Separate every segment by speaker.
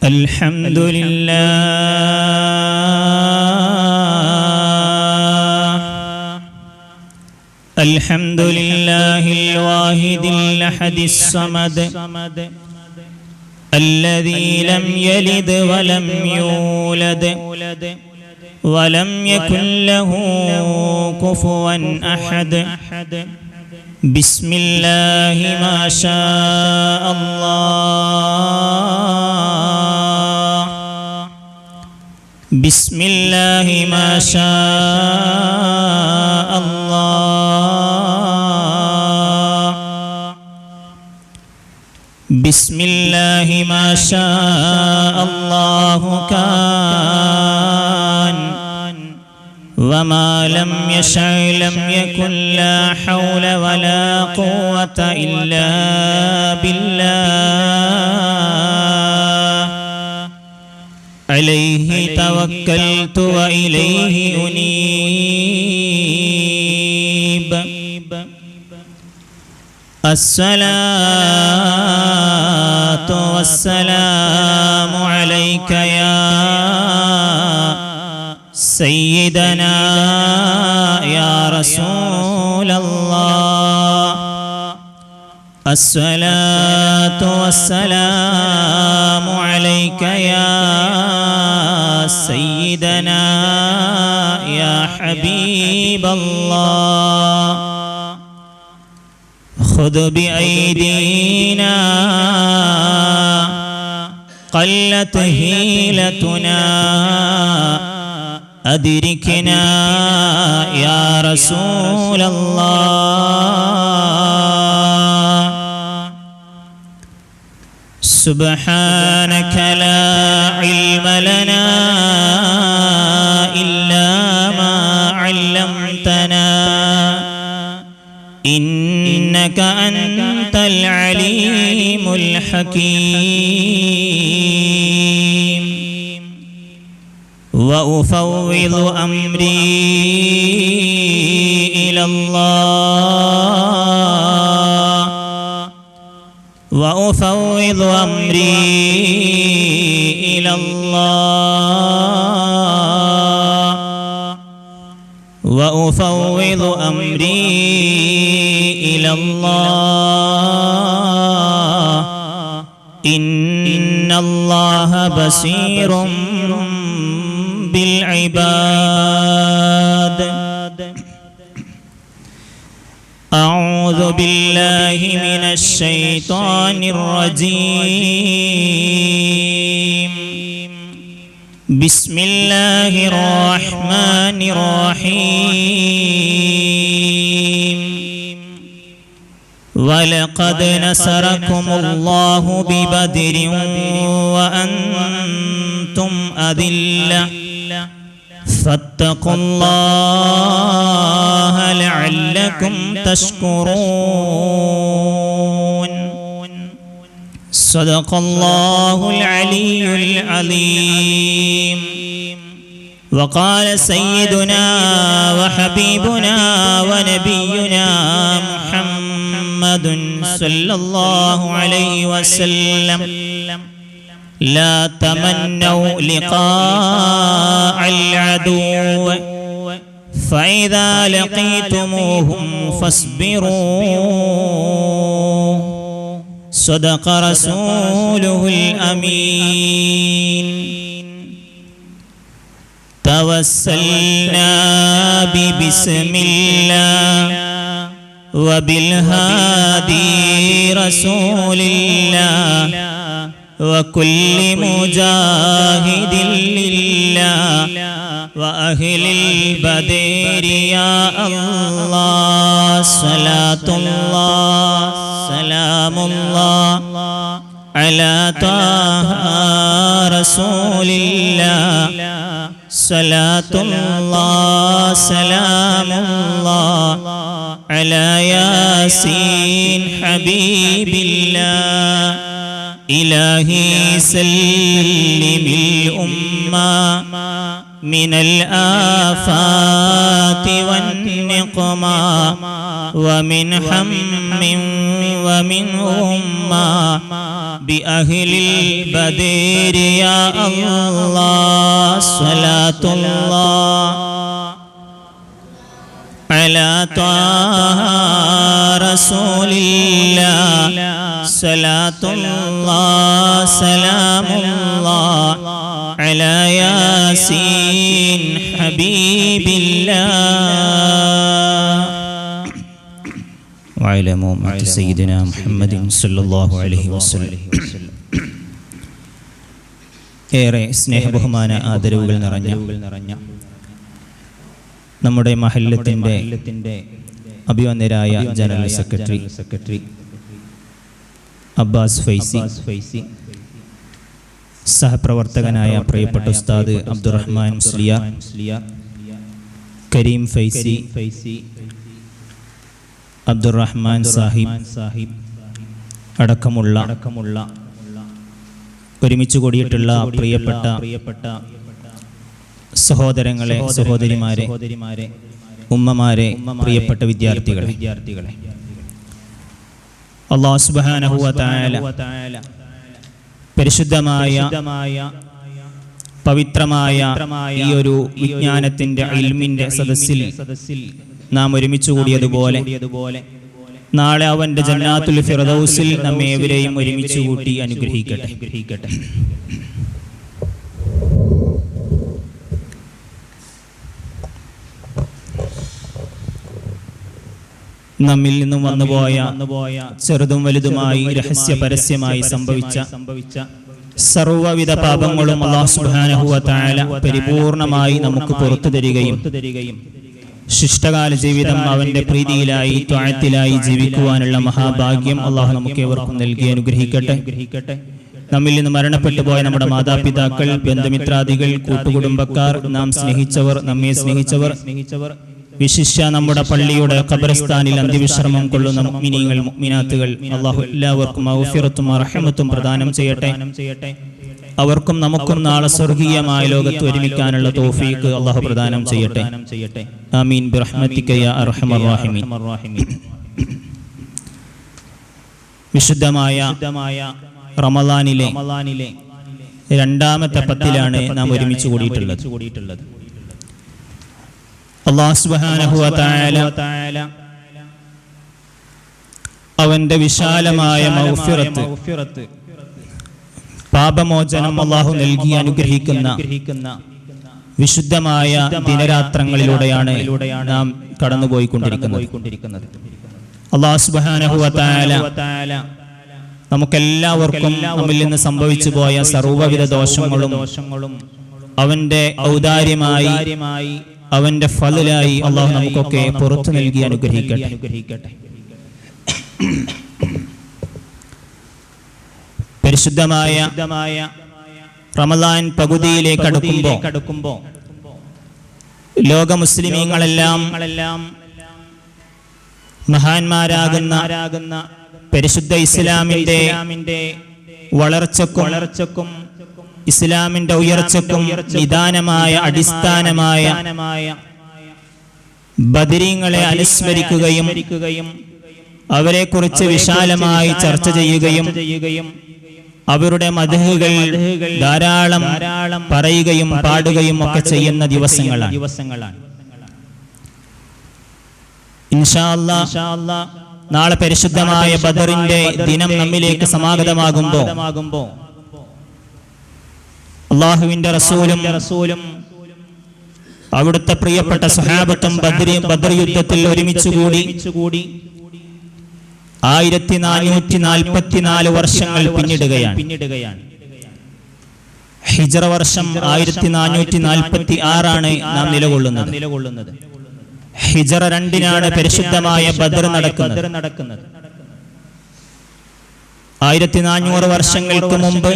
Speaker 1: الحمد لله الواحد الأحد الصمد الذي لم يلد ولم يولد ولم يكن له كفوا أحد. بسم الله ما شاء الله. بسم الله ما شاء الله. بسم الله ما شاء الله كان وما لم يشأ لم يكن. لا حول ولا قوة إلا بالله. عليه توكلت وإليه أنيب. الصلاة والسلام عليك يا سيدنا يا رسول الله. الصلاة والسلام عليك يا سيدنا يا حبيب الله. خذ بأيدينا قلت حيلتنا أدركنا يا رسول الله. سبحانك لا علم لنا إلا ما علمتنا إنك أنت العليم الحكيم. وأفوض أمري إلى الله. وأفوض أمري إلى الله. وأفوض أمري إلى الله. إن الله بصير بالعباد. أعوذ بالله من الشيطان الرجيم. بسم الله الرحمن الرحيم. ولقد نصركم الله ببدر وأنتم أذلة فاتقوا الله لعلكم تشكرون. صدق الله العلي العظيم. وقال سيدنا وحبيبنا ونبينا محمد صلى الله عليه وسلم لا تمنوا لقاء العدو فإذا لقيتموهم فاصبروا. صدق رسوله الأمين. توسلنا ببسم الله وبالهادي رسول الله وكل مجاهد لله وأهل البدر يا الله. صلاة الله سلام الله على طه رسول الله. صلاة الله سلام الله على ياسين حبيب الله. إلهي سلم الأمة من الآفات والنقما ومن هم ومن أمة بأهل البدر يا الله صلاة الله على طه رسول الله صلاة الله سلام الله على ياسين حبيب الله وعلى مؤمن سيدنا محمد صلى الله عليه وسلم. ഏറെ സ്നേഹബഹുമാന ആദരവുകൾ നിറഞ്ഞ നമ്മുടെ മഹല്ലത്തിന്റെ അഭിവന്ദരായ ജനറൽ സെക്രട്ടറി അബ്ബാസ് ഫൈസി, സഹപ്രവർത്തകനായ പ്രിയപ്പെട്ട ഉസ്താദ് അബ്ദുറഹ്മാൻ മുസ്ലിയാർ, കരീം ഫൈസി, അബ്ദുറഹ്മാൻ സാഹിബ് അടക്കമുള്ള ഒരുമിച്ച് കൂടിയിട്ടുള്ള പ്രിയപ്പെട്ട സഹോദരങ്ങളെ, സഹോദരിമാരെ, ഉമ്മമാരെ, പ്രിയപ്പെട്ട വിദ്യാർത്ഥികളെ, അല്ലാഹു സുബ്ഹാനഹു വ തആല പരിശുദ്ധമായ പവിത്രമായ ഈ ഒരു വിജ്ഞാനത്തിന്റെ ഇൽമിന്റെ സദസ്സിൽ നാം ഒരുമിച്ച് കൂടിയതുപോലെ നാളെ അവന്റെ ജന്നാത്തുൽ ഫിർദൗസിൽ നമ്മെ ഏവരെയും ഒരുമിച്ച് കൂട്ടി അനുഗ്രഹിക്കട്ടെ. നമ്മിൽ നിന്നും വന്നുപോയ ചെറുതും വലുതുമായി രഹസ്യ പരസ്യമായി സംഭവിച്ച സർവ്വവിധ പാപങ്ങളും അല്ലാഹു സുബ്ഹാനഹു വ തആല പരിപൂർണമായി നമുക്ക് പുറത്തു തരികയും ശിഷ്ടകാല ജീവിതം അവന്റെ പ്രീതിയിലായി ത്വഅത്തിലായി ജീവിക്കുവാനുള്ള മഹാഭാഗ്യം അല്ലാഹു നമുക്ക് ഏവർക്കും നൽകി അനുഗ്രഹിക്കട്ടെ. നമ്മിൽ നിന്ന് മരണപ്പെട്ടു പോയ നമ്മുടെ മാതാപിതാക്കൾ, ബന്ധുമിത്രാദികൾ, കൂട്ടുകുടുംബക്കാർ, നാം സ്നേഹിച്ചവർ, നമ്മെ സ്നേഹിച്ചവർ, വിശിഷ്യ നമ്മുടെ പള്ളിയുടെ ഖബർസ്ഥാനിൽ അന്ത്യവിശ്രമം കൊള്ളുന്ന മുഅ്മിനീങ്ങൾ, മുഅ്മിനാത്തുകൾ, അല്ലാഹു എല്ലാവർക്കും മഗ്ഫിറത്തും റഹ്മത്തും പ്രദാനം ചെയ്യട്ടെ. അവർക്കും നമുക്കും നാളെ സ്വർഗീയമായ ലോകത്ത് ഒരുമിക്കാനുള്ള തൗഫീഖ് അല്ലാഹു പ്രദാനം ചെയ്യട്ടെ. ആമീൻ ബിറഹ്മതിക യാ അർഹമർ റഹീമീൻ. വിശുദ്ധമായ റമളാനിലെ രണ്ടാമത്തെ പത്തിലാണ് നാം ഒരുമിച്ച് കൂടിയിട്ടുള്ളത്. അല്ലാഹു സുബ്ഹാനഹു വ തആല അവന്റെ വിശാലമായ മഗ്ഫിറത്ത്, പാപമോചനം അല്ലാഹു നൽകി അനുഗ്രഹിക്കുന്ന വിശുദ്ധമായ ദിനരാത്രങ്ങളിലൂടെയാണ് നാം കടന്നുപോയിക്കൊണ്ടിരിക്കുന്നത്. അല്ലാഹു സുബ്ഹാനഹു വ തആല നമുക്കെല്ലാവർക്കും നമ്മിൽ നിന്ന് സംഭവിച്ചു പോയ സർവ്വവിധ ദോഷങ്ങളും അവന്റെ ഔദാര്യമായി, അവന്റെ ഫളലായി അല്ലാഹു നമുക്കൊക്കെ പുറത്തു നൽകി അനുഗ്രഹിക്കട്ടെ. പരിശുദ്ധമായ റമളാൻ പകുതിയിലേക്ക് അടുക്കുമ്പോൾ ലോക മുസ്ലിമീങ്ങളെല്ലാം മഹാന്മാരാകുന്ന പരിശുദ്ധ ഇസ്ലാമിന്റെ വളർച്ചക്കും ഇസ്ലാമിന്റെ ഉയർച്ചക്കും നിദാനമായ അടിസ്ഥാനമായ ബദരീങ്ങളെ അനുസ്മരിക്കുകയും അവരെക്കുറിച്ച് വിശാലമായി ചർച്ച ചെയ്യുകയും അവരുടെ മദ്ഹുകൾ ധാരാളം പറയുകയും പാടുകയും ഒക്കെ ചെയ്യുന്ന ദിവസങ്ങളാണ്. ഇൻഷാ അല്ലാഹ് നാളെ പരിശുദ്ധമായ ബദറിന്റെ ദിനം നമ്മിലേക്ക് സമാഗതമാകുമ്പോൾ അല്ലാഹുവിന്റെ റസൂലും അവിടുത്തെ പ്രിയപ്പെട്ട സ്വഹാബത്തും ബദർ യുദ്ധത്തിൽ ഒരുമിച്ച് കൂടി 1444 വർഷങ്ങൾ പിന്നിടുകയാണ്. ഹിജ്റ വർഷം 1446 നാം നിലകൊള്ളുന്നത്. ഹിജ്റ 2 പരിശുദ്ധമായ ബദർ നടക്കുന്നത്. 1400 വർഷങ്ങൾക്ക് മുമ്പ്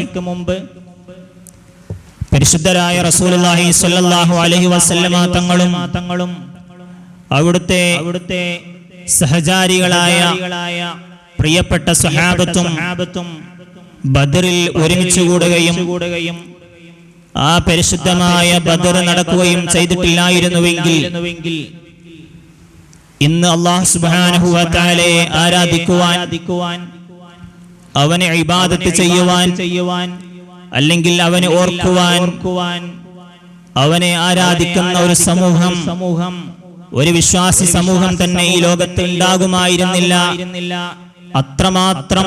Speaker 1: പരിശുദ്ധരായ റസൂലുള്ളാഹി സ്വല്ലല്ലാഹു അലൈഹി വസല്ലമ തങ്ങളും അവിടുത്തെ സഹചാരികളായ പ്രിയപ്പെട്ട സ്വഹാബത്തും ബദറിൽ ഒരുമിച്ച് കൂടുകയും ആ പരിശുദ്ധമായ ബദർ നടക്കുകയും ചെയ്തിട്ടില്ലായിരുന്നുവെങ്കിൽ ഇന്ന് അല്ലാഹു സുബ്ഹാനഹു വ തആലയെ ആരാധിക്കുവാൻ, അവനെ ഇബാദത്ത് ചെയ്യുവാൻ, അല്ലെങ്കിൽ അവനെ ഓർക്കുവാൻ, അവനെ ആരാധിക്കുന്ന ഒരു സമൂഹം, ഒരു വിശ്വാസി സമൂഹം തന്നെ ഈ ലോകത്ത് ഉണ്ടാകുമായിരുന്നില്ല. അത്രമാത്രം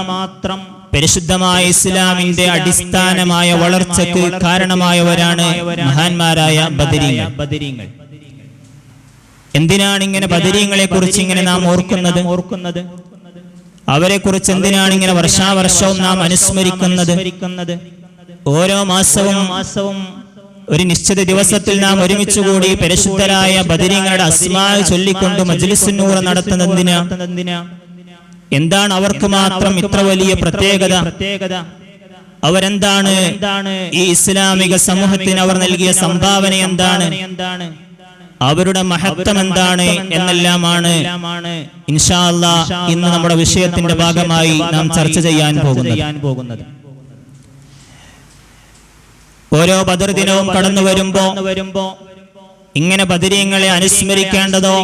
Speaker 1: പരിശുദ്ധമായ ഇസ്ലാമിന്റെ അടിസ്ഥാനമായ വളർച്ചയ്ക്ക് കാരണമായവരാണ് മഹാന്മാരായ ബദരീങ്ങൾ. എന്തിനാണ് ഇങ്ങനെ ബദരീങ്ങളെ കുറിച്ച് ഇങ്ങനെ നാം ഓർക്കുന്നത്? അവരെ കുറിച്ച് എന്തിനാണ് ഇങ്ങനെ വർഷാവർഷവും നാം അനുസ്മരിക്കുന്നത്? ഓരോ മാസവും ഒരു നിശ്ചിത ദിവസത്തിൽ നാം ഒരുമിച്ചുകൂടി പരിശുദ്ധരായ ബദരീങ്ങളുടെ അസ്മാ ചൊല്ലിക്കൊണ്ട് മജ്ലിസുൻ നൂർ നടത്തുന്നതിന് എന്താണ് അവർക്ക് മാത്രം ഇത്ര വലിയ പ്രത്യേകത? അവരെന്താണ്? ഈ ഇസ്ലാമിക സമൂഹത്തിന് അവർ നൽകിയ സംഭാവന എന്താണ്? അവരുടെ മഹത്വം എന്താണ് എന്നെല്ലാമാണ് ഇൻഷാ അല്ലാഹ് ഇന്ന് നമ്മുടെ വിഷയത്തിന്റെ ഭാഗമായി നാം ചർച്ച ചെയ്യാൻ പോകുന്നത്. ഓരോ ബദർ ദിനവും കടന്നു വരുമ്പോ ഇങ്ങനെ ബദരീങ്ങളെ അനുസ്മരിക്കേണ്ടതോ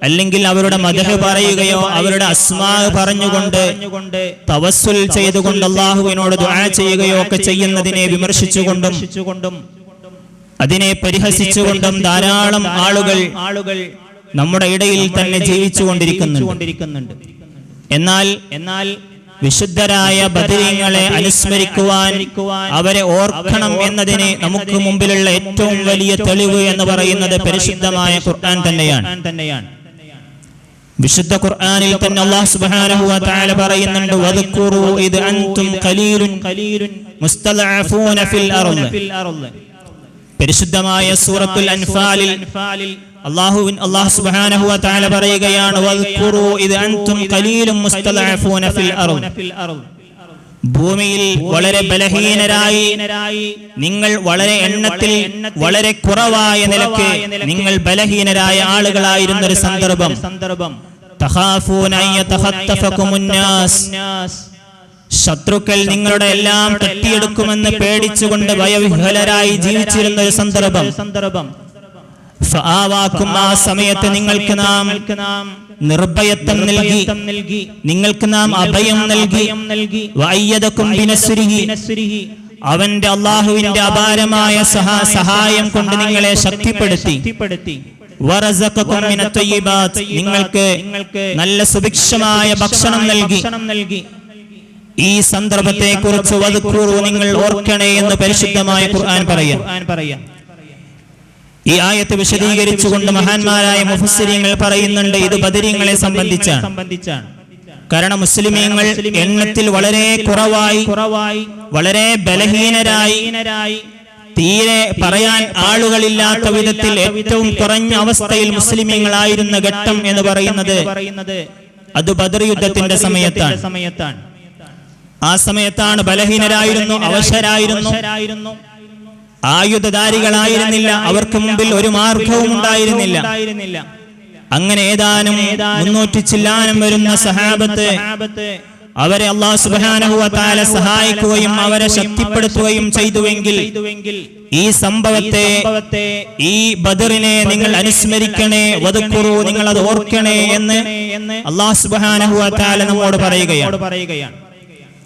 Speaker 1: അല്ലെങ്കിൽ അവരുടെ മദ്ഹ് പറയുകയോ അവരുടെ അസ്മാ പറഞ്ഞുകൊണ്ട് തവസ്സുൽ ചെയ്തുകൊണ്ട് അല്ലാഹുവിനോട് ദുആ ചെയ്യുകയോ ഒക്കെ ചെയ്യുന്നതിനെ വിമർശിച്ചുകൊണ്ടും അതിനെ പരിഹസിച്ചുകൊണ്ടും ധാരാളം ആളുകൾ നമ്മുടെ ഇടയിൽ തന്നെ ജീവിച്ചുകൊണ്ടിരിക്കുന്നുണ്ട്. എന്നാൽ വിശുദ്ധരായ ബദരീങ്ങളെ അനുസ്മരിക്കുവാൻ, അവരെ ഓർക്കണം എന്നതിന് നമുക്ക് മുമ്പിലുള്ള ഏറ്റവും വലിയ തെളിവ് എന്ന് പറയുന്നത് പരിശുദ്ധമായ ഖുർആൻ തന്നെയാണ്. വിശുദ്ധ ഖുർആനിൽ തന്നെ അല്ലാഹു സുബ്ഹാനഹു വ തആല പറയുന്നുണ്ട്, വദ്കുറൂ ഇദ് അൻതും ഖലീലുൻ മുസ്തദഅഫൂന ഫിൽ അർള്. പരിശുദ്ധമായ സൂറത്തുൽ അൻഫാലിൽ അല്ലാഹു സുബ്ഹാനഹു വ തആല പറയുകയാണ്, വദ്കുറൂ ഇദ് അൻതും ഖലീലുൻ മുസ്തദഅഫൂന ഫിൽ അർള്. ഭൂമിയിൽ വളരെ ബലഹീനരായി, നിങ്ങൾ വളരെ എണ്ണത്തിൽ വളരെ കുറവായ നിലയ്ക്ക് നിങ്ങൾ ബലഹീനരായ ആളുകളായിരുന്ന ഒരു സന്ദർഭം. തഖാഫൂന അൻ യതഖത്തഫകുമുന്നാസ്, ശത്രുക്കൾ നിങ്ങളുടെ എല്ലാം തട്ടിയെടുക്കുമെന്ന് പേടിച്ചുകൊണ്ട് ഭയവിഹ്വലരായി ജീവിച്ചിരുന്ന ഒരു സന്ദർഭം. ഫആവാക്കും, ആ സമയത്ത് നിങ്ങൾക്ക് നാം നിർഭയത്വം നൽകി, നിങ്ങൾക്ക് നാം അഭയം നൽകി. വഅയ്യദകും ബിനസ്രിഹി, അവന്റെ അല്ലാഹുവിന്റെ അപാരമായ സഹായം കൊണ്ട് നിങ്ങളെ ശക്തിപ്പെടുത്തി. വറസഖകും മിനത് തയ്യിബാത്ത്, നിങ്ങൾക്ക് നല്ല സുഭിക്ഷമായ ഭക്ഷണം നൽകി. ഈ സന്ദർഭത്തെ കുറിച്ച് വദ്കുറൂ, നിങ്ങൾ ഓർക്കണേ എന്ന് പരിശുദ്ധമായ ഖുർആൻ പറയാം. ഈ ആയത്ത് വിശദീകരിച്ചുകൊണ്ട് മഹാന്മാരായ മുഫസ്സിരീങ്ങൾ പറയുന്നുണ്ട്, ഇത് ബദരീങ്ങളെ സംബന്ധിച്ചാണ്. കാരണം മുസ്ലിമീങ്ങൾ എണ്ണത്തിൽ വളരെ കുറവായി, വളരെ ബലഹീനരായി, തീരെ പറയാൻ ആളുകളില്ലാത്ത വിധത്തിൽ ഏറ്റവും കുറഞ്ഞ അവസ്ഥയിൽ മുസ്ലിമീങ്ങളായിരുന്ന ഘട്ടം എന്ന് പറയുന്നത് അത് ബദർ യുദ്ധത്തിന്റെ സമയത്താണ്. ആ സമയത്താണ് ബലഹീനരായിരുന്നു, അവശരായിരുന്നു, ആയുധധാരികളായിരുന്നില്ല, അവർക്ക് മുമ്പിൽ ഒരു മാർഗവും ഉണ്ടായിരുന്നില്ല. അങ്ങനെ ഏതാനും 300 ചില്ലാനം വരുന്ന സഹാബത്ത് അവരെ അല്ലാഹു സുബ്ഹാനഹു വ തആല സഹായിക്കുകയും അവരെ ശക്തിപ്പെടുത്തുകയും ചെയ്തുവെങ്കിൽ ഈ സംഭവത്തെ, ഈ ബദറിനെ നിങ്ങൾ അനുസ്മരിക്കണേ, വദ്കുറൂ, നിങ്ങൾ അത് ഓർക്കണേ എന്ന് അല്ലാഹു സുബ്ഹാനഹു വ തആല നമ്മോട് പറയുകയാണ്.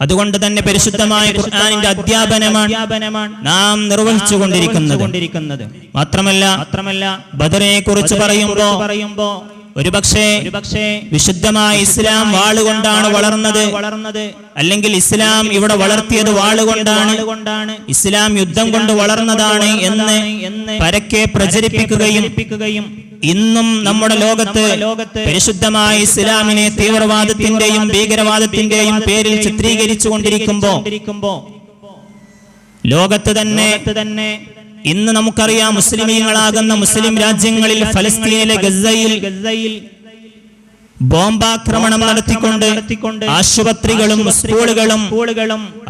Speaker 1: അതുകൊണ്ട് തന്നെ പരിശുദ്ധമായ ഖുർആനിന്റെ അധ്യാപനമാണ് നാം നിർവഹിച്ചുകൊണ്ടിരിക്കുന്നത്. മാത്രമല്ല ബദറിനെ കുറിച്ച് പറയുമ്പോ ഒരുപക്ഷേ വിശുദ്ധമായ ഇസ്ലാം വാളുകൊണ്ടാണ് വളർന്നത്, അല്ലെങ്കിൽ ഇസ്ലാം ഇവിടെ വളർത്തിയത് വാളുകൊണ്ടാണ്, ഇസ്ലാം യുദ്ധം കൊണ്ട് വളർന്നതാണ് എന്ന് പരക്കെ പ്രചരിപ്പിക്കുകയും ഇന്നും നമ്മുടെ ലോകത്ത് പരിശുദ്ധമായ ഇസ്ലാമിനെ തീവ്രവാദത്തിന്റെയും ഭീകരവാദത്തിന്റെയും പേരിൽ ചിത്രീകരിച്ചു കൊണ്ടിരിക്കുമ്പോ ലോകത്ത് തന്നെ ഇന്ന് നമുക്കറിയാം, മുസ്ലിമീങ്ങളാകുന്ന മുസ്ലിം രാജ്യങ്ങളിൽ ഫലസ്തീനിലെ ഗസയിൽ ബോംബാക്രമണം നടത്തിക്കൊണ്ട് ആശുപത്രികളും സ്കൂളുകളും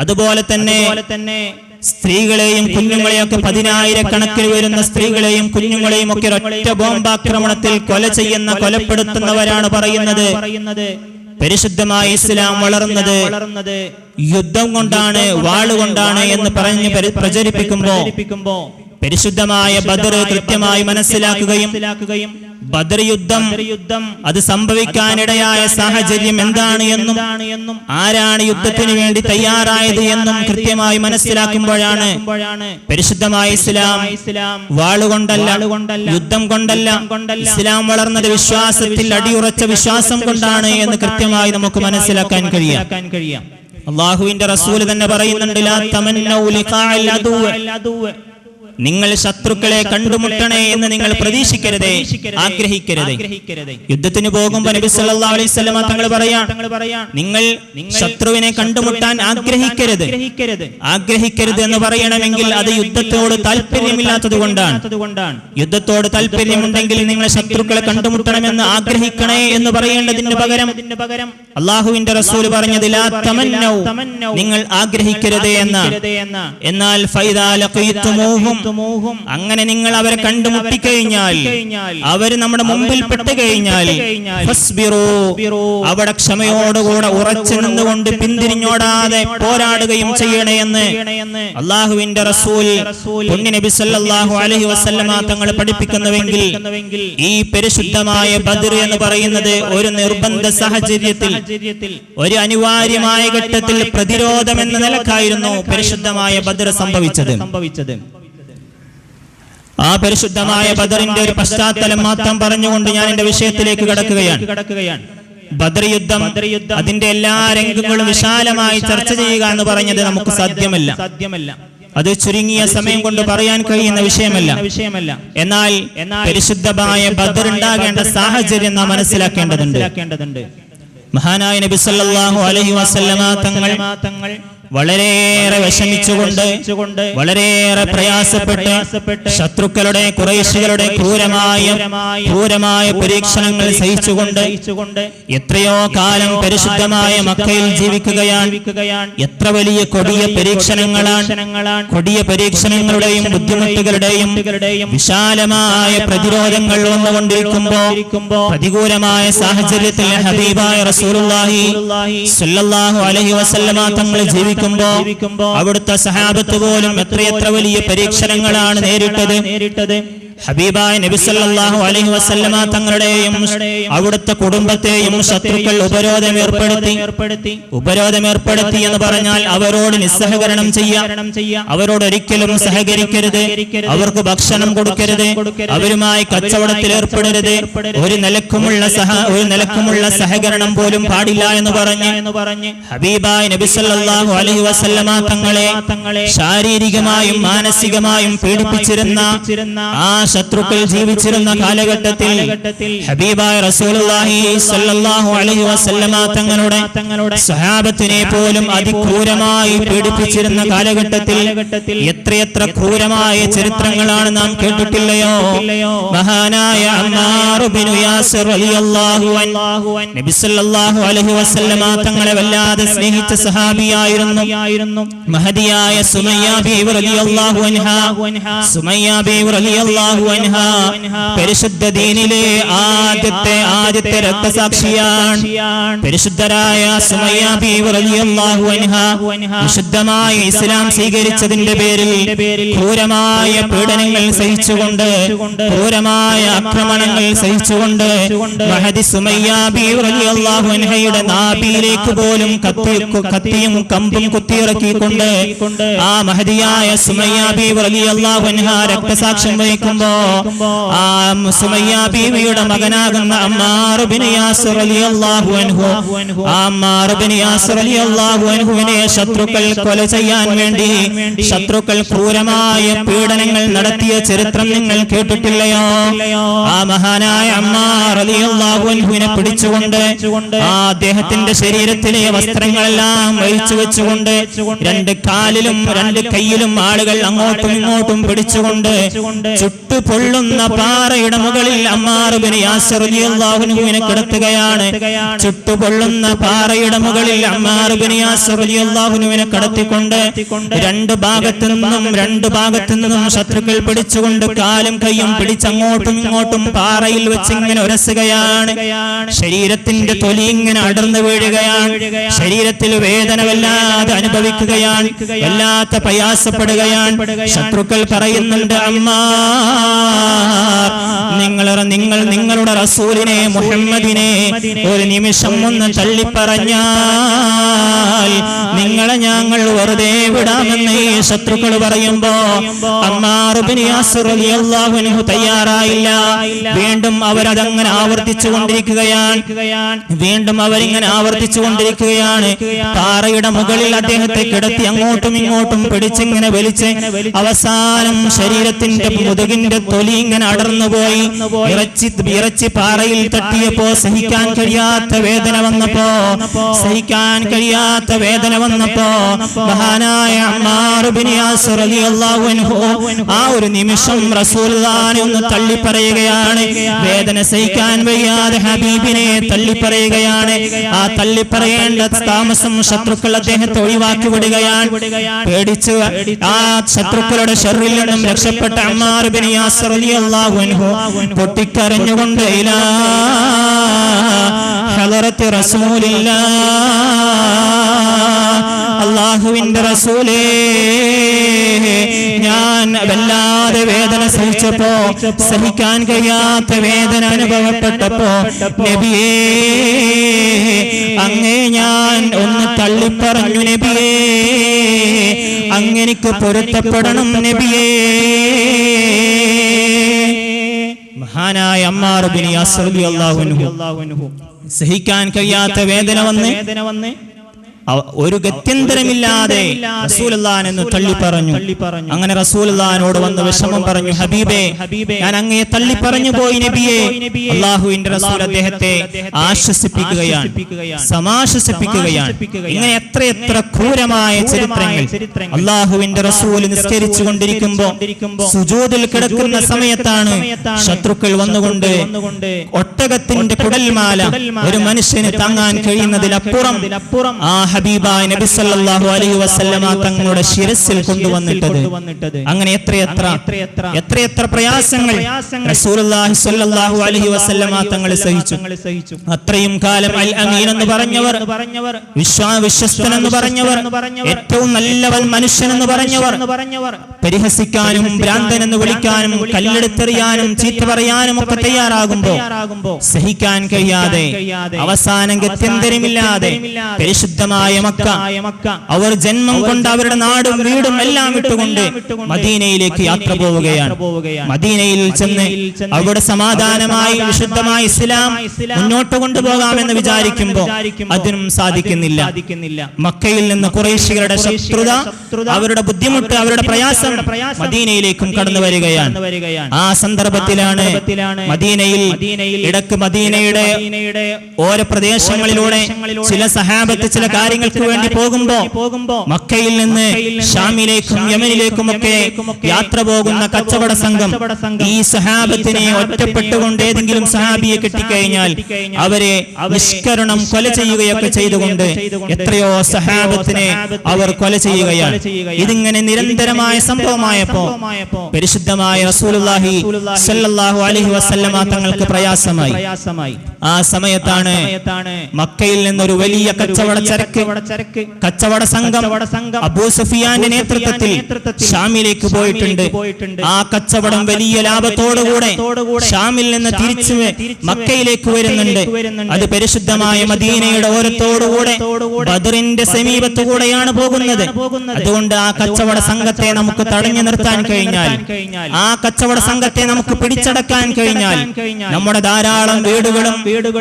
Speaker 1: അതുപോലെ തന്നെ സ്ത്രീകളെയും കുഞ്ഞുങ്ങളെയും ഒക്കെ 10,000-കണക്കിന് വരുന്ന സ്ത്രീകളെയും കുഞ്ഞുങ്ങളെയും ഒക്കെ ഒറ്റ ബോംബാക്രമണത്തിൽ കൊലപ്പെടുത്തുന്നവരാണ് പറയുന്നത് പരിശുദ്ധമായ ഇസ്ലാം വളർന്നത് യുദ്ധം കൊണ്ടാണ്, വാളുകൊണ്ടാണ് എന്ന് പറഞ്ഞ് പ്രചരിപ്പിക്കുമ്പോ പരിശുദ്ധമായ ബദർ കൃത്യമായി മനസ്സിലാക്കുകയും ബദർ യുദ്ധം അത് സംഭവിക്കാനിടയായ സാഹചര്യം എന്താണ് എന്നും ആരാണ് യുദ്ധത്തിന് വേണ്ടി തയ്യാറായത് എന്നും കൃത്യമായി മനസ്സിലാക്കുമ്പോഴാണ് പരിശുദ്ധമായ ഇസ്ലാം വാളുകൊണ്ടല്ല, യുദ്ധം കൊണ്ടല്ല, ഇസ്ലാം വളർന്നത് വിശ്വാസത്തിൽ അടിയുറച്ച വിശ്വാസം കൊണ്ടാണ് എന്ന് കൃത്യമായി നമുക്ക് മനസ്സിലാക്കാൻ കഴിയാം. അല്ലാഹുവിന്റെ റസൂൽ തന്നെ പറയുന്നുണ്ട്, ലാ തമന്നൗ ലിഖാഅൽ അദുവ, നിങ്ങൾ ശത്രുക്കളെ കണ്ടുമുട്ടണേ എന്ന് നിങ്ങൾ പ്രതീക്ഷിക്കരുതേ, ആഗ്രഹിക്കരുതേ. യുദ്ധത്തിന് പോകുമ്പോൾ നബി സല്ലല്ലാഹു അലൈഹി വസല്ലം തങ്ങൾ പറയാം, നിങ്ങൾ ശത്രുവിനെ കണ്ടുമുട്ടാൻ ആഗ്രഹിക്കരുത് എന്ന് പറയണമെങ്കിൽ അത് യുദ്ധത്തോട് താല്പര്യമില്ലാത്തത് കൊണ്ടാണ്. യുദ്ധത്തോട് താല്പര്യമുണ്ടെങ്കിൽ നിങ്ങൾ ശത്രുക്കളെ കണ്ടുമുട്ടണമെന്ന് ആഗ്രഹിക്കണേ എന്ന് പറയേണ്ടതിന് പകരം അല്ലാഹുവിന്റെ റസൂൽ പറഞ്ഞത് ലാ തമന്നൗ, നിങ്ങൾ ആഗ്രഹിക്കരുതേ എന്നാണ്. എന്നാൽ ഫൈദാ ലഖീതുമൂഹും, അങ്ങനെ നിങ്ങൾ അവരെ കണ്ടുമുട്ടിക്കഴിഞ്ഞാൽ, അവര് നമ്മുടെ മുമ്പിൽ പെട്ട് കഴിഞ്ഞാൽ ഫസ്ബിറൂ, അവിടെ ക്ഷമയോടുകൂടെ ഉറച്ചു നിന്നുകൊണ്ട് പിന്തിരിഞ്ഞോടാതെ പോരാടുകയും ചെയ്യണേ എന്ന് അല്ലാഹുവിന്റെ റസൂൽ പുണ്യ നബി സല്ലല്ലാഹു അലൈഹി വസല്ലമ തങ്ങൾ പഠിപ്പിക്കുന്നുവെങ്കിൽ, ഈ പരിശുദ്ധമായ ബദർ എന്ന് പറയുന്നത് ഒരു നിർബന്ധ സാഹചര്യത്തിൽ, ഒരു അനിവാര്യമായ ഘട്ടത്തിൽ പ്രതിരോധം എന്ന നിലക്കായിരുന്നു പരിശുദ്ധമായ ബദർ സംഭവിച്ചത്. ആ പരിശുദ്ധമായ ബദറിന്റെ ഒരു പശ്ചാത്തലം മാത്രം പറഞ്ഞുകൊണ്ട് ഞാൻ എന്റെ വിഷയത്തിലേക്ക് കടക്കുകയാണ്. ബദർ യുദ്ധം അതിന്റെ എല്ലാ രംഗങ്ങളും വിശാലമായി ചർച്ച ചെയ്യുക എന്ന് പറഞ്ഞത് നമുക്ക് സാധ്യമല്ല. അത് ചുരുങ്ങിയ സമയം കൊണ്ട് പറയാൻ കഴിയുന്ന വിഷയമല്ല. എന്നാൽ പരിശുദ്ധമായ ബദർ ഉണ്ടാകേണ്ട സാഹചര്യം നാം മനസ്സിലാക്കേണ്ടതുണ്ട്. മഹാനായ നബി സല്ലല്ലാഹു അലൈഹി വസല്ലമ തങ്ങൾ വളരെയേറെ വിഷമിച്ചുകൊണ്ട്, വളരെയേറെ പ്രയാസപ്പെട്ട് ശത്രുക്കളുടെ ഖുറൈശികളുടെ ക്രൂരമായ പരീക്ഷണങ്ങൾ സഹിച്ചുകൊണ്ട് എത്രയോ കാലം പരിശുദ്ധമായ മക്കയിൽ ജീവിക്കുകയാണ്. എത്ര വലിയ കൊടിയ പരീക്ഷണങ്ങളുടെയും ബുദ്ധിമുട്ടുകളുടെയും വിശാലമായ പ്രതിരോധങ്ങൾ വന്നുകൊണ്ടിരിക്കുമ്പോ, പ്രതികൂലമായ സാഹചര്യത്തിൽ ഹബീബായ റസൂലുള്ളാഹി സ്വല്ലല്ലാഹു അലൈഹി വസല്ലമ തങ്ങൾ ജീവിക്കുമ്പോ അവിടുത്തെ സഹാബത്ത് പോലും എത്രയെത്ര വലിയ പരീക്ഷണങ്ങളാണ് നേരിട്ടത്. ഹബീബായ നബി സല്ലല്ലാഹു അലൈഹി വസല്ലമ തങ്ങളുടെയും അവിടുത്തെ കുടുംബത്തെയും ശത്രുക്കൾ ഉപരോധമേർപ്പെടുത്തി എന്ന് പറഞ്ഞാൽ അവരോട് നിസ്സഹകരണം ചെയ്യാം, അവരോട് ഒരിക്കലും സഹകരിക്കരുത്, അവർക്ക് ഭക്ഷണം കൊടുക്കരുത്, അവരുമായി കച്ചവടത്തിൽ ഏർപ്പെടരുത്, ഒരു നിലക്കുമുള്ള സഹകരണം പോലും പാടില്ല എന്ന് പറഞ്ഞ് ഹബീബായ നബി സല്ലല്ലാഹു അലൈഹി വസല്ലമ തങ്ങളെ ശാരീരികമായും മാനസികമായും പീഡിപ്പിച്ചിരുന്ന ആ ശത്രുക്കൾ ജീവിച്ചിരുന്ന കാലഘട്ടത്തിൽ ഹബീബായ റസൂലുള്ളാഹി സ്വല്ലല്ലാഹു അലൈഹി വസല്ലമ തങ്ങളുടെ സഹാബത്തിനെ പോലും അതിക്രൂരമായി പീഡിപ്പിച്ചിരുന്ന കാലഘട്ടത്തിൽ എത്രയെത്ര ക്രൂരമായ ചരിത്രങ്ങളാണ് നാം കേട്ടിട്ടില്ലയോ? മഹാനായ അമ്മാർ ഇബ്നു യാസിർ റളിയല്ലാഹു അൻഹു നബി സല്ലല്ലാഹു അലൈഹി വസല്ലമ തങ്ങളെ വല്ലാതെ സ്നേഹിച്ച സഹാബിയായിരുന്നു. മഹദിയായ സുമയ്യ ബീവി റളിയല്ലാഹു അൻഹാ പരിശുദ്ധ ദീനിലെ ആദ്യത്തെ രക്തസാക്ഷിയാണ്. പരിശുദ്ധരായ സുമയ്യ ബീവി റളിയല്ലാഹു അൻഹാ വിശുദ്ധമായ ഇസ്ലാം സ്വീകരിച്ചതിന്റെ പേരിൽ ക്രൂരമായ പീഡനങ്ങൾ സഹിച്ചുകൊണ്ട്, ക്രൂരമായ ആക്രമണങ്ങൾ സഹിച്ചുകൊണ്ട് മഹദി സുമയ്യ ബീവി റളിയല്ലാഹു അൻഹയുടെ നാഭിയിലേക്ക് പോലും കത്തിയും കമ്പും കുത്തിയിറക്കിക്കൊണ്ട് ആ മഹദിയായ സുമയ്യ ബീവി റളിയല്ലാഹു അൻഹാ രക്തസാക്ഷ്യം വഹിക്കുമ്പോ ആ സുമയ്യ ബീവിയുടെ മകനാകുന്ന അമ്മാർ ഇബ്നു യാസിർ റളിയല്ലാഹു അൻഹു, അമ്മാർ ഇബ്നു യാസിർ റളിയല്ലാഹു അൻഹുവിനെ ശത്രുക്കൾ കൊല ചെയ്യാൻ വേണ്ടി ശത്രുക്കൾ ക്രൂരമായ പീഡനങ്ങൾ നടത്തിയ ചരിത്രം നിങ്ങൾ കേട്ടിട്ടില്ലയോ? ആ മഹാനായ അമ്മാർ റളിയല്ലാഹു അൻഹുവിനെ പിടിച്ചുകൊണ്ട് അദ്ദേഹത്തിന്റെ ശരീരത്തിലെ വസ്ത്രങ്ങളെല്ലാം വലിച്ചു വെച്ചുകൊണ്ട് രണ്ട് കാലിലും രണ്ട് കൈയിലും ആളുകൾ അങ്ങോട്ടും ഇങ്ങോട്ടും പിടിച്ചുകൊണ്ട് ചുട്ടുപൊള്ളുന്ന പാറയുടെ മുകളിൽ അമ്മാർ ഇബ്നു യാസിർ റളിയല്ലാഹു അൻഹുവിനെ കിടത്തുകയാണ്. ചുട്ടുപൊള്ളുന്ന പാറയുടെ മുകളിൽ അമ്മാർ ഇബ്നു യാസിർ റളിയല്ലാഹു അൻഹുവിനെ കിടത്തിക്കൊണ്ട് രണ്ട് ഭാഗത്തു നിന്നും രണ്ടു ഭാഗത്തു നിന്നും ശത്രുക്കൾ പിടിച്ചുകൊണ്ട് കാലും കൈയും പിടിച്ചങ്ങോട്ടും ഇങ്ങോട്ടും പാറയിൽ വെച്ച് ഇങ്ങനെ ഉരസുകയാണ്. ശരീരത്തിന്റെ തൊലി ഇങ്ങനെ അടർന്നു വീഴുകയാണ്. ശരീരത്തിൽ വേദന വല്ലാതെ അനുഭവിക്കുകയാണ്, വല്ലാത്ത പ്രയാസപ്പെടുകയാണ്. ശത്രുക്കൾ പറയുന്നുണ്ട്, അമ്മാ നിങ്ങൾ നിങ്ങളുടെ റസൂലിനെ മുഹമ്മദിനെ ഒരു നിമിഷം ഒന്ന് തള്ളിപ്പറഞ്ഞാൽ നിങ്ങളെ ഞങ്ങൾ വെറുതെ വിടാമെന്ന് ഈ ശത്രുക്കൾ പറയുമ്പോ അമ്മാർ ഇബ്നു യാസിർ റളിയല്ലാഹു അൻഹു തയ്യാറായില്ല. വീണ്ടും അവരതങ്ങനെ ആവർത്തിച്ചു കൊണ്ടിരിക്കുകയാണ്. വീണ്ടും അവരിങ്ങനെ ആവർത്തിച്ചു കൊണ്ടിരിക്കുകയാണ്. പാറയുടെ മുകളിൽ അദ്ദേഹത്തെ കിടത്തി അങ്ങോട്ടും ഇങ്ങോട്ടും പിടിച്ചിങ്ങനെ വലിച്ച് അവസാനം ശരീരത്തിന്റെ മുതുകിന്റെ തൊലി ഇങ്ങനെ അടർന്നുപോയി. ഇറച്ചി പാറയിൽ തട്ടിയപ്പോ സഹിക്കാൻ കഴിയാത്ത വേദന വന്നപ്പോ മഹാനായ അമ്മാർ ഇബ്നു യാസിർ റളിയല്ലാഹു അൻഹു ആ ഒരു നിമിഷം റസൂലുള്ളാഹിനെ ഒന്ന് തള്ളിപ്പറയുകയാണ്. വേദന സഹിക്കാൻ വയ്യാതെ ഹബീബിനെ തള്ളിപ്പറയുകയാണ്. ആ തള്ളിപ്പറയേണ്ട താമസം ശത്രുക്കൾ അദ്ദേഹത്തെ ഒഴിവാക്കി വിടുകയാണ്. പേടിച്ച് ആ ശത്രുക്കളുടെ ശർറിൽ നിന്നും രക്ഷപ്പെട്ട അമ്മാർ ഇബ്നു യാസിർ റളിയല്ലാഹു അൻഹു പൊട്ടിക്കരഞ്ഞുകൊണ്ട് ഇലാ ഹളറത്തി റസൂലില്ലാഹ്, അല്ലാഹുവിന്റെ റസൂലേ, ഞാൻ വല്ലാതെ വേദന സഹിച്ചപ്പോ, സഹിക്കാൻ കഴിയാത്ത വേദന അനുഭവപ്പെട്ടപ്പോ നബിയേ അങ്ങേ ഞാൻ ഒന്ന് തള്ളിപ്പറഞ്ഞു നബിയേ, അങ്ങനെക്ക് പൊരുത്തപ്പെടണം നബിയേ. മഹാനായ അമ്മാർ ഇബ്നു യാസിർ റളിയല്ലാഹു അൻഹു സഹിക്കാൻ കഴിയാത്ത വേദന വന്ന് ഒരു ഗത്യന്തരമില്ലാതെ റസൂലുള്ളാഹിനെ തള്ളി പറഞ്ഞു. അങ്ങനെ റസൂലുള്ളാഹിനോട് വന്ന് വിഷമം പറഞ്ഞു, ഹബീബേ ഞാൻ അങ്ങയെ തള്ളി പറഞ്ഞു പോയി നബിയേ. അല്ലാഹുവിന്റെ റസൂൽ അദ്ദേഹത്തെ ആശ്വസിപ്പിക്കുകയാണ്, സമാശ്വസിപ്പിക്കുകയാണ്. ഇങ്ങനെ എത്രയെത്ര ക്രൂരമായ ചരിത്രങ്ങൾ. അല്ലാഹുവിന്റെ റസൂൽ നിസ്കരിച്ചു കൊണ്ടിരിക്കുമ്പോ സുജൂദിൽ കിടക്കുന്ന സമയത്താണ് ശത്രുക്കൾ വന്നുകൊണ്ട് ഒട്ടകത്തിന്റെ കുടൽമാല ഒരു മനുഷ്യന് താങ്ങാൻ കഴിയുന്നതിലപ്പുറം ആ ഹബീബായ നബി സല്ലല്ലാഹു അലൈഹി വസല്ലമ തങ്ങളുടെ ശിരസിൽ കൊണ്ടുവന്നിട്ടത്. അങ്ങനെ എത്രയെത്ര പ്രയാസങ്ങൾ റസൂലുള്ളാഹി സ്വല്ലല്ലാഹു അലൈഹി വസല്ലമ തങ്ങൾ സഹിച്ചു. അത്രയും കാലം അൽ അമീൻ എന്ന് പറഞ്ഞവർ, വിശ്വസ്തൻ എന്ന് പറഞ്ഞവർ, ഏറ്റവും നല്ലവൻ മനുഷ്യൻ എന്ന് പറഞ്ഞവർ പരിഹസിക്കാനും ഭ്രാന്തൻ എന്ന് വിളിക്കാനും കല്ലെടുത്തെറിയാനും ചീത്ത പറയാനും ഒക്കെ തയ്യാറാകുമ്പോ സഹിക്കാൻ കഴിയാതെ അവസാനം ഗത്യന്തരമില്ലാതെ പരിശുദ്ധമായ മക്ക അവർ ജന്മം കൊണ്ട് അവരുടെ നാടും വീടും എല്ലാം വിട്ടുകൊണ്ട് മദീനയിലേക്ക് യാത്ര പോവുകയാണ്. മദീനയിൽ ചെന്ന് അവിടെ സമാധാനമായി വിശുദ്ധമായ ഇസ്ലാം മുന്നോട്ട് കൊണ്ടുപോകാമെന്ന് വിചാരിക്കുമ്പോൾ അതിനും സാധിക്കുന്നില്ല. മക്കയിൽ നിന്ന് ഖുറൈശികളുടെ ശത്രുത, അവരുടെ ബുദ്ധിമുട്ട്, അവരുടെ പ്രയാസം മദീനയിലേക്കും കടന്നു വരികയാണ്. ആ സന്ദർഭത്തിലാണ് മദീനയിൽ ഇടക്ക് മദീനയുടെ ഓരോ പ്രദേശങ്ങളിലൂടെ ചില സഹാബത്ത് ചില കാര്യങ്ങൾക്ക് വേണ്ടി പോകുമ്പോ മക്കയിൽ നിന്ന് ഷാമിലേക്കും യമനിലേക്കും ഒക്കെ യാത്ര പോകുന്ന കച്ചവട സംഘം ഈ സഹാബത്തിനെ ഒറ്റപ്പെട്ടുകൊണ്ട് ഏതെങ്കിലും സഹാബിയെ കിട്ടിക്കഴിഞ്ഞാൽ അവരെ നിഷ്കരണം കൊല ചെയ്യുകയൊക്കെ ചെയ്തുകൊണ്ട് എത്രയോ സഹാബത്തിനെ അവർ കൊല ചെയ്യുകയാണ്. ഇതിങ്ങനെ നിരന്തരമായ സംഭവമായപ്പോ പരിശുദ്ധമായ റസൂലുള്ളാഹി സ്വല്ലല്ലാഹു അലൈഹി വസല്ലമ തങ്ങൾക്ക് പ്രയാസമായി. ആ സമയത്താണ് മക്കയിൽ നിന്നൊരു വലിയ കച്ചവട സംഘം അബൂ സുഫിയാന്റെ നേതൃത്വത്തിൽ ഷാമിലേക്ക് പോയിട്ടുണ്ട്. ആ കച്ചവടം വലിയ ലാഭത്തോടുകൂടെ ഷാമിൽ നിന്ന് തിരിച്ചു മക്കയിലേക്ക് വരുന്നുണ്ട്. അത് പരിശുദ്ധമായ മദീനയുടെ ഓരത്തോടുകൂടെ ബദറിന്റെ സമീപത്തുകൂടെയാണ് പോകുന്നത്. അതുകൊണ്ട് ആ കച്ചവട സംഘത്തെ നമുക്ക് തടഞ്ഞു നിർത്താൻ കഴിഞ്ഞാൽ, ആ കച്ചവട സംഘത്തെ നമുക്ക് പിടിച്ചടക്കാൻ കഴിഞ്ഞാൽ നമ്മുടെ ധാരാളം വീടുകളും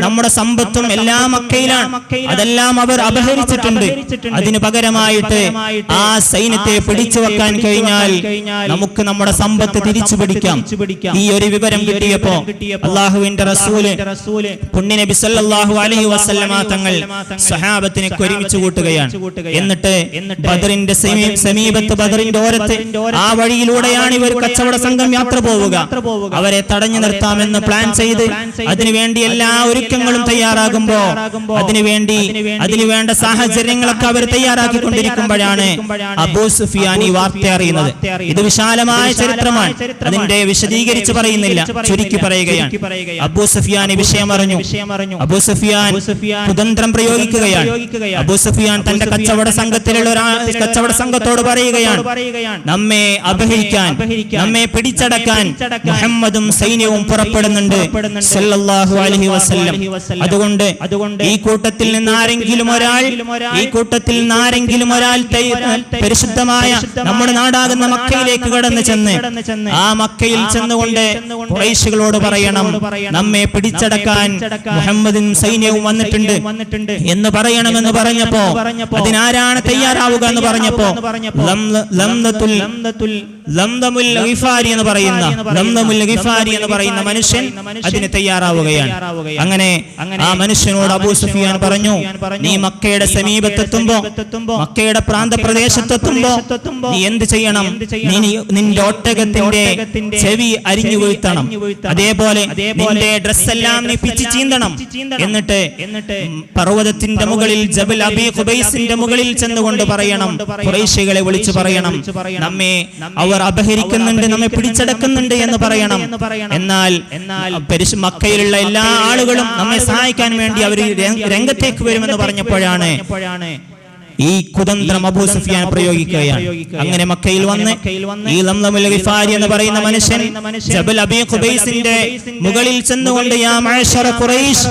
Speaker 1: നമ്മുടെ സമ്പത്തും എല്ലാം മക്കയിലാണ്. അതെല്ലാം അവർ അപഹരിച്ചിട്ടുണ്ട്. അതിനു പകരമായിട്ട് ആ സൈന്യത്തെ പിടിച്ചു വെക്കാൻ കഴിഞ്ഞാൽ നമുക്ക് നമ്മുടെ സമ്പത്ത് തിരിച്ചു പിടിക്കാം. ഈ ഒരു വിവരം കിട്ടിയപ്പോ അല്ലാഹുവിന്റെ റസൂല് പുണ്യ നബി സല്ലല്ലാഹു അലൈഹി വസല്ലമ തങ്ങൾ സ്വഹാബത്തിനെ ഒരുമിച്ച് കൂട്ടുകയാണ്. എന്നിട്ട് ബദറിന്റെ സമീപത്ത് ബദറിന്റെ ഓരത്ത് ആ വഴിയിലൂടെയാണ് ഇവർ കച്ചവട സംഘം യാത്ര പോവുക. അവരെ തടഞ്ഞു നിർത്താമെന്ന് പ്ലാൻ ചെയ്ത് അതിനുവേണ്ടി എല്ലാ ഒരുക്കങ്ങളും തയ്യാറാകുമ്പോ അതിനുവേണ്ട സാഹചര്യങ്ങളൊക്കെ അവർ തയ്യാറാക്കിക്കൊണ്ടിരിക്കുമ്പോഴാണ് അബൂ സുഫിയാൻ ഈ വാർത്ത അറിയുന്നത്. ഇത് വിശാലമായ ചരിത്രമാണ്, അതിന്റെ വിശദീകരിച്ച് പറയുന്നില്ല, ചുരുക്കി പറയുകയാണ്. അബൂ സുഫിയാൻ ഈ വിഷയം അറിഞ്ഞു. അബൂ സുഫിയാൻ കുതന്ത്രം പ്രയോഗിക്കുകയാണ്. അബൂ സുഫിയാൻ തന്റെ കച്ചവട സംഘത്തോട് പറയുകയാണ്, നമ്മെ അപഹരിക്കാൻ, നമ്മെ പിടിച്ചടക്കാൻ മുഹമ്മദും സൈന്യവും പുറപ്പെടുന്നുണ്ട് സല്ലല്ലാഹു അലൈഹി വസല്ലം. അതുകൊണ്ട് ഈ കൂട്ടത്തിൽ നിന്ന് ആരെങ്കിലും ഒരാൾ പരിശുദ്ധമായ നമ്മുടെ നാടാകുന്ന മക്കയിലേക്ക് കടന്നു ചെന്ന് ആ മക്കയിൽ ചെന്നുകൊണ്ട് ഖുറൈശികളോട് പറയണം, നമ്മെ പിടിച്ചടക്കാൻ മുഹമ്മദും സൈന്യവും വന്നിട്ടുണ്ട് എന്ന് പറയണമെന്ന് പറഞ്ഞപ്പോ അതിനാരാണ് തയ്യാറാവുക എന്ന് പറഞ്ഞപ്പോ ലംദമുൽ ഗിഫാരി എന്ന് പറയുന്ന മനുഷ്യൻ അതിന് തയ്യാറാവുകയാണ്. അങ്ങനെ ആ മനുഷ്യനോട് അബൂ സുഫിയാൻ പറഞ്ഞു, നീ മക്കയുടെ സമീപത്തെത്തുമ്പോ, മക്കയുടെ പ്രാന്തപ്രദേശത്തെത്തുമ്പോ നീ എന്ത് ചെയ്യണം? നിന്റെ ഒട്ടകത്തിന്റെ ചെവി അരിഞ്ഞു വീഴ്ത്തണം, അതേപോലെ നിന്റെ ഡ്രസ്സെല്ലാം നീ പിച്ച് ചീന്തണം. എന്നിട്ട് പർവ്വതത്തിന്റെ മുകളിൽ ജബൽ അബീ ഖുബൈസിന്റെ മുകളിൽ ചെന്നുകൊണ്ട് പറയണം, ഖുറൈശികളെ വിളിച്ചു പറയണം, നമ്മെ അവർ അപഹരിക്കുന്നുണ്ട്, നമ്മെ പിടിച്ചടക്കുന്നുണ്ട് എന്ന് പറയണം. എന്നാൽ മക്കയിലുള്ള എല്ലാ ആളുകളും നമ്മെ സഹായിക്കാൻ വേണ്ടി അവർ രംഗത്തേക്ക് വരുമെന്ന് പറഞ്ഞപ്പോഴാണ് ഈ കുതന്ത്രം അബൂ സുഫിയാൻ പ്രയോഗിക്കുകയാണ്. അങ്ങനെ മക്കയിൽ വന്ന് ഈ ലംലമുൽ ഗിഫാരി എന്ന് പറയുന്ന മനുഷ്യൻ ജബൽ അബീ ഖുബൈസിന്റെ മുകളിൽ ചെന്നുകൊണ്ട് യാ മഅശറ ഖുറൈശ്,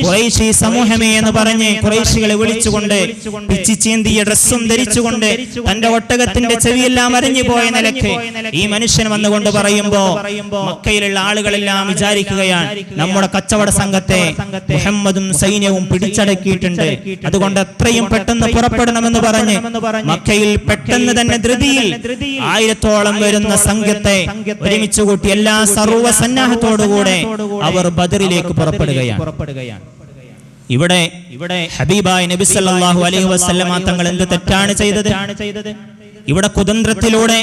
Speaker 1: ഖുറൈശി സമൂഹമേ എന്ന് പറഞ്ഞ് ഖുറൈശികളെ വിളിച്ചുകൊണ്ട് പിച്ചി ചീന്തിയ ഡ്രസ്സും ധരിച്ചുകൊണ്ട് തന്റെ ഒട്ടകത്തിന്റെ ചെവിയെല്ലാം അരിഞ്ഞു പോയ നിലയ്ക്ക് ഈ മനുഷ്യൻ വന്നുകൊണ്ട് പറയുമ്പോ മക്കയിലുള്ള ആളുകളെല്ലാം വിചാരിക്കുകയാണ്, നമ്മുടെ കച്ചവട സംഘത്തെ മുഹമ്മദും സൈന്യവും പിടിച്ചടക്കിയിട്ടുണ്ട്, അതുകൊണ്ട് എത്രയും പെട്ടെന്ന് പുറപ്പെടും എന്ന് പറഞ്ഞ് മക്കയിൽ പെട്ടെന്ന് തന്നെ ധൃതിയിൽ 1000-ഓളം വരുന്ന സംഘത്തെ ഒരുമിച്ച് കൂട്ടി എല്ലാ സർവ്വ സന്നാഹത്തോടുകൂടെ അവർ ബദറിലേക്ക് പുറപ്പെടുകയാണ്. ഇവിടെ ഹബീബായ നബി സല്ലല്ലാഹു അലൈഹി വസല്ലമ തങ്ങൾ എന്ത് തെറ്റാണ് ചെയ്തത്? ഇവിടെ കുതന്ത്രത്തിലൂടെ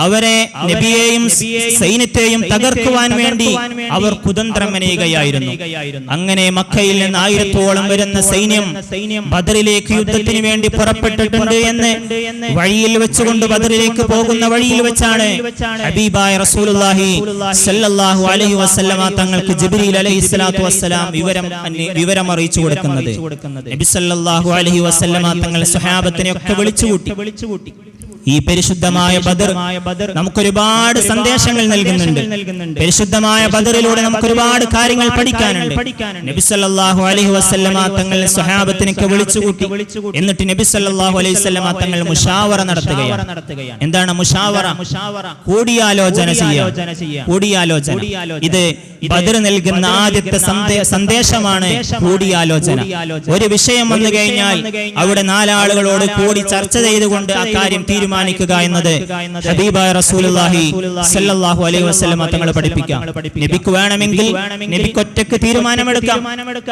Speaker 1: അവരെ നബിയെയും സൈന്യത്തെയും തകർക്കുവാൻ വേണ്ടി അവർ കുതന്ത്രം മെനയുകയായിരുന്നു. അങ്ങനെ മക്കയിൽ നിന്ന് 1000-ഓളം വരുന്ന സൈന്യം ബദറിലേക്ക് യുദ്ധത്തിന് വേണ്ടി പുറപ്പെട്ടിട്ടുണ്ട് എന്ന് വഴിയിൽ വെച്ചുകൊണ്ട് ബദറിലേക്ക് പോകുന്ന വഴിയിൽ വെച്ചാണ് ഹബീബായ റസൂലുള്ളാഹി സല്ലല്ലാഹു അലൈഹി വസല്ലമ തങ്ങൾക്ക് ജിബ്രീൽ അലൈഹിസ്സലാത്തു വസ്സലാം വിവരം അറിയിച്ചു കൊടുക്കുന്നത്. നബി സല്ലല്ലാഹു അലൈഹി വസല്ലമ തങ്ങൾ സ്വഹാബത്തിനെ ഒക്കെ വിളിച്ചുകൂട്ടി. ഈ പരിശുദ്ധമായ ബദർ നമുക്കൊരുപാട് സന്ദേശങ്ങൾ നൽകുന്നുണ്ട്. പരിശുദ്ധമായ ബദറിലൂടെ നമുക്ക് ഒരുപാട് കാര്യങ്ങൾ പഠിക്കാനുണ്ട്. നബി സല്ലല്ലാഹു അലൈഹി വസല്ലമ തങ്ങൾ സ്വഹാബത്തിനൊക്കെ വിളിച്ചുകൂട്ടി. എന്നിട്ട് നബി സല്ലല്ലാഹു അലൈഹി വസല്ലമ തങ്ങൾ മുശാവറ നടത്തുകയാണ്. എന്താണ് മുശാവറ? കൂടിയാലോചന ചെയ്യുക. ഇത് ബദർ നൽകുന്ന ആദ്യത്തെ സന്ദേശമാണ് കൂടിയാലോചന. ഒരു വിഷയം വന്നു കഴിഞ്ഞാൽ അവിടെ 4 ആളുകളോട് കൂടി ചർച്ച ചെയ്തുകൊണ്ട് ആ കാര്യം തീരുമാനിക്കുക എന്നത് ഹബീബായ റസൂലുള്ളാഹി സല്ലല്ലാഹു അലൈഹി വസല്ലമ തങ്ങൾ പഠിപ്പിക്കാം. നബിക്ക് വേണമെങ്കിൽ നബിക്ക് ഒറ്റയ്ക്ക് തീരുമാനമെടുക്കാം.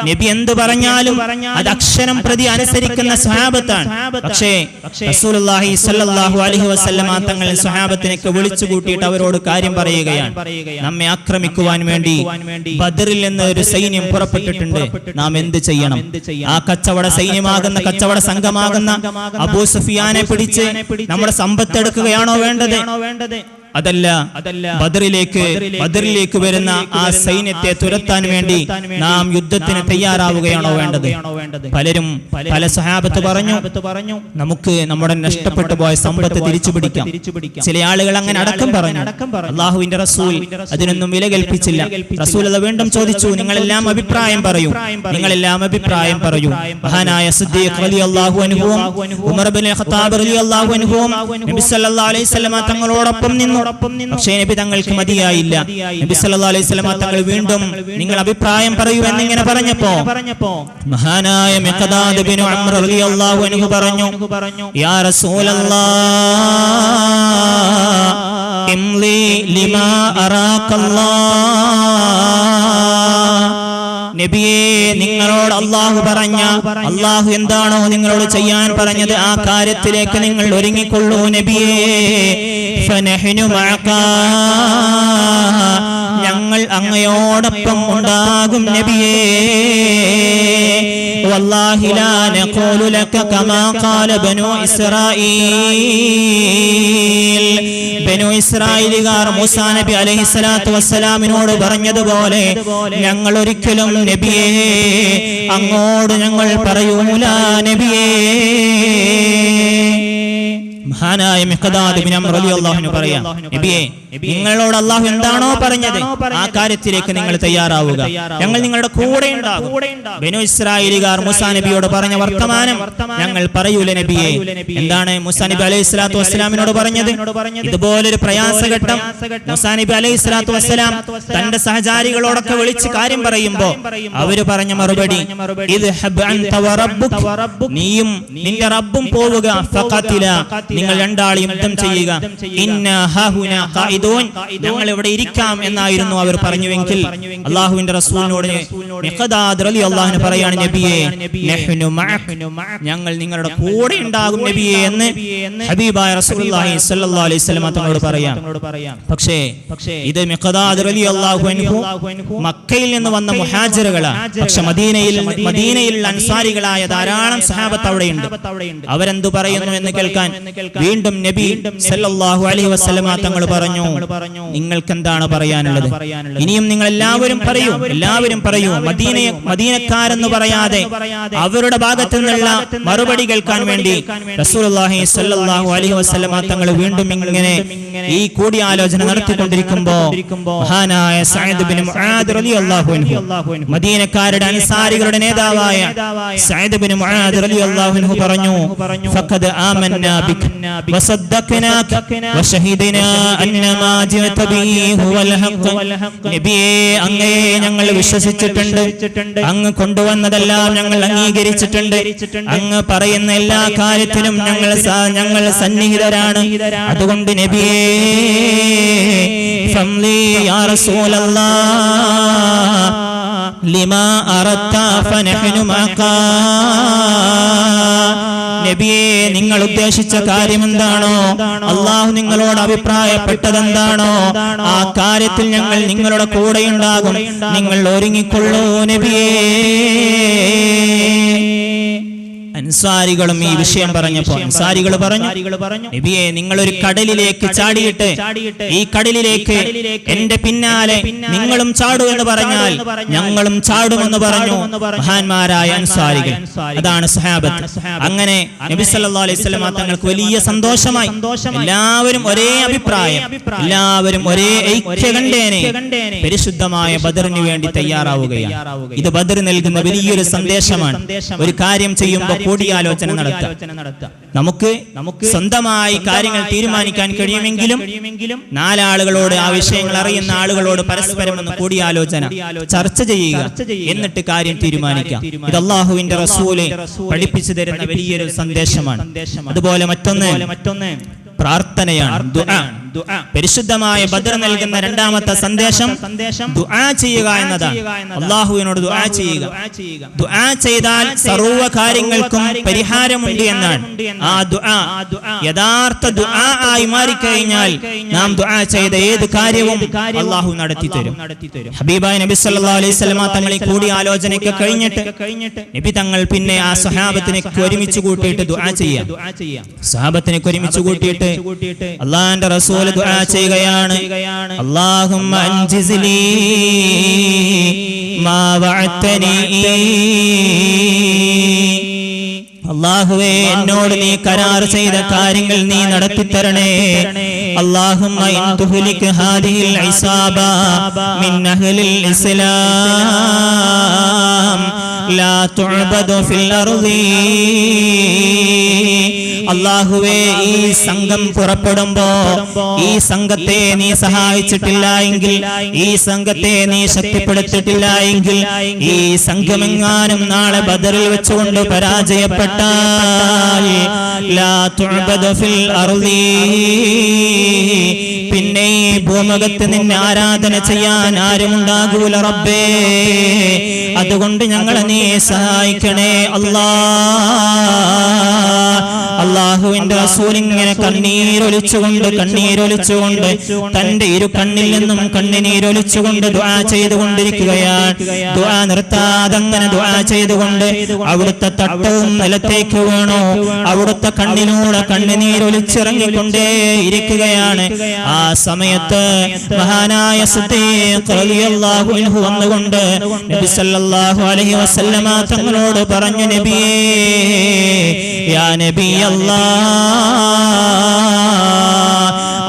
Speaker 1: നബി എന്ത് പറഞ്ഞാലും അത് അക്ഷരം പ്രതി അനുസരിക്കുന്ന സ്വഹാബത്താണ്. പക്ഷേ റസൂലുള്ളാഹി സല്ലല്ലാഹു അലൈഹി വസല്ലമ തങ്ങൾ സ്വഹാബത്തിനൊക്കെ വിളിച്ചു കൂട്ടിയിട്ട് അവരോട് കാര്യം പറയുകയാണ്. നമ്മെ ആക്രമിക്കുവാൻ വേണ്ടി ബദറിൽ നിന്ന് ഒരു സൈന്യം പുറപ്പെട്ടിട്ടുണ്ട്, നാം എന്ത് ചെയ്യണം? ആ കച്ചവട സൈന്യമാകുന്ന കച്ചവട സംഘമാകുന്ന അബൂ സുഫിയാനെ പിടിച്ച് നമ്മുടെ സമ്പത്ത് എടുക്കുകയാണോ വേണ്ടത്? അതല്ല, ബദറിലേക്ക് വരുന്ന ആ സൈന്യത്തെ തുരത്താൻ വേണ്ടി നാം യുദ്ധത്തിന് തയ്യാറാവുകയാണോ വേണ്ടത്? പലരും പല സഹാബത്ത് പറഞ്ഞു, നമുക്ക് നമ്മുടെ നഷ്ടപ്പെട്ടു പോയ സമ്പത്ത് തിരിച്ചു പിടിക്കാം. ചില ആളുകൾ അങ്ങനെ അടക്കം പറഞ്ഞു. അല്ലാഹുവിന്റെ റസൂൽ അതിനൊന്നും വില കൽപ്പിച്ചില്ല. റസൂൽ അത് വീണ്ടും ചോദിച്ചു, നിങ്ങളെല്ലാം അഭിപ്രായം പറയൂ. മഹാനായ സിദ്ദീഖ് റളിയല്ലാഹു അൻഹുവും ഉമർ ഇബ്നുൽ ഖത്താബ് റളിയല്ലാഹു അൻഹുവും നബി സല്ലല്ലാഹു അലൈഹി വസല്ലമ തങ്ങളോടൊപ്പം നിന്നു. പക്ഷേ നബി തങ്ങൾക്ക് മതിയായില്ല. നബി സല്ലല്ലാഹു അലൈഹി വസല്ലമ തങ്ങൾ വീണ്ടും നിങ്ങൾ അഭിപ്രായം പറയൂ എന്നിങ്ങനെ പറഞ്ഞപ്പോ മഹാനായ മിഖ്ദാദ് ഇബ്നു ഉംർ റളിയല്ലാഹു അൻഹു പറഞ്ഞു, യാ റസൂലല്ലാഹ് ഇംലി ലിമാ അറാകല്ലാഹ്, നബിയേ നിങ്ങളോട് അല്ലാഹു പറഞ്ഞ അല്ലാഹു എന്താണോ നിങ്ങളോട് ചെയ്യാൻ പറഞ്ഞത് ആ കാര്യത്തിലേക്ക് നിങ്ങൾ ഒരുങ്ങിക്കൊള്ളൂ നബിയേ ഫനഹ്നു മഅക ഞങ്ങൾ അങ്ങയോടൊപ്പം ഉണ്ടാകും നബിയേ വല്ലാഹി ലാ നഖൂലു ലക കമാ ഖാല ബനൂ ഇസ്രായീൽ ബനൂ ഇസ്രായേലുകാർ മൂസാ നബി അലൈഹിസ്സലാത്തു വസ്സലാമിനോട് പറഞ്ഞതുപോലെ ഞങ്ങൾ ഒരിക്കലും നബിയേ അങ്ങോട് ഞങ്ങൾ പറയൂല നബിയേ. മഹാനായ മിഖ്ദാദ് ഇബ്നു അംർ റളിയല്ലാഹു അൻഹു പറയാം നബിയേ നിങ്ങളോട് അല്ലാഹു എന്താണോ പറഞ്ഞത് ആ കാര്യത്തിലേക്ക് നിങ്ങൾ തയ്യാറാവുക, ഞങ്ങൾ നിങ്ങളുടെ കൂടെ ഉണ്ടാകും. ബനൂ ഇസ്രായേലുകാർ മൂസാ നബിയോട് പറഞ്ഞ വർത്തമാനം ഞങ്ങൾ പറയൂല നബിയേ. എന്താണ് മൂസാ നബി അലൈഹിസ്സലാത്തു വസ്സലാമിനോട് പറഞ്ഞത്? ഇതുപോലൊരു പ്രയാസഘട്ടം മൂസാ നബി അലൈഹിസ്സലാത്തു വസ്സലാം തന്റെ സഹചാരികളോടൊക്കെ വിളിച്ച് കാര്യം പറയുമ്പോ അവര് പറഞ്ഞ മറുപടി ഇദ്ഹബ് അൻത വറബ്ബുക നീയും നിന്റെ റബ്ബും പോവുക ഫഖതില നിങ്ങൾ രണ്ടാളും യുദ്ധം ചെയ്യുക ഇന്നാ ഹാഹുനാ ഖായിദൂൻ ഞങ്ങൾ ഇവിടെ ഇരിക്കാം എന്നായിരുന്നു അവർ പറഞ്ഞുവെങ്കിൽ അല്ലാഹുവിന്റെ റസൂലിനോട് മിഖ്ദാദ് റളിയല്ലാഹു അൻഹു പറയാണ് നബിയേ നഹ്നു മഅക ഞങ്ങൾ നിങ്ങളുടെ കൂടെ ഉണ്ടാകും നബിയേ എന്ന് ഹബീബായ റസൂലുള്ളാഹി സ്വല്ലല്ലാഹു അലൈഹി വസല്ലം തങ്ങളോട് പറയാം. പക്ഷേ ഇത് മിഖ്ദാദ് റളിയല്ലാഹു അൻഹു മക്കയിൽ നിന്ന് വന്ന മുഹാജിറുകളാണ്. പക്ഷെ മദീനയിൽ അൻസാരികളായ ധാരാളം സഹാബത്ത് അവിടെയുണ്ട്. അവരെന്തു പറയുന്നു എന്ന് കേൾക്കാൻ വീണ്ടും നബി സല്ലല്ലാഹു അലൈഹി വസല്ലം തങ്ങൾ പറഞ്ഞു നിങ്ങൾക്ക് എന്താണ് പറയാനുള്ളത്? ഇനിയും നിങ്ങൾ എല്ലാവരും പറയൂ. മദീനക്കാരെന്ന് പറയാതെ അവരുടെ ഭാഗത്തു നിന്നുള്ള മറുപടി കേൾക്കാൻ വേണ്ടി റസൂലുള്ളാഹി സ്വല്ലല്ലാഹു അലൈഹി വസല്ലം തങ്ങൾ വീണ്ടും ഇങ്ങനെ ഈ കൂടിയാലോചന നടത്തിക്കൊണ്ടിരിക്കുമ്പോ മഹാനായ സഅദ് ഇബ്നു മുആദ് റളിയല്ലാഹു അൻഹു മദീനക്കാരുടെ അൻസാരികളുടെ നേതാവായ സഅദ് ഇബ്നു മുആദ് റളിയല്ലാഹു അൻഹു പറഞ്ഞു ഫഖദ് ആമന്നാ ബിക വസദ്ദഖനാക വശഹിദനാ അന്നമാ ജിഅത ബിഹി ഹുവൽ ഹഖ് നബിയേ അങ്ങയെ ഞങ്ങൾ വിശ്വസിച്ചിട്ടുണ്ട്, അങ്ങ് കൊണ്ടുവന്നതെല്ലാം ഞങ്ങൾ അംഗീകരിച്ചിട്ടുണ്ട്, അങ്ങ് പറയുന്ന എല്ലാ കാര്യത്തിലും ഞങ്ങൾ സന്നിഹിതരാണ്. അതുകൊണ്ട് നബിയേ ഫംലി യാ റസൂലല്ലാഹ് ലിമാ അറദ്ത ഫനഹ്നു മഅക നബിയേ നിങ്ങൾ ഉദ്ദേശിച്ച കാര്യം എന്താണോ, അല്ലാഹു നിങ്ങളോട് അഭിപ്രായപ്പെട്ടതെന്താണോ ആ കാര്യത്തിൽ ഞങ്ങൾ നിങ്ങളുടെ കൂടെയുണ്ടാകും, നിങ്ങൾ ഒരുങ്ങിക്കൊള്ളൂ നബിയേ. അൻസാരികളും ഈ വിഷയം പറഞ്ഞപ്പോൾ അൻസാരികൾ പറഞ്ഞു നബിയേ നിങ്ങൾ ഒരു കടലിലേക്ക് ചാടിയിട്ട് ഈ കടലിലേക്ക് എന്റെ പിന്നാലെ നിങ്ങളും ചാടൂ എന്ന് പറഞ്ഞാൽ ഞങ്ങളും ചാടുമെന്ന് പറഞ്ഞു മഹാന്മാരായ അൻസാരികൾ. അതാണ് സഹാബത്ത്. അങ്ങനെ നബി സല്ലല്ലാഹു അലൈഹി വസല്ലം തങ്ങൾക്ക് വലിയ സന്തോഷമായി. എല്ലാവരും ഒരേ അഭിപ്രായം, എല്ലാവരും ഒരേ ഐക്യകണ്ഠേന പരിശുദ്ധമായ ബദറിന് വേണ്ടി തയ്യാറാവുകയാണ്. ഇത് ബദർ നൽകുന്ന വലിയൊരു സന്ദേശമാണ്. ഒരു കാര്യം ചെയ്യുമ്പോൾ കൂടിയാലോചന നടത്തുക. നമുക്ക് സ്വന്തമായി കാര്യങ്ങൾ തീരുമാനിക്കാൻ കഴിയുമെങ്കിലും നാലാളുകളോട് ആ വിഷയങ്ങൾ അറിയുന്ന ആളുകളോട് പരസ്പരം ഒന്ന് കൂടിയാലോചന ചർച്ച ചെയ്യുക, എന്നിട്ട് കാര്യം തീരുമാനിക്കാം. ഇത് അല്ലാഹുവിന്റെ റസൂല് പഠിപ്പിച്ചു തരുന്ന വലിയൊരു സന്ദേശമാണ്. അതുപോലെ മറ്റൊന്ന് പ്രാർത്ഥനയാണ്, ദുആ. പരിശുദ്ധമായ ബദർ നൽകുന്ന രണ്ടാമത്തെ സന്ദേശം ദുആ ചെയ്യുക എന്നതാണ്. അല്ലാഹുവിനോട് ദുആ ചെയ്യുക. ദുആ ചെയ്താൽ സർവ്വ കാര്യങ്ങൾക്കും പരിഹാരമുണ്ട് എന്നാണ്. ആ ദുആ യഥാർത്ഥ ദുആ ആയി മാറിക്കഴിഞ്ഞാൽ നാം ദുആ ചെയ്ത ഏത് കാര്യവും അല്ലാഹു നടത്തി തരും. ഹബീബായ നബി സല്ലല്ലാഹു അലൈഹി വസല്ലം തങ്ങളെ കൂടി ആലോചനയ്ക്ക് കഴിഞ്ഞിട്ട് നബി തങ്ങൾ പിന്നെ ആ സ്വഹാബത്തിനെ ഒരുമിച്ച് കൂട്ടിയിട്ട് ദുആ ചെയ്യാം. സ്വഹാബത്തിനെ ഒരുമിച്ച് കൂട്ടിയിട്ട് അല്ലാഹുവിന്റെ റസൂൽ ദുആ ചെയ്യുകയാണ്. അല്ലാഹുമ്മ അൻജിസ്ലി മാ വഅദ്തനി. അല്ലാഹുവേ എന്നോട് നീ കരാർ ചെയ്ത കാര്യങ്ങൾ നീ നടത്തിത്തരണേ. അല്ലാഹുമ്മ ഇൻ തുഹ്ലിക ഹാദിഹിൽ ഇസാബ മിൻ അഹ്ലിൽ ഇസ്ലാം ലാ തുഅബദു ഫിൽ അർളി. അല്ലാഹുവേ ഈ സംഘം പുറപ്പെടുമ്പോ ഈ സംഘത്തെ നീ സഹായിച്ചിട്ടില്ല എങ്കിൽ, ഈ സംഘത്തെ നീ ശക്തിപ്പെടുത്തിയിട്ടില്ല എങ്കിൽ, ഈ സംഘമെങ്ങാനും നാളെ ബദറിൽ വെച്ചുകൊണ്ട് പരാജയപ്പെട്ടാൽ ലാ തുഅബദു ഫിൽ അർളി പിന്നെ ഈ ഭൂമുഖത്ത് നിന്നെ ആരാധന ചെയ്യാൻ ആരുമുണ്ടാകൂല റബ്ബേ. അതുകൊണ്ട് ഞങ്ങളെ നീ സഹായിക്കണേ അല്ലാഹുവിന്റെ റസൂൽ ഇങ്ങനെ കണ്ണീരൊലിച്ചുകൊണ്ട് തന്റെ ഇരു കണ്ണിൽ നിന്നും കണ്ണുനീരൊലിച്ചുകൊണ്ട് ദുആ ചെയ്തുകൊണ്ടിരിക്കുകയാണ്. ദുആ നിർത്താതെ അങ്ങനെ ദുആ ചെയ്തുകൊണ്ട് അവിടുത്തെ തട്ടവും നിലത്തേക്ക് വീണു. അവിടുത്തെ കണ്ണിലൂടെ കണ്ണുനീരൊലിച്ചിറങ്ങിക്കൊണ്ടേ ഇരിക്കുകയാണ്. ആ സമയത്ത് മഹാനായ സിദ്ദീഖ് റളിയല്ലാഹു അൻഹു വന്നുകൊണ്ട് നബി സല്ലല്ലാഹു അലൈഹി വസല്ലമ തങ്ങളോട് പറഞ്ഞു, നബിയേ, യാ നബി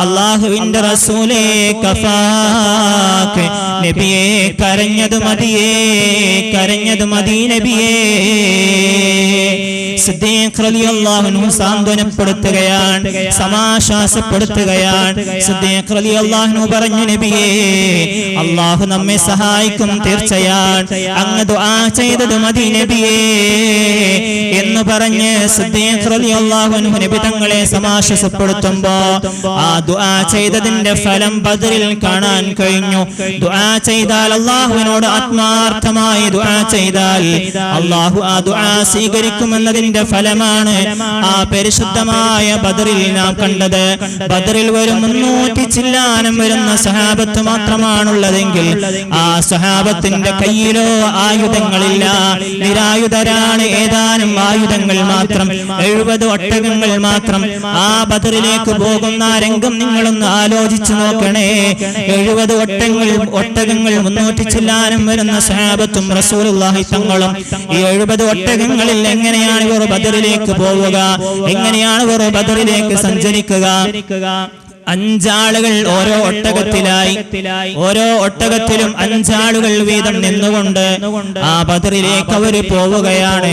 Speaker 1: അല്ലാഹുവിന്റെ റസൂലേ, കഫാക്ക് നബിയേ, കരഞ്ഞത് മതി നബിയേ. സിദ്ദീഖ് റളിയല്ലാഹു അൻഹു സാന്ത്വനപ്പെടുത്തുകയാണ്, സമാശ്വാസപ്പെടുത്തുകയാണ്. സിദ്ദീഖ് റളിയല്ലാഹു അൻഹു പറഞ്ഞു, നബിയേ, അല്ലാഹു നമ്മെ സഹായിക്കും തീർച്ചയാണ്, അങ്ങ് ദുആ ചെയ്തത് മതി നബിയേ എന്ന് പറഞ്ഞ് സിദ്ദീഖ് റളിയല്ലാഹു അൻഹു നബി തങ്ങളെ സമാശ്വാസപ്പെടുത്തുമ്പോ ആ ദുആ ചെയ്തതിന്റെ ഫലം ബദറിൽ കാണാൻ കഴിഞ്ഞു. ദുആ ചെയ്താൽ അല്ലാഹുവിനോട് ആത്മാർത്ഥമായി ദുആ ചെയ്താൽ അല്ലാഹു ആ ദുആ സ്വീകരിക്കുമെന്നതിന്റെ ഫലമാണ് ആ പരിശുദ്ധമായ ബദറിൽ നാം കണ്ടത്. ബദറിൽ വരും 300 ചില്ലാനം വരുന്ന സഹാബത്ത് മാത്രമാണുള്ളതെങ്കിൽ ആ സഹാബത്തിന്റെ കയ്യിലോ ആയുധങ്ങളില്ല, നിരായുധരാണ്. ഏതാനും ആയുധങ്ങൾ മാത്രം, 70 ഒട്ടകങ്ങൾ മാത്രം. ആ ബദറിലേക്ക് പോകുന്ന രംഗം നിങ്ങളൊന്ന് ആലോചിച്ചു നോക്കണേ. 70 ഒട്ടകങ്ങൾ 300 ചില്ലാനം വരുന്ന സഹാബത്തും റസൂലുള്ളാഹി തങ്ങളും. ഈ 70 ഒട്ടകങ്ങളിൽ എങ്ങനെയാണ് ഇവർ ബദറിലേക്ക് പോവുക? എങ്ങനെയാണ് ഇവർ ബദറിലേക്ക് സഞ്ചരിക്കുക? 5 ആളുകൾ ഓരോ ഒട്ടകത്തിലും 5 ആളുകൾ വീതം നിന്നുകൊണ്ട് ആ ബദറിലേക്ക് അവർ പോവുകയാണ്.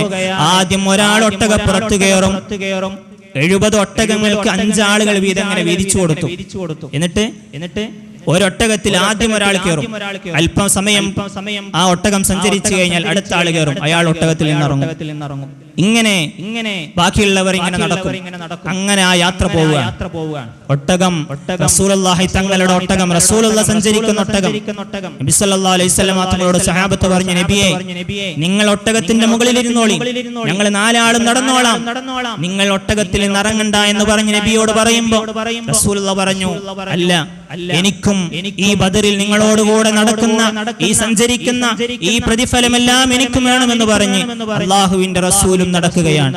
Speaker 1: ആദ്യം ഒരാൾ ഒട്ടകപ്പുറത്ത് കയറും. 70 ഒട്ടകങ്ങൾക്ക് 5 ആളുകൾ വീതം അങ്ങനെ വിരിച്ചു കൊടുത്തു. എന്നിട്ട് ഒരൊട്ടകത്തിൽ ആദ്യം ഒരാൾ കയറും. അല്പം സമയം ആ ഒട്ടകം സഞ്ചരിച്ചു കഴിഞ്ഞാൽ അടുത്ത ആൾ കയറും. അയാൾ ഒട്ടകത്തിൽ നിന്നിറങ്ങും. ഇങ്ങനെ ബാക്കിയുള്ളവർ ഇങ്ങനെ നടക്കും. അങ്ങനെ ആ യാത്ര പോവുകയാണ്. ഒട്ടകം റസൂലുള്ളാഹി തങ്ങളുടെ ഒട്ടകം, റസൂലുള്ള സഞ്ചരിക്കുന്ന ഒട്ടകം. നബി സല്ലല്ലാഹു അലൈഹി വസല്ലം തങ്ങളോട് സഹാബത്ത് പറഞ്ഞു, നബിയേ, നിങ്ങൾ ഒട്ടകത്തിന്റെ മുകളിൽ ഇരുന്നോളി, ഞങ്ങൾ 4 ആളും നടന്നോളാം, നിങ്ങൾ ഒട്ടകത്തിൽ നിന്ന് ഇറങ്ങണ്ട എന്ന് പറഞ്ഞ് നബിയോട് പറയുമ്പോൾ റസൂലുള്ള പറഞ്ഞു, അല്ല, എനിക്കും ഈ ബദറിൽ നിങ്ങളോടുകൂടെ നടക്കുന്ന ഈ സഞ്ചരിക്കുന്ന ഈ പ്രതിഫലമെല്ലാം എനിക്കും വേണമെന്ന് പറഞ്ഞ് അല്ലാഹുവിന്റെ റസൂലും നടക്കുകയാണ്.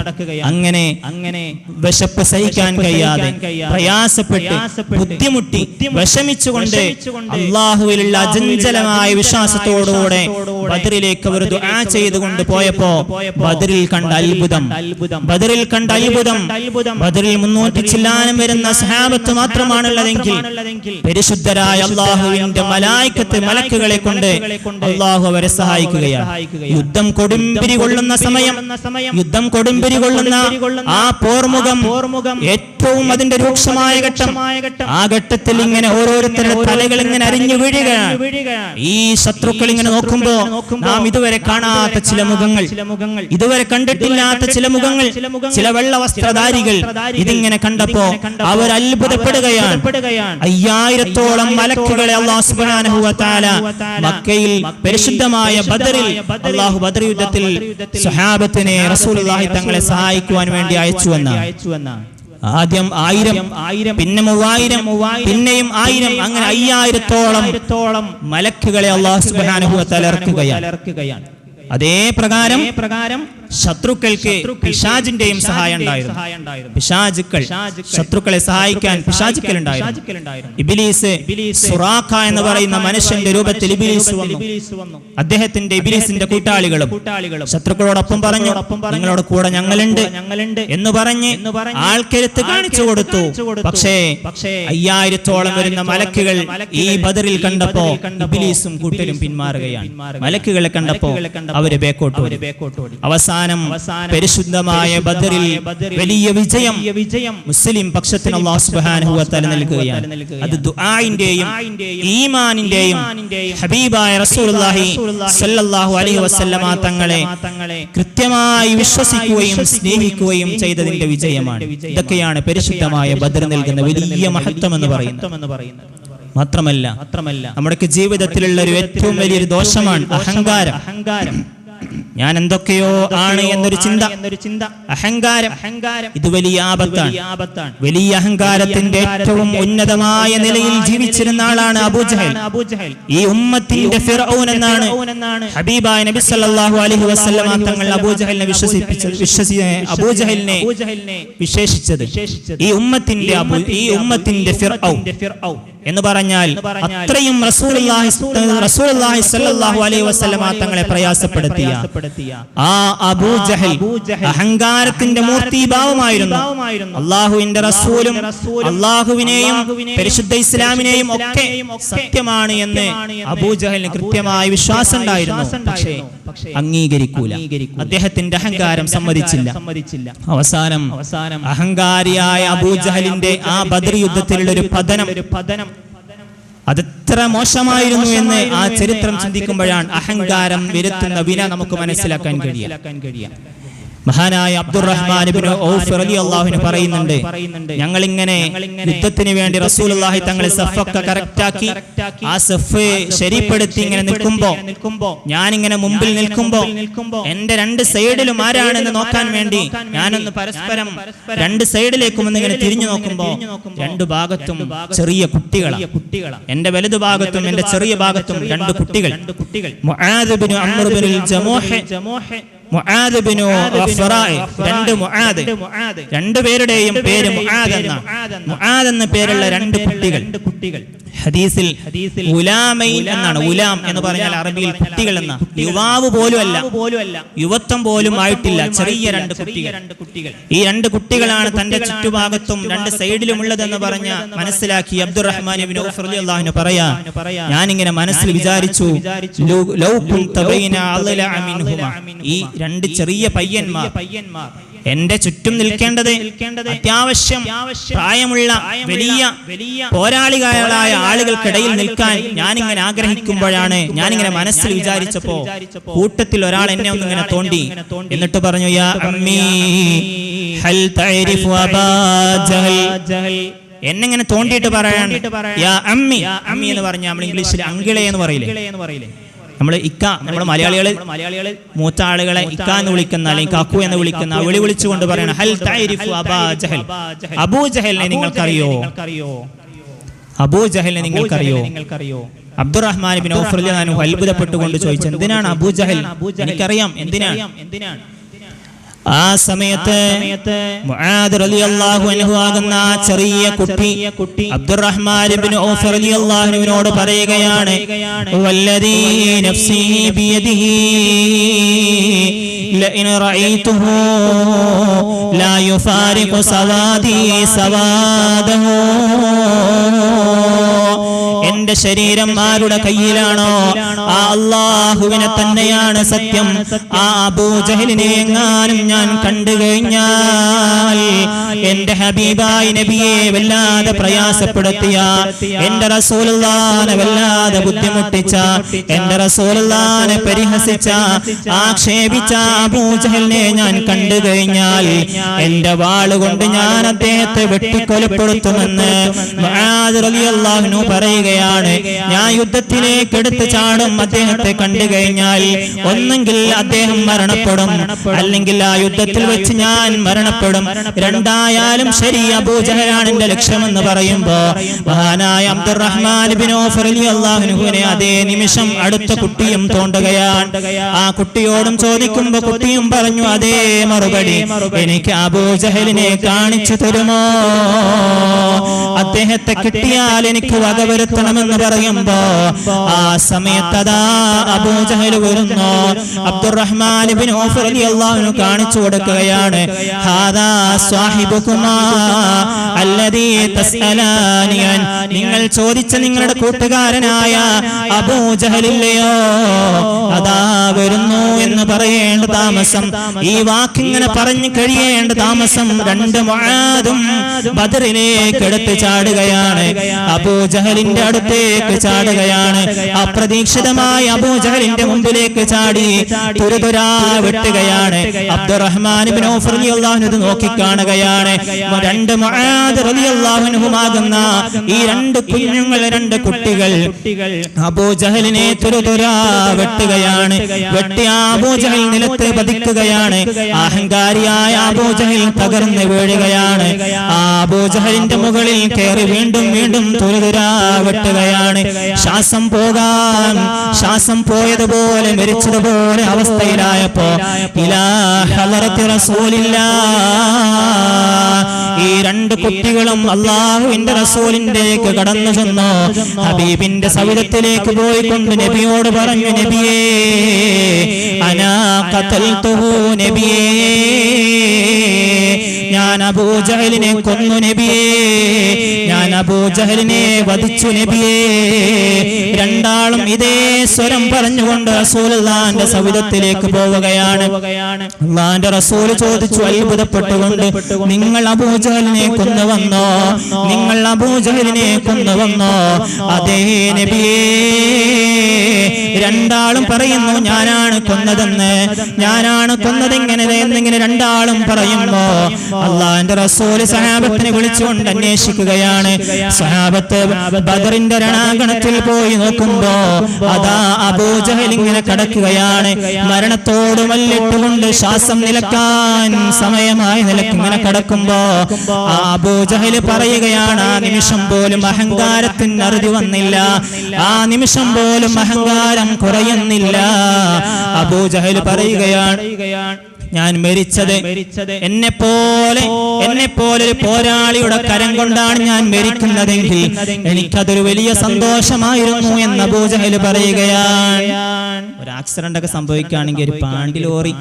Speaker 1: അങ്ങനെ വിശപ്പ് സഹിക്കാൻ കഴിയാതെ പ്രയാസപ്പെട്ട് ബുദ്ധിമുട്ടി വിഷമിച്ചുകൊണ്ട് അല്ലാഹുവിലുള്ള അചഞ്ചലമായ വിശ്വാസത്തോടുകൂടെ ബദറിലേക്ക് അവർ ദുആ ചെയ്തുകൊണ്ട് പോയപ്പോ ബദറിൽ കണ്ട അത്ഭുതം, ബദറിൽ 300 ചില്ലാനം വരുന്ന സഹാബത്ത് മാത്രമാണുള്ളതെങ്കിൽ പരിശുദ്ധരായ അല്ലാഹുവിന്റെ മലക്കുകളെ കൊണ്ട് അല്ലാഹു അവരെ സഹായിക്കുകയാണ്. യുദ്ധം കൊടുമ്പിരി കൊള്ളുന്ന സമയം, യുദ്ധം കൊടുമ്പിരി കൊള്ളുന്ന ആ പോർമുഖം, ഏറ്റവും അതിന്റെ രൂക്ഷമായ ഘട്ടം, ആ ഘട്ടത്തിൽ ഇങ്ങനെ ഓരോരുത്തരുടെ തലകൾ ഇങ്ങനെ അരിഞ്ഞു വീഴുകയാണ്. ഈ ശത്രുക്കൾ ഇങ്ങനെ നോക്കുമ്പോ നാം ഇതുവരെ കാണാത്ത ചില മുഖങ്ങൾ, ഇതുവരെ കണ്ടിട്ടില്ലാത്ത ചില മുഖങ്ങൾ, ചില വെള്ള വസ്ത്രധാരികൾ ഇതിങ്ങനെ കണ്ടപ്പോ അവർ അത്ഭുതപ്പെടുകയാണ്. 5000-ഓളം മലക്കുകളെ അല്ലാഹു സുബ്ഹാനഹു വ തആല മക്കയിൽ പരിശുദ്ധമായ ബദറിൽ അല്ലാഹു ബദർ യുദ്ധത്തിൽ സ്വഹാബത്തിനെ റസൂലുള്ളാഹി തങ്ങളെ സഹായിക്കുവാൻ വേണ്ടി അയച്ചു എന്നാണ്. ആദ്യം 1000, പിന്നെ 3000, പിന്നെയും 1000, അങ്ങനെ 5000-ഓളം മലക്കുകളെ അല്ലാഹു സുബ്ഹാനഹു വ തആല ഇറക്കുകയാണ്. അതേ പ്രകാരം ശത്രുക്കൾക്ക് പിശാചിന്റെയും സഹായം ഉണ്ടായിരുന്നു. പിശാചുക്കൾ ശത്രുക്കളെ സഹായിക്കാൻ പിശാചുക്കൾ ഉണ്ടായിരുന്നു. ഇബ്ലീസ്, സുറാഖ എന്ന് പറയുന്ന മനുഷ്യന്റെ രൂപത്തിൽ ഇബ്ലീസ് വന്നു. അദ്ദേഹത്തിന്റെ ഇബ്ലീസിന്റെ കൂട്ടാളികളും ശത്രുക്കളോടൊപ്പം പറഞ്ഞു, നിങ്ങളോട് കൂടെ ഞങ്ങളുണ്ട് എന്ന് പറഞ്ഞ് ആൾക്കരുത്ത് കാണിച്ചു കൊടുത്തു. പക്ഷേ 5000-ഓളം വരുന്ന മലക്കുകൾ ഈ ബദറിൽ കണ്ടപ്പോ ഇബ്ലീസും കൂട്ടരും പിന്മാറുകയാണ്. മലക്കുകളെ കണ്ടപ്പോ അവര് ബേക്കോട്ട് ഓടി. അവസാനം പരിശുദ്ധമായ ബദറിൽ വലിയ വിജയം മുസ്ലിം പക്ഷത്തിന് അല്ലാഹു സുബ്ഹാനഹു വ തആല നൽകുകയാണ്. അത് ദുആഇന്റെയും ഈമാനിന്റെയും ഹബീബായ റസൂലുള്ളാഹി സ്വല്ലല്ലാഹു അലൈഹി വസല്ലമ തങ്ങളെ കൃത്യമായി വിശ്വസിക്കുകയും സ്നേഹിക്കുകയും ചെയ്തതിന്റെ വിജയമാണ്. ഇതൊക്കെയാണ് പരിശുദ്ധമായ ബദർ നൽകുന്ന വലിയ മഹത്വം എന്ന് പറയുന്നത്. മാത്രമല്ല നമ്മുടെ ജീവിതത്തിലുള്ള ഒരു ഏറ്റവും വലിയൊരു ദോഷമാണ് അഹങ്കാരം. ഞാൻ എന്തൊക്കെയോ ആണ് എന്നൊരു ചിന്ത, അഹങ്കാരം. ഇത് വലിയ ആപത്താണ്. വലിയ അഹങ്കാരത്തിന്റെ ഏറ്റവും ഉന്നതമായ നിലയിൽ ജീവിച്ചിരുന്ന ആളാണ് അബൂജഹൽ. ഈ ഉമ്മത്തിന്റെ ഫിർഔൻ എന്നാണ് ഹബീബായ നബി സല്ലല്ലാഹു അലൈഹി വസല്ലമ തങ്ങൾ അബൂജഹലിനെ വിശേഷിച്ചത്. ഈ ഉമ്മത്തിന്റെ ഫിർഔൻ എന്ന് പറഞ്ഞാൽ അത്രയും റസൂലുള്ളാഹി സ്വല്ലല്ലാഹു അലൈഹി വസല്ലമ തങ്ങളെ പ്രയാസപ്പെടുത്തിയ ആ അബൂജഹൽ അഹങ്കാരത്തിന്റെ മൂർത്തിഭാവമായിരുന്നു. അല്ലാഹുവിന്റെ റസൂലും അല്ലാഹുവിനെയും പരിശുദ്ധ ഇസ്ലാമിനെയും ഒക്കെ സത്യമാണ് എന്ന് അബൂജഹലിന് കൃത്യമായ വിശ്വാസം ഉണ്ടായിരുന്നു. പക്ഷേ അംഗീകരിക്കൂല. അദ്ദേഹത്തിന്റെ അഹങ്കാരം സമ്മതിച്ചില്ല. അവസാനം അഹങ്കാരിയായ അബൂജഹലിന്റെ ആ ബദർ യുദ്ധത്തിലുള്ള ഒരു പതനം അതെത്ര മോശമായിരുന്നു എന്ന് ആ ചരിത്രം ചിന്തിക്കുമ്പോഴാണ് അഹങ്കാരം വരുത്തുന്ന വിന നമുക്ക് മനസ്സിലാക്കാൻ കഴിയുക. മഹാനായ അബ്ദുറഹ്മാൻ ഇബ്നു ഔഫ് റളിയല്ലാഹു അൻഹു പറയുന്നുണ്ട്, ഞങ്ങളിങ്ങനെ യുദ്ധത്തിന് വേണ്ടി റസൂലുള്ളാഹി തങ്ങളെ സഫൊക്കെ കറക്റ്റാക്കി ആ സഫ് ശരിപ്പെടുത്തി ഇങ്ങനെ നിൽക്കുമ്പോ ഞാനിങ്ങനെ മുമ്പിൽ നിൽക്കുമ്പോ എന്റെ രണ്ട് സൈഡിലും ആരാണെന്ന് നോക്കാൻ വേണ്ടി ഞാനൊന്ന് പരസ്പരം രണ്ട് സൈഡിലേക്കും ഇങ്ങനെ തിരിഞ്ഞു നോക്കുമ്പോ രണ്ടു ഭാഗത്തും ചെറിയ കുട്ടികളാണ്. എന്റെ വലതു ഭാഗത്തും എന്റെ ചെറിയ ഭാഗത്തും രണ്ട് കുട്ടികൾ. മുആദ് ഇബ്നു അംർ ഇബ്നുൽ ജമൂഹ്, മുആദ് ഇബ്നു റഫറായ്, രണ്ടുപേരുടെയും പേര് മുആദ് എന്ന പേരുള്ള രണ്ട് കുട്ടികൾ. ഹദീസിൽ ഉലാമൈൻ എന്നാണ്. ഉലാം എന്ന് പറഞ്ഞാൽ അറബിയിൽ കുട്ടികൾ എന്ന. യുവാവ് പോലുമല്ല, യുവത്വം പോലും ആയിട്ടില്ല, ചെറിയ രണ്ട് കുട്ടികൾ. ഈ രണ്ട് കുട്ടികളാണ് തന്റെ ചുറ്റുഭാഗത്തും രണ്ട് സൈഡിലും ഉള്ളതെന്ന് പറഞ്ഞ മനസ്സിലാക്കി അബ്ദുറഹ്മാൻ ഇബ്നു ഔഫ് റളിയല്ലാഹു അൻഹു പറയാ, ഞാനിങ്ങനെ മനസ്സിൽ വിചാരിച്ചു, ലൗ കുൻത ബൈന അളല മിൻഹുമാ, ഈ രണ്ട് ചെറിയ പയ്യന്മാർ എന്റെ ചുറ്റും നിൽക്കേണ്ടത് അത്യാവശ്യം പ്രായമുള്ള വലിയ പോരാളികളായ ആളുകൾക്കിടയിൽ നിൽക്കാൻ ഞാനിങ്ങനെ ആഗ്രഹിക്കുമ്പോഴാണ്, ഞാനിങ്ങനെ മനസ്സിൽ വിചാരിച്ചപ്പോ കൂട്ടത്തിൽ ഒരാൾ എന്നെ ഒന്നിങ്ങനെ തോണ്ടി. എന്നിട്ട് പറഞ്ഞു, യാ അമ്മീ ഹൽ തഅരിഫു അബാ ജഹൽ. എന്നെങ്ങനെ തോണ്ടിയിട്ട് പറയാണ്, യാ അമ്മി. അമ്മി എന്ന് പറഞ്ഞാൽ നമ്മൾ ഇംഗ്ലീഷിൽ അങ്കിളെ എന്ന് പറയില്ലേ. നമ്മൾ മലയാളികള് മൂത്ത ആളുകളെ ഇക്ക എന്ന് വിളിക്കുന്ന അല്ലെങ്കിൽ കാക്കു എന്ന് വിളിക്കുന്ന വിളിച്ചുകൊണ്ട് പറയണം, ഹൽ തഅരിഫു അബാ ജഹൽ, അബൂജഹലിനെ നിങ്ങൾക്കറിയോ? അബൂജഹലിനെ നിങ്ങൾക്കറിയോ? അബ്ദുറഹ്മാൻ ഇബ്നു ഔഫ് റളിയല്ലാഹു അൻഹു അത്ഭുതപ്പെട്ടുകൊണ്ട് ചോദിച്ചു, എന്തിനാണ് അബൂജഹൽ? എനിക്കറിയാം എന്തിനാണ്. ആ സമയത്ത് മുആദ് റളിയല്ലാഹു അൻഹു ആകുന്ന ചെറിയ കുട്ടി അബ്ദുറഹ്മാൻ ഇബ്നു ഔഫ് റളിയല്ലാഹു അൻഹുവിനോട് പറയുകയാണ്, വല്ലദീ നഫ്സീ ബിയദിഹി ലഇൻ റഅയ്തുഹു ലാ യുഫാരിഖു സവാദി സവാദഹു. എന്റെ ശരീരം ആരുടെ കയ്യിലാണോ ആ അല്ലാഹുവിനെ തന്നെയാണ് സത്യം. ആ അബൂജഹലിനെ എങ്ങാനും ഞാൻ കണ്ടു കഴിഞ്ഞാൽ എന്റെ ഹബീബായ നബിയെ വല്ലാതെ പ്രയാസപ്പെടുത്തിയ, എന്റെ റസൂലുള്ളാഹിനെ വല്ലാതെ ബുദ്ധിമുട്ടിച്ച, എന്റെ റസൂലുള്ളാഹിനെ പരിഹസിച്ച, ആക്ഷേപിച്ച അബൂജഹലിനെ ഞാൻ കണ്ടു കഴിഞ്ഞാൽ എന്റെ വാളുകൊണ്ട് ഞാൻ അദ്ദേഹത്തെ വെട്ടിക്കൊലപ്പെടുത്തുമെന്ന് മുആദ് റളിയല്ലാഹു അൻഹു പറയുകയാണ്. ഞാൻ യുദ്ധത്തിലേക്ക് എടുത്തു ചാടും അദ്ദേഹത്തെ കണ്ടു കഴിഞ്ഞാൽ. ഒന്നെങ്കിൽ അദ്ദേഹം മരണപ്പെടും, അല്ലെങ്കിൽ ആ യുദ്ധത്തിൽ വെച്ച് ഞാൻ മരണപ്പെടും. രണ്ടായാലും ശരി, അബൂജഹലാണ് എന്റെ ലക്ഷ്യമെന്ന് പറയുമ്പോ മഹാനായ അബ്ദുറഹ്മാൻ ഇബ്നു ഔഫ് റളിയല്ലാഹു അൻഹുവിനെ അതേ നിമിഷം അടുത്ത കുട്ടിയും തോണ്ടുകയാണ്. ആ കുട്ടിയോടും ചോദിക്കുമ്പോ കുട്ടിയും പറഞ്ഞു അതേ മറുപടി, എനിക്ക് അബൂജഹലിനെ കാണിച്ചു തരുമോ? അദ്ദേഹത്തെ കിട്ടിയാൽ എനിക്ക് വകവരുത്തണമെന്ന് പറയുമ്പോ ആ സമയത്ത് അതാ അബൂജഹൽ വരുന്നു. അബ്ദുറഹ്മാൻ ഇബ്നു ഔഫ് റളിയല്ലാഹു അൻഹു കാണിച്ചു കൊടുക്കുകയാണ്, ഹാദാ സ്വാഹിബുകുമാ അല്ലദീ തസ്അലാനി അൻ, നിങ്ങൾ ചോദിച്ച നിങ്ങളുടെ കൂട്ടുകാരനായ അബൂജഹലില്ലയോ, അതാ വരുന്നു എന്ന് പറയേണ്ട താമസം, ഈ വാക്കിങ്ങനെ പറഞ്ഞു കഴിയേണ്ട താമസം രണ്ട് മുആദും ബദറിലേക്ക് എടുത്തു ചാടുക. ചാടുകയാണ്. അബൂജഹലിന്റെ അടുത്തേക്ക് ചാടുകയാണ്. അപ്രതീക്ഷിതമായി അബൂജഹലിന്റെ മുമ്പിലേക്ക് ചാടി തുരുതുരാ വെട്ടുകയാണ്. അബ്ദുറഹ്മാൻ ഇബ്നു ഔഫ് റളിയല്ലാഹു അൻഹു നോക്കിക്കാണുകയാണ്. രണ്ട് മുആദ് റളിയല്ലാഹു അൻഹുമാകുന്ന ഈ രണ്ട് കുഞ്ഞുങ്ങൾ, രണ്ട് കുട്ടികൾ അബൂജഹലിനെ തുരുതുരാ വെട്ടുകയാണ്. വെട്ടിയ അബൂജഹൽ നിലത്ത് പതിക്കുകയാണ്. അഹങ്കാരിയായ അബൂജഹൽ തകർന്ന് വീഴുകയാണ്. ആ അബൂജഹലിന്റെ മുകളിൽ കയറി വീണ്ടും വീണ്ടും തുരുതുരാ വെട്ടുകയാണ്. ശ്വാസം പോയതുപോലെ മരിച്ചതുപോലെ അവസ്ഥയിലായപ്പോ ഇലാ ഹളറത്തി റസൂലില്ലാഹ്, ഈ രണ്ട് കുട്ടികളും അല്ലാഹുവിന്റെ റസൂലിന്റേക്ക് കടന്നു ചെന്നു. ഹബീബിന്റെ സവിധത്തിലേക്ക് പോയിക്കൊണ്ട് നബിയോട് പറഞ്ഞു, നബിയേ അനാ ഖതൽതുഹു, നബിയേ ഞാൻ അബൂജഹലിനെ കൊന്നു, നബിയേ ഞാൻ അബൂജഹലിനെ വധിച്ചു, നബിയേ. രണ്ടാളും ഇതേ സ്വരം പറഞ്ഞുകൊണ്ട് റസൂലുള്ളാഹിന്റെ സവിധത്തിലേക്ക് പോവുകയാണ്. അല്ലാഹുവിന്റെ റസൂൽ ചോദിച്ചു അത്ഭുതപ്പെട്ടുകൊണ്ട്, നിങ്ങൾ അബൂജഹലിനെ കൊന്നുവന്നോ? നിങ്ങൾ അബൂജഹലിനെ കൊന്നുവന്നോ? അതേ നബിയേ. രണ്ടാളും പറയുന്നു ഞാനാണ് കൊന്നതെന്ന്. ഞാനാണ് കൊന്നതെങ്ങനെ എന്നിങ്ങനെ രണ്ടാളും പറയുമ്പോ അല്ലാഹുവിന്റെ റസൂൽ സഹാബത്തിനെ വിളിച്ചുകൊണ്ട് അന്വേഷിക്കുകയാണ്. സഹാബത്ത് ബദറിന്റെ രണാങ്കണത്തിൽ പോയി നോക്കുമ്പോ അതാ അബൂജഹൽ ഇങ്ങനെ കിടക്കുകയാണ്. മരണത്തോട് മല്ലിട്ടുകൊണ്ട് ശ്വാസം നിലക്കാൻ സമയമായി നിലക്കിങ്ങനെ കിടക്കുമ്പോ ആ അബൂജഹൽ പറയുകയാണ്, ആ നിമിഷം പോലും അഹങ്കാരത്തിന് അറുതി വന്നില്ല, ആ നിമിഷം പോലും അഹങ്കാരം കുറയുന്നില്ല. അബൂജഹൽ പറയുകയാണ്, ഞാൻ മരിച്ചത് എന്നെപ്പോലെ ഒരു പോരാളിയുടെ കരം കൊണ്ടാണ് ഞാൻ മരിക്കുന്നതെങ്കിൽ എനിക്കതൊരു വലിയ സന്തോഷമായിരുന്നു എന്ന് അബൂജഹൽ പറയുകയാണ്. ഒരു ആക്സിഡന്റ് ഒക്കെ സംഭവിക്കുകയാണെങ്കിൽ, ഒരു പാണ്ടി ലോറി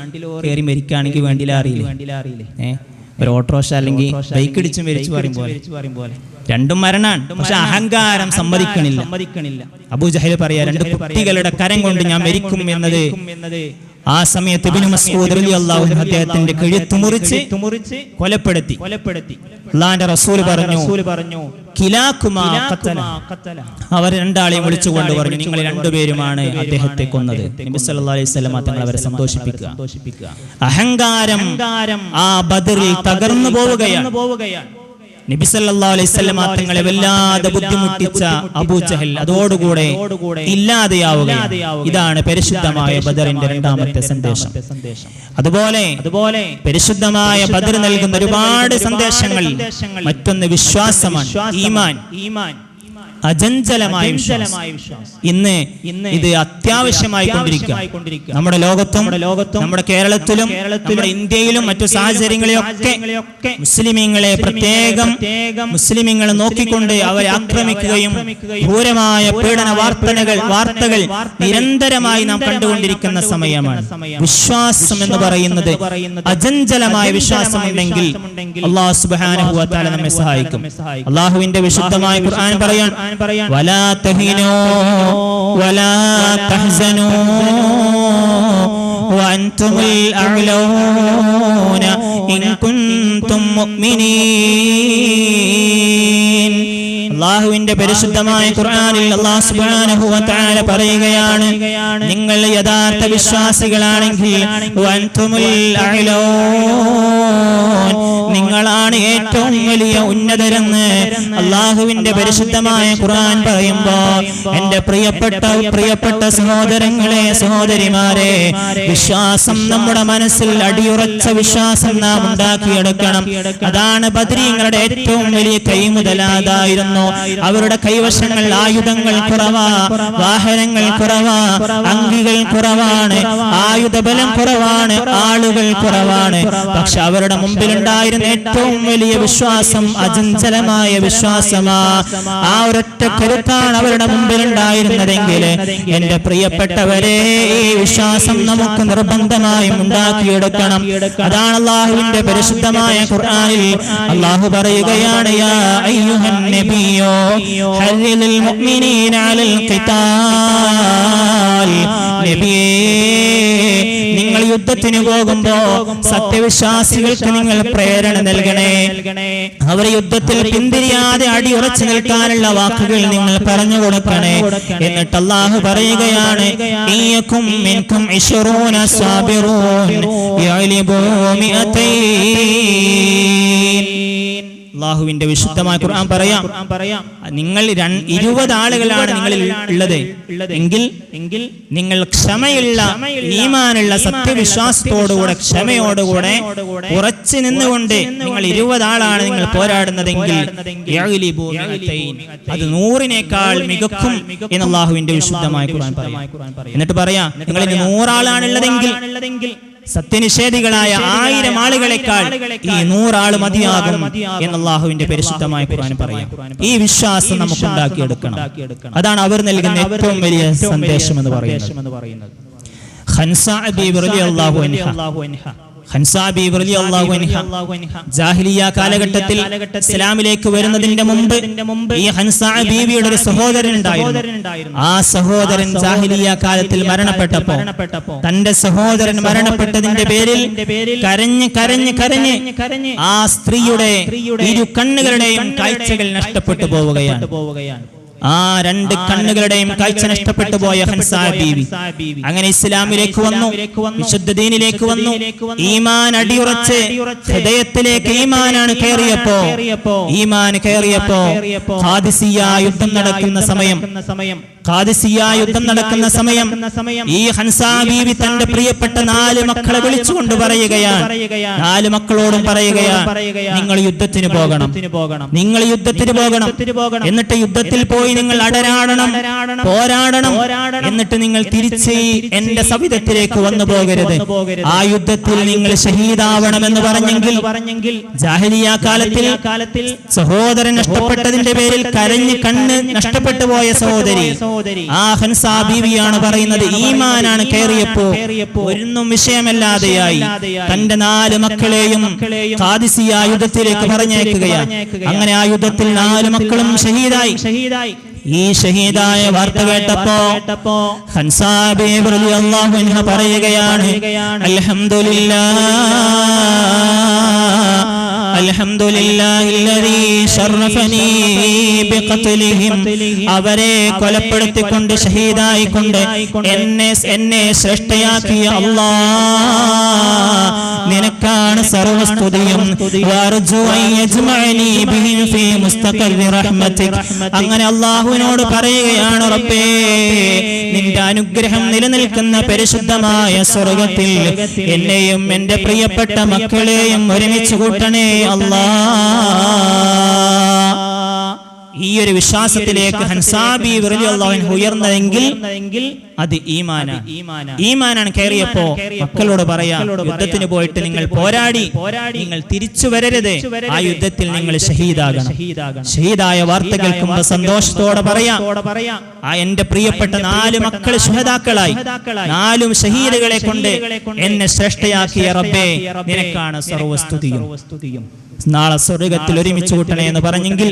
Speaker 1: കയറി മരിക്കുകയാണെങ്കിൽ വേണ്ടിയില്ല, അറിയില്ലേ? ഒരു ഓട്ടോറിക്ഷ അല്ലെങ്കിൽ ബൈക്ക് ഇടിച്ച് മരിച്ചു പറയുമ്പോൾ രണ്ടും മരണാണ്. പക്ഷെ അഹങ്കാരം സമ്മതിക്കണില്ല. അബൂജഹൽ പറയാ, രണ്ട് കുട്ടികളുടെ കരം കൊണ്ട് ഞാൻ മരിക്കും എന്നത്. ആ സമയത്ത് ഇബ്നു മസ്ഊദ് റളിയല്ലാഹു അൻഹു അദ്ദേഹത്തിന്റെ കഴുത്ത് മുറിച്ച് കൊലപ്പെടുത്തി. അല്ലാഹുവിന്റെ റസൂൽ പറഞ്ഞു, കിലാകുമാ ഖതല. അവർ രണ്ടാളെയും വിളിച്ചുകൊണ്ട് പറഞ്ഞു, നിങ്ങൾ രണ്ടുപേരുമാണ് അദ്ദേഹത്തെ കൊന്നത്. നബി സല്ലല്ലാഹു അലൈഹി വസല്ലം തങ്ങൾ അവരെ സന്തോഷിപ്പിക്കുക. അഹങ്കാരം ആ ബദറിൽ തകർന്നു പോവുകയാണ്. നബി സല്ലല്ലാഹു അലൈഹി വസല്ലം തങ്ങളെ വല്ലാതെ ബുദ്ധിമുട്ടിച്ച അബൂജഹൽ അതോടുകൂടെ ഇല്ലാതെയാവുകയാണ്. ഇതാണ് പരിശുദ്ധമായ ബദറിന്റെ രണ്ടാമത്തെ സന്ദേശം. അതുപോലെ പരിശുദ്ധമായ ബദർ നൽകുന്ന ഒരുപാട് സന്ദേശങ്ങൾ. മറ്റൊന്ന് വിശ്വാസമാണ്, ഈമാൻ, അചഞ്ചലമായ വിശ്വാസം. ഇന്ന് ഇത് അത്യാവശ്യമായി കൊണ്ടിരിക്കുക. നമ്മുടെ ലോകത്തും നമ്മുടെ കേരളത്തിലും നമ്മുടെ ഇന്ത്യയിലും മറ്റു സാഹചര്യങ്ങളിലൊക്കെ മുസ്ലിമീങ്ങളെ പ്രത്യേകം മുസ്ലിമീങ്ങളെ നോക്കിക്കൊണ്ട് അവരെ ആക്രമിക്കുകയും ക്രൂരമായ പീഡന വാർത്തകൾ നിരന്തരമായി നാം കണ്ടുകൊണ്ടിരിക്കുന്ന സമയമാണ്. വിശ്വാസം എന്ന് പറയുന്നത് അചഞ്ചലമായ വിശ്വാസം ഉണ്ടെങ്കിൽ അല്ലാഹു സുബ്ഹാനഹു വ തആല നമ്മെ സഹായിക്കും. അല്ലാഹുവിന്റെ വിശുദ്ധമായ ഖുർആൻ പറയാൻ, വലാ തഹീനൂ വലാ തഹ്സനൂ വഅൻതുമുൽ അഅ്ലൗന ഇൻ കുൻതും മുഅ്മിനീൻ. അല്ലാഹുവിന്റെ പരിശുദ്ധമായ ഖുർആനിൽ അല്ലാഹു സുബ്ഹാനഹു വ തആല പറയുകയാണ്, നിങ്ങൾ യഥാർത്ഥ വിശ്വാസികളാണെങ്കിൽ വഅൻതുമുൽ അഅ്ലൗൻ, നിങ്ങളാണ് ഏറ്റവും വലിയ ഉന്നതരെന്ന് അല്ലാഹുവിന്റെ പരിശുദ്ധമായ ഖുർആൻ പറയുമ്പോ, എന്റെ പ്രിയപ്പെട്ട സഹോദരങ്ങളെ, സഹോദരിമാരെ, വിശ്വാസം നമ്മുടെ മനസ്സിൽ അടിയുറച്ച വിശ്വാസം നാം ഉണ്ടാക്കിയെടുക്കണം. അതാണ് ബദരീങ്ങളുടെ ഏറ്റവും വലിയ കൈമുതലാതായിരുന്നു. അവരുടെ കൈവശങ്ങൾ ആയുധങ്ങൾ കുറവാ, വാഹനങ്ങൾ കുറവാ, അങ്കികൾ കുറവാണ്, ആയുധബലം കുറവാണ്, ആളുകൾ കുറവാണ്. പക്ഷെ അവരുടെ മുമ്പിലുണ്ടായിരുന്ന ഏറ്റവും വലിയ വിശ്വാസം അചഞ്ചലമായ വിശ്വാസമാ. ആ ഒരൊറ്റ കരുത്താണ് അവരുടെ മുമ്പിലുണ്ടായിരുന്നതെങ്കിൽ എന്റെ പ്രിയപ്പെട്ടവരെ, ഈ വിശ്വാസം നമുക്ക് നിർബന്ധമായും ഉണ്ടാക്കിയെടുക്കണം. അതാണ് അല്ലാഹുവിന്റെ പരിശുദ്ധമായ ഖുർആനിൽ അല്ലാഹു പറയുകയാണ്, യാ അയ്യുഹൻ നബിയോ ഹല്ലിൽ മുഅ്മിനീന അലൽ ഖിതാൽ. നബിയേ, നിങ്ങൾ യുദ്ധത്തിന് പോകുമ്പോ സത്യവിശ്വാസികൾക്ക് നിങ്ങൾ പ്രേരണ നൽകണേ. അവർ യുദ്ധത്തിൽ പിന്തിരിയാതെ അടിയുറച്ചു നിൽക്കാനുള്ള വാക്കുകൾ നിങ്ങൾ പറഞ്ഞു കൊടുക്കണേ. എന്നിട്ട് അല്ലാഹു പറയുകയാണ്, ഇയ്യകും മിൻകും 20 സാബിറൂൻ യഗ്ലിബൂ 200. അല്ലാഹുവിന്റെ വിശുദ്ധമായ ഖുർആൻ പറയാം, നിങ്ങൾ 20 ആളുകളാണ് നിങ്ങളിൽ ഉള്ളത് എങ്കിൽ നിങ്ങൾ ക്ഷമയുള്ള ഈമാനുള്ള സത്യവിശ്വാസത്തോടുകൂടെ ക്ഷമയോടുകൂടെ ഉറച്ചു നിന്നുകൊണ്ട് നിങ്ങൾ 20 ആളാണ് നിങ്ങൾ പോരാടുന്നതെങ്കിൽ അത് 100-നേക്കാൾ മികക്കും എന്ന് അല്ലാഹുവിന്റെ വിശുദ്ധമായ ഖുർആൻ പറയാം. എന്നിട്ട് പറയാം, നിങ്ങൾ 100 ആളാണുള്ളതെങ്കിൽ സത്യനിഷേധികളായ 1000 ആളുകളെക്കാൾ ഈ 100 ആള് മതിയാകും എന്ന് അല്ലാഹുവിന്റെ പരിശുദ്ധമായ ഖുർആൻ പറയാം. ഈ വിശ്വാസം നമുക്ക് ഉണ്ടാക്കിയെടുക്കണം. അതാണ് അവർ നൽകുന്ന ഏറ്റവും വലിയ സന്ദേശം എന്ന് പറയുന്നത്. ഖൻസാ ബീവി റളിയല്ലാഹു അൻഹ ജാഹിലിയ്യ കാലഘട്ടത്തിൽ ഇസ്ലാമിലേക്ക് വരുന്നതിന്റെ മുമ്പ് ഈ ഖൻസാ ബീവിയുടെ ഒരു സഹോദരൻ ഉണ്ടായിരുന്നു. ആ സഹോദരൻ ജാഹിലിയ്യ കാലത്തിൽ മരണപ്പെട്ടപ്പോൾ തന്റെ സഹോദരൻ മരണപ്പെട്ടതിന്റെ പേരിൽ കരഞ്ഞ് കരഞ്ഞ് കരഞ്ഞ് ആ സ്ത്രീയുടെ 2 കണ്ണുകളുടെയും കാഴ്ചകൾ നഷ്ടപ്പെട്ടു പോവുകയാണ്. ആ 2 കണ്ണുകളുടെയും കാഴ്ച നഷ്ടപ്പെട്ടു പോയ ഖൻസാ ബീവി അങ്ങനെ ഇസ്ലാമിലേക്ക് വന്നു, വിശുദ്ധ ദീനിലേക്ക് വന്നു. ഈമാൻ അടിയുറച്ച് ഹൃദയത്തിലേക്ക് ഈമാനാണ് കയറിയപ്പോ ഖാദിസിയ്യ യുദ്ധം നടക്കുന്ന സമയം ഈ ഖൻസാ ബീവി തന്റെ പ്രിയപ്പെട്ട 4 മക്കളെ വിളിച്ചുകൊണ്ട് പറയുകയാണ്, 4 മക്കളോടും പറയുകയാണ്, നിങ്ങൾ യുദ്ധത്തിന് പോകണം. എന്നിട്ട് യുദ്ധത്തിൽ പോയി നിങ്ങൾ അടരാടണം, പോരാടണം. എന്നിട്ട് നിങ്ങൾ തിരിച്ച് എന്റെ സവിധത്തിലേക്ക് വന്നു പോകരുത്. ആ യുദ്ധത്തിൽ നിങ്ങൾ ഷഹീദാവണമെന്ന് പറഞ്ഞെങ്കിൽ ജാഹിലിയ്യ കാലത്തിൽ സഹോദരൻ നഷ്ടപ്പെട്ടതിന്റെ പേരിൽ കരഞ്ഞ് കണ്ണ് നഷ്ടപ്പെട്ടു പോയ സഹോദരി ആ ഖൻസാ ബീവിയാണ് പറയുന്നത്, ഈമാനാണ് കയറിയപ്പോ ഒന്നും വിഷയമല്ലാതെയായി തന്റെ 4 മക്കളെയും ഖാദിസിയ്യ യുദ്ധത്തിലേക്ക് പറഞ്ഞേക്കുകയാണ്. അങ്ങനെ ആ യുദ്ധത്തിൽ 4 മക്കളും ഷഹീദായി. ഈ ഷഹീദായ വാർത്ത കേട്ടപ്പോ ഖൻസാ ബീവി റളിയല്ലാഹു അൻഹ പറയുകയാണ്, അൽഹംദുലില്ലാഹില്ലദീ ശറഫനീ ബിഖത്ലിഹിം. അവരെ കൊലപ്പെടുത്തിക്കൊണ്ട് ഷഹീദായിക്കൊണ്ട് എന്നെ ശ്രേഷ്ഠയാക്കിയ അല്ലാഹ്, നിനക്കാണ് സർവസ്തുതിയും. വഅർജു അൻ യജ്മഅനീ ബിഹിം ഫീ മുസ്തഖർരി റഹ്മതിക്. അങ്ങനെ അല്ലാഹുവിനോട് പറയുകയാണ്, റബ്ബേ, നിന്റെ അനുഗ്രഹം നിലനിൽക്കുന്ന പരിശുദ്ധമായ സ്വർഗ്ഗത്തിൽ എന്നെയും എന്റെ പ്രിയപ്പെട്ട മക്കളെയും ഒരുമിച്ച് കൂട്ടണേ അല്ലാഹ്. ഈ ഒരു വിശ്വാസത്തിലേക്ക് ഖൻസാ ബീവി റളിയല്ലാഹു അൻഹ ഉയർന്നതെങ്കിൽ അത് ഈമാനാണ്. കയറിയപ്പോ മക്കളോട് പറയാം, യുദ്ധത്തിന് പോയിട്ട് നിങ്ങൾ പോരാടി നിങ്ങൾ തിരിച്ചു വരരുത്, ആ യുദ്ധത്തിൽ നിങ്ങൾ ഷഹീദാകണം. ഷഹീദായ വാർത്ത കേൾക്കുമ്പോൾ സന്തോഷത്തോടെ പറയാം, ആ എന്റെ പ്രിയപ്പെട്ട 4 മക്കൾ ശുഹദാക്കളായി, 4 ഷഹീദുകളെ കൊണ്ട് എന്നെ ശ്രേഷ്ഠയാക്കിയ റബ്ബേ, നിനക്കാണ് സർവസ്തുതിയും. നാളെ സ്വർഗ്ഗത്തിൽ ഒരുമിച്ച് കൂട്ടണേ എന്ന് പറഞ്ഞെങ്കിൽ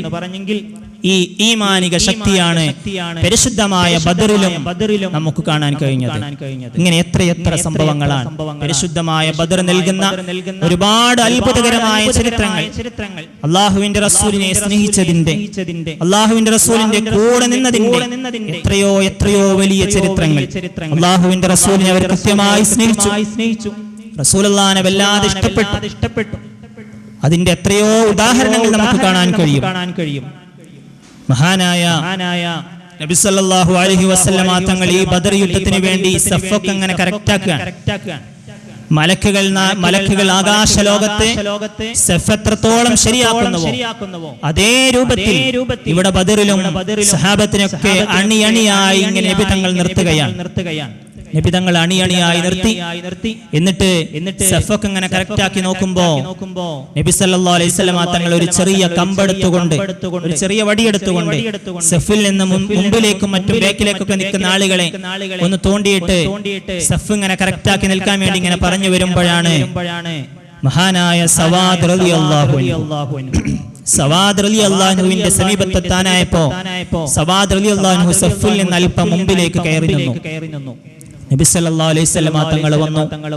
Speaker 1: ഈ ഈമാനിക ശക്തിയാണ് പരിശുദ്ധമായ ബദറിലും നമുക്ക് കാണാൻ കഴിഞ്ഞത്. ഇങ്ങനെ എത്രയെത്ര സംഭവങ്ങളാണ് പരിശുദ്ധമായ ബദർ നൽകുന്ന ഒരുപാട് അത്ഭുതകരമായ ചരിത്രങ്ങൾ. അല്ലാഹുവിന്റെ റസൂലിനെ സ്നേഹിച്ചതിന്റെ, അല്ലാഹുവിന്റെ റസൂലിന്റെ കൂടെ നിന്നതിന്റെ എത്രയോ വലിയ ചരിത്രങ്ങൾ. അല്ലാഹുവിന്റെ റസൂലിനെ അവർ കൃത്യമായി സ്നേഹിച്ചു, റസൂലുള്ളാഹിനെ വല്ലാതെ ഇഷ്ടപ്പെട്ടു. അതിന്റെ എത്രയോ ഉദാഹരണങ്ങൾ നമുക്ക് കാണാൻ കഴിയും. മഹാനായ നബി സല്ലല്ലാഹു അലൈഹി വസല്ലമ തങ്ങൾ ഈ ബദർ യുദ്ധത്തിന് വേണ്ടി സഫൊക്കെ അങ്ങനെ കറക്റ്റാക്കുകയാണ്. മലക്കുകൾ ആകാശലോകത്തെ സഫ് എത്രത്തോളം ശരിയാക്കുന്നുവോ അതേ രൂപത്തിൽ ഇവിടെ ബദറിലും സഹാബത്തിനൊക്കെ അണിയണിയായി ഇങ്ങനെ നബി തങ്ങൾ നിർത്തുകയാണ്. നബി തങ്ങൾ അണിയണിയായി നിർത്തി. എന്നിട്ട് സഫൊക്കെ ഇങ്ങനെ കറക്റ്റാക്കി നോക്കുമ്പോ നബി സല്ലല്ലാഹു അലൈഹി വസല്ലമ തങ്ങൾ ഒരു ചെറിയ കമ്പെടുത്തുകൊണ്ട്, ഒരു ചെറിയ വടിയെടുത്തുകൊണ്ട് സഫിൽ നിന്ന് മുമ്പിലേക്കും മറ്റും ബേക്കിലേക്കൊക്കെ നിൽക്കുന്ന ആളുകളെ ഒന്ന് തോണ്ടിയിട്ട് സഫ് ഇങ്ങനെ കറക്റ്റാക്കി നിൽക്കാൻ വേണ്ടി ഇങ്ങനെ പറഞ്ഞു വരുമ്പോഴാണ് മഹാനായ സവാദ് റളിയല്ലാഹു അൻഹുവിന്റെ സമീപത്തെത്താനായപ്പോ സവാദ് റളിയല്ലാഹു അൻഹു സഫിൽ നിന്ന് അല്പം മുമ്പിലേക്ക് കയറി നിന്നു. നബി സല്ലല്ലാഹു അലൈഹി വസല്ലം തങ്ങൾ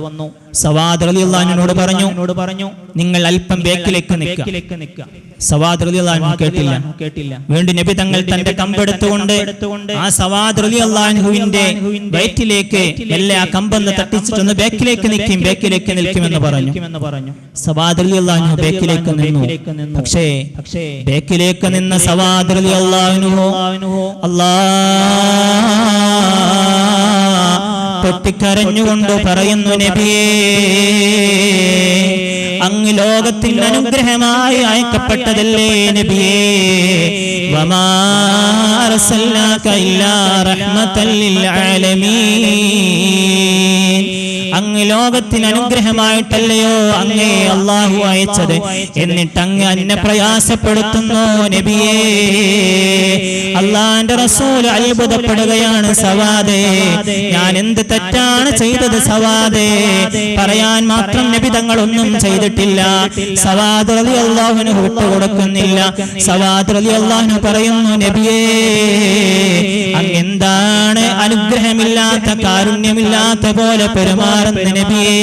Speaker 1: വന്നു. സവാദ് റളിയല്ലാഹു അൻഹുവിനോട് പറഞ്ഞു, നിങ്ങൾ അല്പം ബേക്കിലേക്ക് നിൽക്കുക. സവാദ് റളിയല്ലാഹു അൻഹു കേട്ടില്ല. വീണ്ടും നബി തങ്ങൾ തന്റെ കമ്പെടുത്തുകൊണ്ട് ആ സവാദ് റളിയല്ലാഹു അൻഹുവിന്റെ വയറ്റിലേക്ക് എല്ലാ കമ്പൊന്ന് തട്ടിച്ചിട്ടൊന്ന് ബേക്കിലേക്ക് നിൽക്കുമെന്ന് പറഞ്ഞു. സവാദ് റളിയല്ലാഹു അൻഹു ബേക്കിലേക്ക് നിന്നു. പക്ഷേ ബേക്കിലേക്ക് നിന്ന സവാദ് റളിയല്ലാഹു അൻഹു പൊട്ടിക്കരഞ്ഞുകൊണ്ട് പറയുന്നു, നബിയേ, അങ്ങ് ലോകത്തിന് അനുഗ്രഹമായി അയക്കപ്പെട്ടതല്ലേ നബിയേ, വമാ അർസൽനാക ഇല്ലാ റഹ്മത്തൽ ലിൽ ആലമീൻ. അങ്ങ് ലോകത്തിന് അനുഗ്രഹമായിട്ടല്ലയോ അങ്ങേ അല്ലാഹു അയച്ചത്, എന്നിട്ട് അങ്ങ് എന്നെ പ്രയാസപ്പെടുത്തുന്നു നബിയേ. അല്ലാഹുവിന്റെ റസൂൽ അത്ഭുതപ്പെടുകയാണ്, സവാദേ, ഞാൻ എന്ത് തെറ്റാണ് ചെയ്തത് സവാദേ? പറയാൻ മാത്രം നബി തങ്ങൾ ഒന്നും ചെയ്തിട്ടില്ല. സവാദ് റളിയല്ലാഹു അൻഹു വിട്ടുകൊടുക്കുന്നില്ല. സവാദ് റളിയല്ലാഹു അൻഹു പറയുന്നു, നബിയേ, അങ്ങ് എന്താണ് അനുഗ്രഹമില്ലാത്ത കാരുണ്യമില്ലാത്ത പോലെ പെരുമാറുന്ന നബിയേ?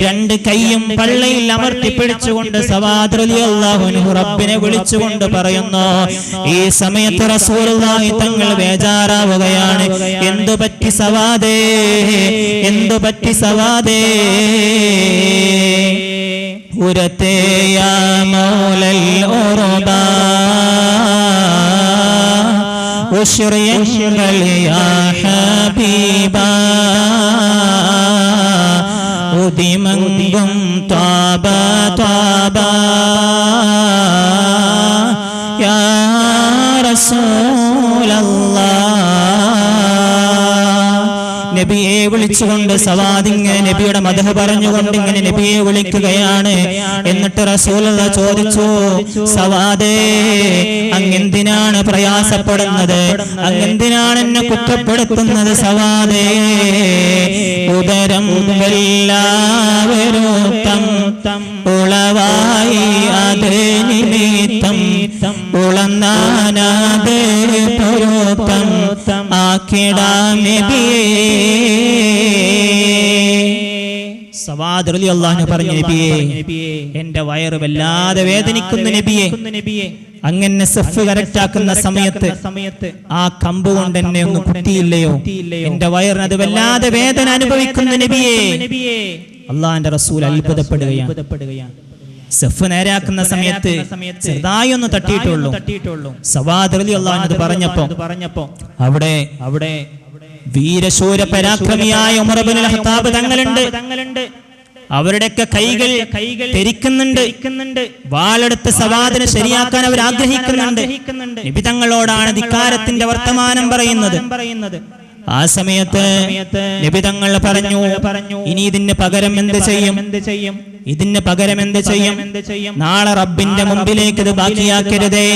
Speaker 1: രണ്ട് കൈയും പള്ളയിൽ അമർത്തി പിടിച്ചുകൊണ്ട് സവാദ് റളിയല്ലാഹു അൻഹു റബ്ബിനെ വിളിച്ചുകൊണ്ട് പറയുന്നു. ഈ സമയത്ത് റസൂലുള്ളാഹി തങ്ങൾ ബേജാറാവുകയാണ്. എന്തു പറ്റി സവാദേ, എന്തു പറ്റി സവാദേ? ഉരത്തെ യാ മൗലൽ ഉർബാ ഉശ്രിയൽ യാ ഹബീബാ ഉദിമങ്കും ത്വാബ ത്വാബ യാ റസൂലല്ലാഹ്. നബിയെ വിളിച്ചുകൊണ്ട് സവാദിങ്ങനെ നബിയുടെ മദ്ഹ് പറഞ്ഞുകൊണ്ട് ഇങ്ങനെ നബിയെ വിളിക്കുകയാണ്. എന്നിട്ട് റസൂലുള്ളാഹി ചോദിച്ചു, സവാദേ, അങ്ങെന്തിനാണ് പ്രയാസപ്പെടുന്നത്? അങ്ങെന്തിനാണ് എന്നെ കുറ്റപ്പെടുത്തുന്നത് സവാദേ? ഉദരം എല്ലാവരും ഉളവായി അത് നിമിത്തം ഉളന്നാനാത് പൊരുത്തം ആക്കിടാം നബിയേ. സവാദ് റളിയല്ലാഹു അൻഹു പറഞ്ഞു, നബിയേ, എന്റെ വയറ് വല്ലാതെ വേദനിക്കുന്നു നബിയേ. അങ്ങനെ സഫ് കറക്റ്റാക്കുന്ന സമയത്ത് ആ കമ്പ് കൊണ്ട് എന്നെ ഒന്ന് കുത്തിയില്ലയോ? എന്റെ വയറിന് അത് വല്ലാതെ വേദന അനുഭവിക്കുന്നു നബിയേ. അള്ളാഹുവിന്റെ റസൂൽ അത്ഭുതപ്പെടുകയാണ്. സഫ് നേരാക്കുന്ന സമയത്ത് ചെറുതായി ഒന്ന് തട്ടിയിട്ടുള്ളൂ. സവാദ് റളിയല്ലാഹു അൻഹു പറഞ്ഞപ്പോ അവിടെ വീരശൂര പരാക്രമിയായ ഉമർ ഇബ്നുൽ ഖത്താബ് തങ്ങളുണ്ട്. അവരുടെയൊക്കെ കൈകൾ തെരിക്കുന്നുണ്ട്. വാളെടുത്ത് സവാദിനെ ശരിയാക്കാൻ അവർ ആഗ്രഹിക്കുന്നുണ്ട്. നബി തങ്ങളോടാണ് ധിക്കാരത്തിന്റെ വർത്തമാനം പറയുന്നത്. ആ സമയത്ത് നബി തങ്ങൾ പറഞ്ഞു, ഇനി ഇതിന് പകരം എന്ത് ചെയ്യും? ഇതിന് പകരം എന്ത് ചെയ്യും? നാളെ റബ്ബിന്റെ മുമ്പിലേക്ക് ഇത് ബാക്കിയാക്കരുതേ.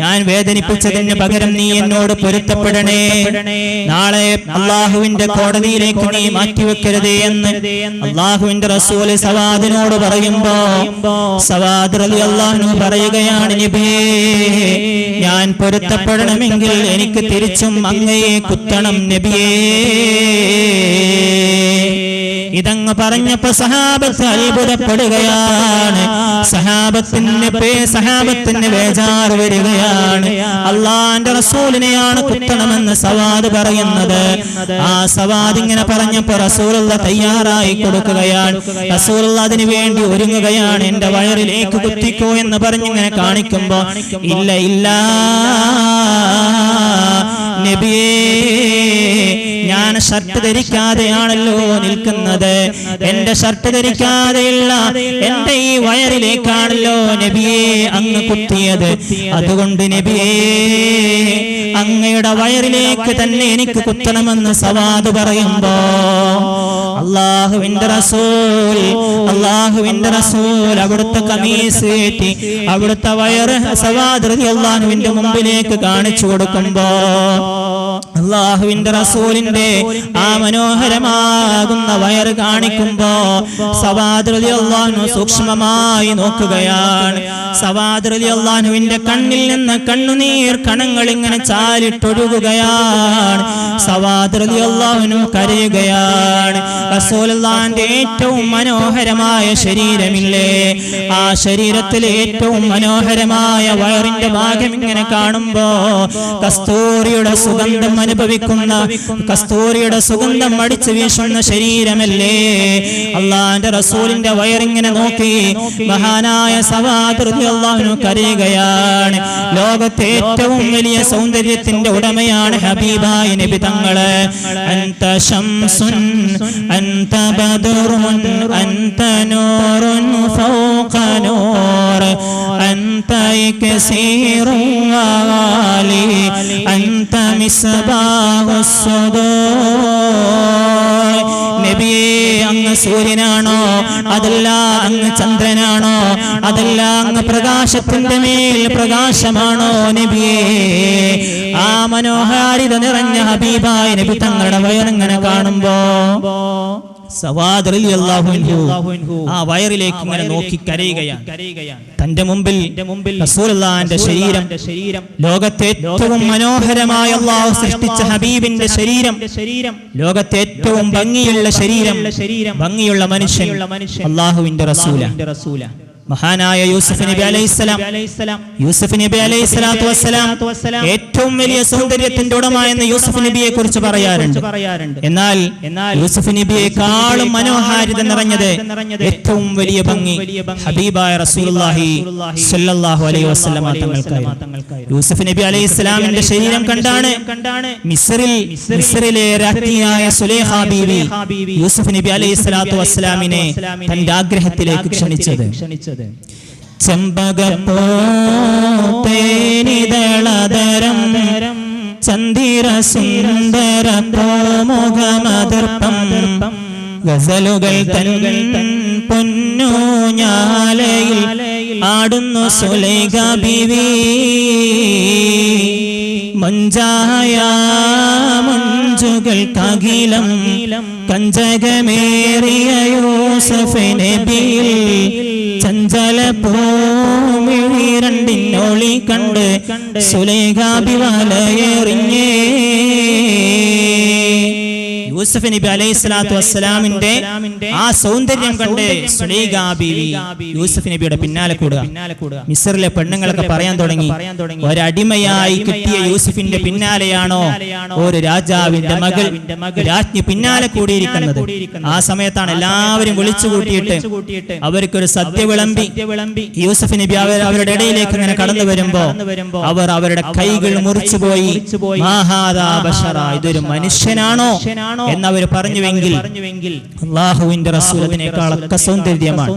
Speaker 1: ഞാൻ വേദനിപ്പിച്ചതിന് പകരം നീ എന്നോട് പൊരുത്തപ്പെടണേ. നാളെ അള്ളാഹുവിന്റെ കോടതിയിലേക്ക് നീ മാറ്റിവെക്കരുതേ എന്ന് അള്ളാഹുവിന്റെ റസൂൽ സവാദിനോട് പറയുമ്പോ സവാദ് റളിയല്ലാഹു അൻഹു പറയുകയാണ്, നബിയേ, ഞാൻ പൊരുത്തപ്പെടണമെങ്കിൽ എനിക്ക് തിരിച്ചും അങ്ങയെ കുത്തണം നബിയേ. ഇതങ്ങ് പറഞ്ഞപ്പോ സഹാബത്ത് അത്ഭുതപ്പെടുകയാണ്. സഹാബത്തിന് ബേജാറ് വരികയാണ്. അള്ളാന്റെ റസൂലിനെയാണ് കുത്തണമെന്ന് സവാദ് പറയുന്നത്. ആ സവാദ് ഇങ്ങനെ പറഞ്ഞപ്പോ റസൂലുള്ളാഹി തയ്യാറായി കൊടുക്കുകയാണ്. റസൂലുള്ളാഹി അതിനു വേണ്ടി ഒരുങ്ങുകയാണ്. എന്റെ വയറിലേക്ക് കുത്തിക്കോ എന്ന് പറഞ്ഞിങ്ങനെ കാണിക്കുമ്പോ ഇല്ല നബിയേ, ഞാൻ ഷർട്ട് ധരിക്കാതെയാണല്ലോ നിൽക്കുന്നത്. എന്റെ ഷർട്ട് ധരിക്കാതെയുള്ള എന്റെ ഈ വയറിലേക്കാണല്ലോ നബിയേ അങ്ങ് കുത്തിയത്. അതുകൊണ്ട് നബിയേ, അങ്ങയുടെ വയറിലേക്ക് തന്നെ എനിക്ക് കുത്തണമെന്ന് സവാദ് പറയുമ്പോ അള്ളാഹുവിന്റെ റസൂൽ അവിടുത്തെ കമീസ് കയറ്റി അവിടുത്തെ വയറ് സവാദ് റളിയല്ലാഹു അൻഹുവിന്റെ മുമ്പിലേക്ക് കാണിച്ചു കൊടുക്കുമ്പോ അള്ളാഹുവിന്റെ റസൂലിന്റെ ആ മനോഹരമാകുന്ന വയറ് കാണിക്കുമ്പോ സവാദ് റളിയല്ലാഹു അൻഹു സൂക്ഷ്മമായി നോക്കുകയാണ്. സവാദ് റളിയല്ലാഹുവിന്റെ കണ്ണിൽ നിന്ന് കണ്ണുനീർ കണങ്ങൾ ഇങ്ങനെ ചാലിട്ടൊഴുകുകയാണ്. സവാദ് റളിയല്ലാഹു അൻഹു കരയുകയാണ്. റസൂലുള്ളാഹിന്റെ ഏറ്റവും മനോഹരമായ ശരീരമില്ലേ, ആ ശരീരത്തിലെ ഏറ്റവും മനോഹരമായ വയറിന്റെ ഭാഗം ഇങ്ങനെ കാണുമ്പോ കസ്തൂരിയുടെ സുഗന്ധം അനുഭവിക്കുന്ന, കസ്തൂരിയുടെ സുഗന്ധം അടിച്ചു വീശുന്ന ശരീരമല്ലേ. അള്ളാന്റെ റസൂലിന്റെ വയറിങ്ങനെ നോക്കി മഹാനായ സവാദ് റളിയല്ലാഹു അൻഹു കരയുകയാണ്. ലോകത്തെ ഏറ്റവും വലിയ സൗന്ദര്യത്തിന്റെ ഉടമയാണ് ഹബീബായ നബി തങ്ങള്. അൻത ശംസുൻ അൻത ബദറുൻ അൻത നൂറുൻ ഫൗഖ നൂർ അൻത ഇക്സീറുൻ വാലി അൻത മിസ്ബാഹുസ് സുദൂർ. നബിയേ, അങ്ങ് സൂര്യനാണോ, അതല്ല അങ്ങ് ചന്ദ്രനാണോ, അതല്ല അങ്ങ് പ്രകാശത്തിന്റെ മേൽ പ്രകാശമാണോ നബിയേ. ആ മനോഹാരിത നിറഞ്ഞ ഹബീബായ നബി തങ്ങളുടെ വയറിങ്ങനെ കാണുമ്പോ സവാദ് റളിയല്ലാഹു അൻഹു ആ വയറിലേക്ക് ഇങ്ങനെ നോക്കി കരയുകയാണ്. തന്റെ മുമ്പിൽ റസൂലുള്ളാഹിന്റെ ശരീരം, ലോകത്തെ ഏറ്റവും മനോഹരമായ അല്ലാഹു സൃഷ്ടിച്ച ഹബീബിന്റെ ശരീരം, ലോകത്തെ ഏറ്റവും ഭംഗിയുള്ള ശരീരം, ഭംഗിയുള്ള മനുഷ്യൻ അല്ലാഹുവിന്റെ റസൂല മഹാനായ യൂസുഫ് നബി അലൈഹിസ്സലാം. യൂസുഫ് നബി അലൈഹിസ്സലാത്തു വസ്സലാം ഏറ്റവും വലിയ സൗന്ദര്യത്തിന്റെ ഉടമ എന്ന് യൂസുഫ് നബിയെ കുറിച്ച് പറയാറുണ്ട്. എന്നാൽ യൂസുഫ് നബിയെക്കാളും മനോഹാരിത നിറഞ്ഞത്, ഏറ്റവും വലിയ ഭംഗി ഹബീബായ റസൂലുള്ളാഹി സ്വല്ലല്ലാഹു അലൈഹി വസല്ലം തങ്ങൾക്കായിരുന്നു. യൂസുഫ് നബി അലൈഹിസ്സലാമിന്റെ ശരീരം കണ്ടാണ് മിസ്രിലെ രാജ്ഞിയായ സുലൈഖ ബീവി യൂസുഫ് നബി അലൈഹിസ്സലാത്തു വസ്സലാമിനെ തന്റെ ആഗ്രഹത്തിലേക്ക് ക്ഷണിച്ചത്. ചെമ്പകപ്പൂതേനിതളധരം ചന്ദിര സുന്ദര പ്രോമുഖമദർപ്പം ഗസലുകൾ തൻ പൊന്നൂഞ്ഞാലയിൽ ആടുന്നു സുലൈഖ ബീവി. മഞ്ചായ മഞ്ചുകൾക്കകിലം കഞ്ചകമേറിയ യൂസുഫ് നബിയിൽ ചഞ്ചല പൂമിഴി രണ്ടിനൊളി കണ്ട് സുലൈഖ ബി വലയെറിഞ്ഞേ. യൂസുഫ് നബി അലൈഹിസ്സലാത്തു വസ്സലാമിന്റെ ആ സൗന്ദര്യം കണ്ട് സുലൈഖ ബീവി യൂസുഫ് നബിയുടെ പിന്നാലെ കൂടുക. മിസ്റിലെ പെണ്ണുങ്ങളൊക്കെ പറയാൻ തുടങ്ങി, ഒരടിമയായി കിട്ടിയ യൂസുഫിന്റെ പിന്നാലെയാണോ ഒരു രാജാവിന്റെ മകൾ രാജ്ഞി പിന്നാലെ കൂടിയിരിക്കുന്നത്. ആ സമയത്താണ് എല്ലാവരും വിളിച്ചു കൂട്ടിയിട്ട് അവർക്കൊരു സദ്യ വിളമ്പി. യൂസുഫ് നബി അവരുടെ ഇടയിലേക്ക് ഇങ്ങനെ കടന്നു വരുമ്പോ അവർ അവരുടെ കൈകൾ മുറിച്ചുപോയി. ഇതൊരു മനുഷ്യനാണോ എന്നവർ പറഞ്ഞുവെങ്കിൽ അല്ലാഹുവിന്റെ റസൂൽ അതിനേക്കാളൊക്കെ സൗന്ദര്യമാണ്.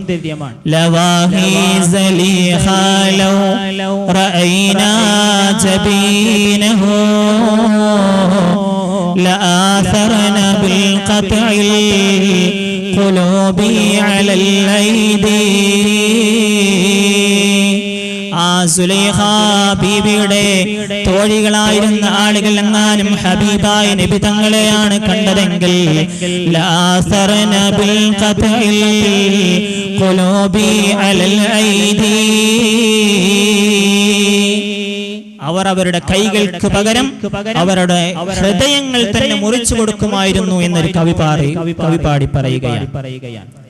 Speaker 1: لآثرنا بالقطع القلوب على الأيدي. ആ സുലൈഖ ബീവിയുടെ തോഴികളായിരുന്ന ആളുകൾ എങ്ങാനും ഹബീബായ നബി തങ്ങളെയാണ് കണ്ടതെങ്കിൽ ലആസറന ബിൽ ഖത്ഇൽ ഖുലൂബി അലൽ ഐദി. അവർ അവരുടെ കൈകൾക്ക് പകരം അവരുടെ ഹൃദയങ്ങൾ തന്നെ മുറിച്ചു കൊടുക്കുമായിരുന്നു എന്നൊരു കവിപാടി പറയുകയാണ്.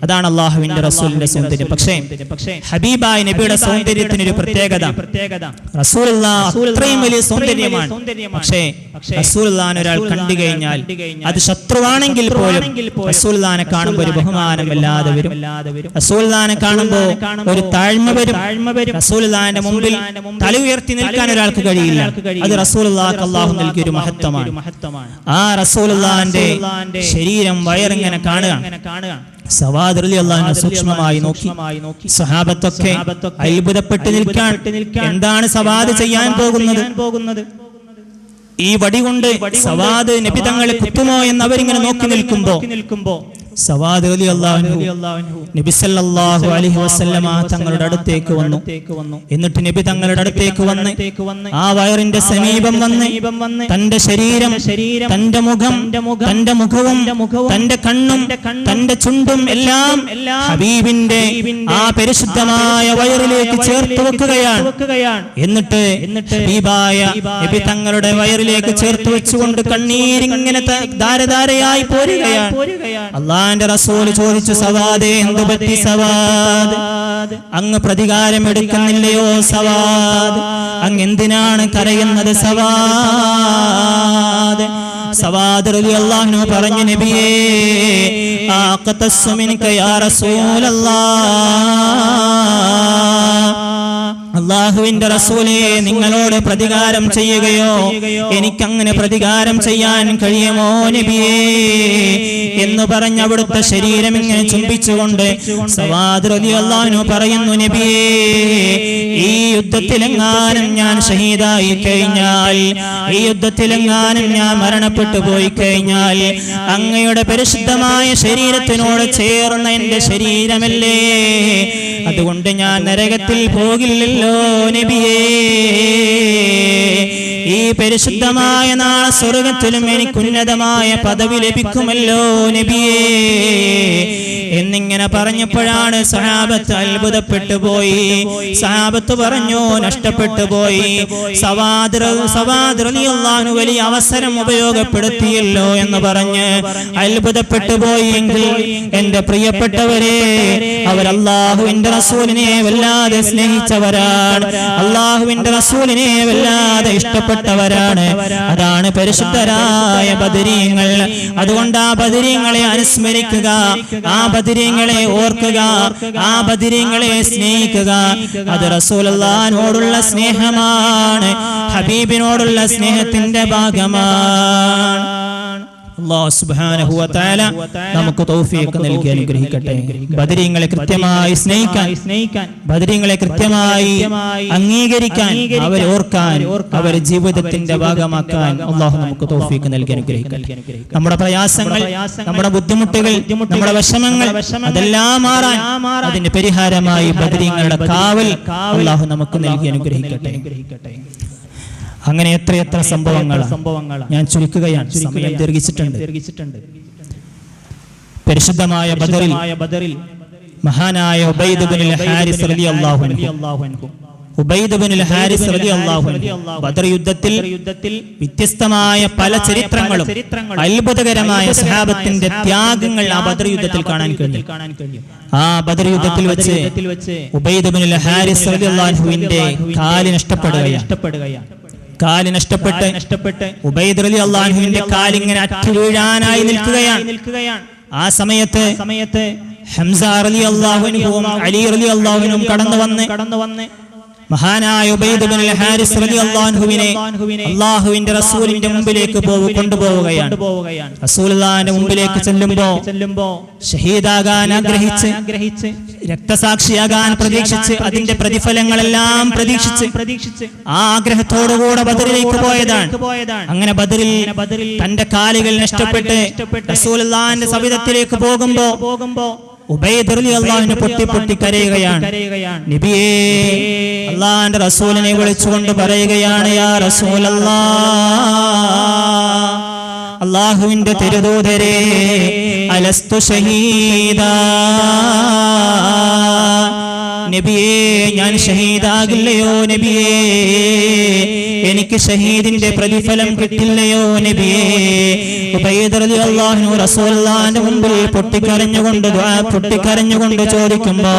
Speaker 1: അതാണ് അല്ലാഹുവിന്റെ റസൂലിന്റെ സൗന്ദര്യം. പക്ഷേ ഹബീബായ നബിയുടെ സൗന്ദര്യത്തിന് ഒരു പ്രത്യേകത, റസൂലുള്ളാഹ് അത്രയും വലിയ സൗന്ദര്യമാണ്. പക്ഷേ റസൂലുള്ളാഹിനെ ഒരാൾ കണ്ടു കഴിഞ്ഞാൽ അത് ശത്രുവാണെങ്കിൽ പോലും റസൂലുള്ളാഹിനെ കാണുമ്പോൾ ഒരു ബഹുമാനം വല്ലാതെ വരും. റസൂലുള്ളാഹിനെ കാണുമ്പോൾ ഒരു താഴ്മ വരും. റസൂലുള്ളാഹിന്റെ മുമ്പിൽ തല ഉയർത്തി നിൽക്കാൻ ഒരാൾക്ക് കഴിയില്ല. അത് റസൂലുള്ളാഹിക്ക് അല്ലാഹു നൽകിയ ഒരു മഹത്വമാണ്. ആ റസൂലുള്ളാഹിന്റെ ശരീരം വയറിങ്ങനെ കാണുക. സവാദ് റളിയല്ലാഹു അൻഹു സൂക്ഷ്മമായി നോക്കി. സ്വഹാബത്തൊക്കെ അത്ഭുതപ്പെട്ട് നിൽക്കാൻ, എന്താണ് സവാദ് ചെയ്യാൻ പോകുന്നത്? ഈ വടി കൊണ്ട് സവാദ് നബി തങ്ങളെ കുത്തുമോ എന്ന് അവരിങ്ങനെ നോക്കി നിൽക്കുമ്പോ സവാദ് റളിയല്ലാഹു അൻഹു നബി സല്ലല്ലാഹു അലൈഹി വസല്ലമ തങ്ങളുടെ അടുത്തേക്ക് വന്നു. എന്നിട്ട് നബി തങ്ങളുടെ അടുത്തേക്ക് വന്ന് ആ വയറിന്റെ സമീപം വന്ന് തന്റെ ശരീരം, തന്റെ മുഖം, തന്റെ മുഖവും, തന്റെ കണ്ണും, തന്റെ ചുണ്ടും എല്ലാം ഹബീബിന്റെ ആ പരിശുദ്ധമായ വയറിലേക്ക് ചേർത്ത് വെക്കുകയാണ്. എന്നിട്ട് ഹബീബായ നബി തങ്ങളുടെ വയറിലേക്ക് ചേർത്ത് വെച്ചുകൊണ്ട് കണ്ണീരിങ്ങനെ ധാരധാരയായി പോരുകയാണ്. അള്ളാന്റെ റസൂൽ ചോദിച്ചു, സവാദേ, എന്തു പറ്റി സവാദ്? അങ്ങ് പ്രതികാരം എടുക്കുന്നില്ലയോ സവാദ്? അങ്ങ് എന്തിനാണ് കരയുന്നത് സവാദ്? സവാദ് റളിയല്ലാഹു അൻഹു പറഞ്ഞു, നബിയേ, അഖതസ്സു മിൻക യാ റസൂലല്ലാഹ്, അല്ലാഹുവിന്റെ റസൂലേ, നിങ്ങളോട് പ്രതികാരം ചെയ്യുകയോ എനിക്കങ്ങനെ പ്രതികാരം ചെയ്യാൻ കഴിയുമോ നബിയേ എന്ന് പറഞ്ഞ് അവിടുത്തെ ശരീരം ഇങ്ങനെ ചുംബിച്ചുകൊണ്ട് സവാദ് റളിയല്ലാഹു അൻഹു പറയുന്നു, നബിയേ, ഈ യുദ്ധത്തിലെങ്ങാനും ഞാൻ ഷഹീദായി കഴിഞ്ഞാൽ, ഈ യുദ്ധത്തിലെങ്ങാനും ഞാൻ മരണപ്പെട്ടു പോയി കഴിഞ്ഞാൽ അങ്ങയുടെ പരിശുദ്ധമായ ശരീരത്തിനോട് ചേർന്ന എന്റെ ശരീരമല്ലേ, അതുകൊണ്ട് ഞാൻ നരകത്തിൽ പോകില്ലല്ലോ നബിയേ. ഈ പരിശുദ്ധമായ നാളെ സ്വർഗത്തിലും എനിക്ക് ഉന്നതമായ പദവി ലഭിക്കുമല്ലോ നബിയേ എന്നിങ്ങനെ പറഞ്ഞപ്പോഴാണ് സഹാബത്ത് അത്ഭുതപ്പെട്ടു പോയി. സഹാബത്ത് പറഞ്ഞു, നഷ്ടപ്പെട്ടു പോയി. സവാദ് റളിയല്ലാഹു അൻഹു വലിയ അവസരം ഉപയോഗപ്പെടുത്തിയല്ലോ എന്ന് പറഞ്ഞ് അത്ഭുതപ്പെട്ടു പോയി. എങ്കിൽ എന്റെ പ്രിയപ്പെട്ടവരെ, അവർ അല്ലാഹുവിന്റെ റസൂലിനെ വല്ലാതെ സ്നേഹിച്ചവരാണ്, അല്ലാഹുവിന്റെ റസൂലിനെ വല്ലാതെ ഇഷ്ടപ്പെട്ടവരാണ്. അതാണ് പരിശുദ്ധരായ ബദരീങ്ങൾ. അതുകൊണ്ട് ആ ബദരീങ്ങളെ അനുസ്മരിക്കുക, ആ ബദരീങ്ങളെ ഓർക്കുക, ആ ബദരീങ്ങളെ സ്നേഹിക്കുക. അത് റസൂലുള്ളാഹിനോടുള്ള സ്നേഹമാണ്, ഹബീബിനോടുള്ള സ്നേഹത്തിന്റെ ഭാഗമാണ്. അല്ലാഹു സുബ്ഹാനഹു വ തആല നമുക്ക് തൗഫീഖ് നൽകി അനുഗ്രഹിക്കട്ടെ. ബദരീങ്ങളെ കൃത്യമായി സ്നേഹിക്കാൻ, ബദരീങ്ങളെ കൃത്യമായി അംഗീകരിക്കാൻ, അവരെ ഓർക്കാൻ, അവരെ ജീവിതത്തിന്റെ ഭാഗമാക്കാൻ അല്ലാഹു നമുക്ക് തൗഫീഖ് നൽകി അനുഗ്രഹിക്കട്ടെ. നമ്മുടെ പ്രയാസങ്ങൾ, നമ്മുടെ ബുദ്ധിമുട്ടുകൾ, നമ്മുടെ വിഷമങ്ങൾ അതെല്ലാം മാറാൻ, അതിന് പരിഹാരമായി ബദരീങ്ങളുടെ കാവൽ അല്ലാഹു നമുക്ക് നൽകി അനുഗ്രഹിക്കട്ടെ. അങ്ങനെ എത്രയെത്ര സംഭവങ്ങൾ ഞാൻ ചുരുക്കുകയാണ്, സമയം ദീർഘിച്ചിട്ടുണ്ട്. പരിശുദ്ധമായ ബദറിൽ മഹാനായ ഉബൈദ് ഇബ്നുൽ ഹാരിസ് റളിയല്ലാഹു അൻഹു, ഉബൈദ് ഇബ്നുൽ ഹാരിസ് റളിയല്ലാഹു അൻഹു ബദർ യുദ്ധത്തിൽ വ്യത്യസ്തമായ പല ചരിത്രങ്ങളും അത്ഭുതകരമായ സഹാബത്തിന്റെ ത്യാഗങ്ങൾ ആ ബദർ യുദ്ധത്തിൽ കാണാൻ കഴിയും. ആ ബദർ യുദ്ധത്തിൽ വെച്ച് ഉബൈദ് ഇബ്നുൽ ഹാരിസ് റളിയല്ലാഹു അൻഹുവിന്റെ കാല് നഷ്ടപ്പെടുകയാണ്. കാല് നഷ്ടപ്പെട്ട് ഉബൈദ് റളിയല്ലാഹു അൻഹുവിന്റെ കാലിങ്ങനെ അറ്റു വീഴാനായി നിൽക്കുകയാണ്. ആ സമയത്ത് ഹംസ റളിയല്ലാഹു അൻഹുവും അലി റളിയല്ലാഹു അൻഹുവും കടന്നു വന്ന് മഹാനായ ഉബൈദ് ഇബ്നുൽ ഹാരിസ് റളിയല്ലാഹു അൻഹുവിനെ അല്ലാഹുവിന്റെ റസൂലിന്റെ മുമ്പിലേക്ക് കൊണ്ടുപോവുകയാണ്. റസൂലുള്ളാഹിന്റെ മുമ്പിലേക്ക് ചെല്ലുമ്പോൾ ഷഹീദാകാൻ ആഗ്രഹിച്ച്, രക്തസാക്ഷിയാകാൻ പ്രതീക്ഷിച്ച്, അതിന്റെ പ്രതിഫലങ്ങളെല്ലാം പ്രതീക്ഷിച്ച് ആ ആഗ്രഹത്തോടുകൂടെ ബദറിലേക്ക് പോയതാണ്. അങ്ങനെ ബദറിൽ തന്റെ കാലുകൾ നഷ്ടപ്പെട്ട് റസൂലുള്ളാഹിന്റെ സവിധത്തിലേക്ക് പോകുമ്പോ ഉബൈദ് റളിയല്ലാഹു അൻഹു പൊട്ടി കരയുകയാണ്. നബിയേ, അല്ലാഹുവിന്റെ റസൂലിനെ വിളിച്ചുകൊണ്ട് പറയുകയാണ്, യാ റസൂലല്ലാഹ്, അല്ലാഹുവിന്റെ തിരുദൂതരേ, അലസ്തു ഷഹീദാ, നബിയേ, ഞാൻ ഷഹീദാകില്ലയോ നബിയേ, എനിക്ക് ഷഹീദിന്റെ പ്രതിഫലം കിട്ടില്ലയോ നബിയേ. ഉബൈദ് റളിയല്ലാഹു അൻഹു റസൂലുള്ളാഹിന്റെ മുമ്പിൽ പൊട്ടിക്കരഞ്ഞുകൊണ്ട് ചോദിക്കുമ്പോ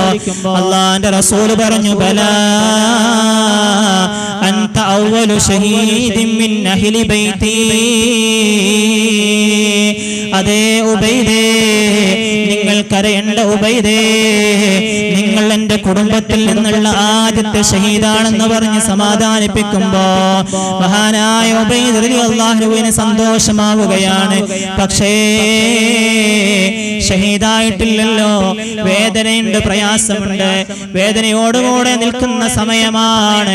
Speaker 1: അല്ലാഹുവിന്റെ റസൂൽ പറഞ്ഞു, ബലാ അൻത അവ്വലു ഷഹീദിൻ മിൻ അഹ്ലി ബൈതി. അതേ ഉബൈദേ, നിങ്ങൾ കരയേണ്ട ഉബൈദേ, നിങ്ങൾ എന്റെ കുടുംബത്തിൽ നിന്നുള്ള ആദ്യത്തെ ഷഹീദാണെന്ന് പറഞ്ഞ് സമാധാനിപ്പിക്കുമ്പോ മഹാനായ ഉബൈദ് റളിയല്ലാഹു അൻഹുവിന് സന്തോഷമാവുകയാണ്. പക്ഷേ ഷഹീദായിട്ടില്ലല്ലോ, വേദനയുണ്ട്, പ്രയാസമുണ്ട്. വേദനയോടുകൂടെ നിൽക്കുന്ന സമയമാണ്.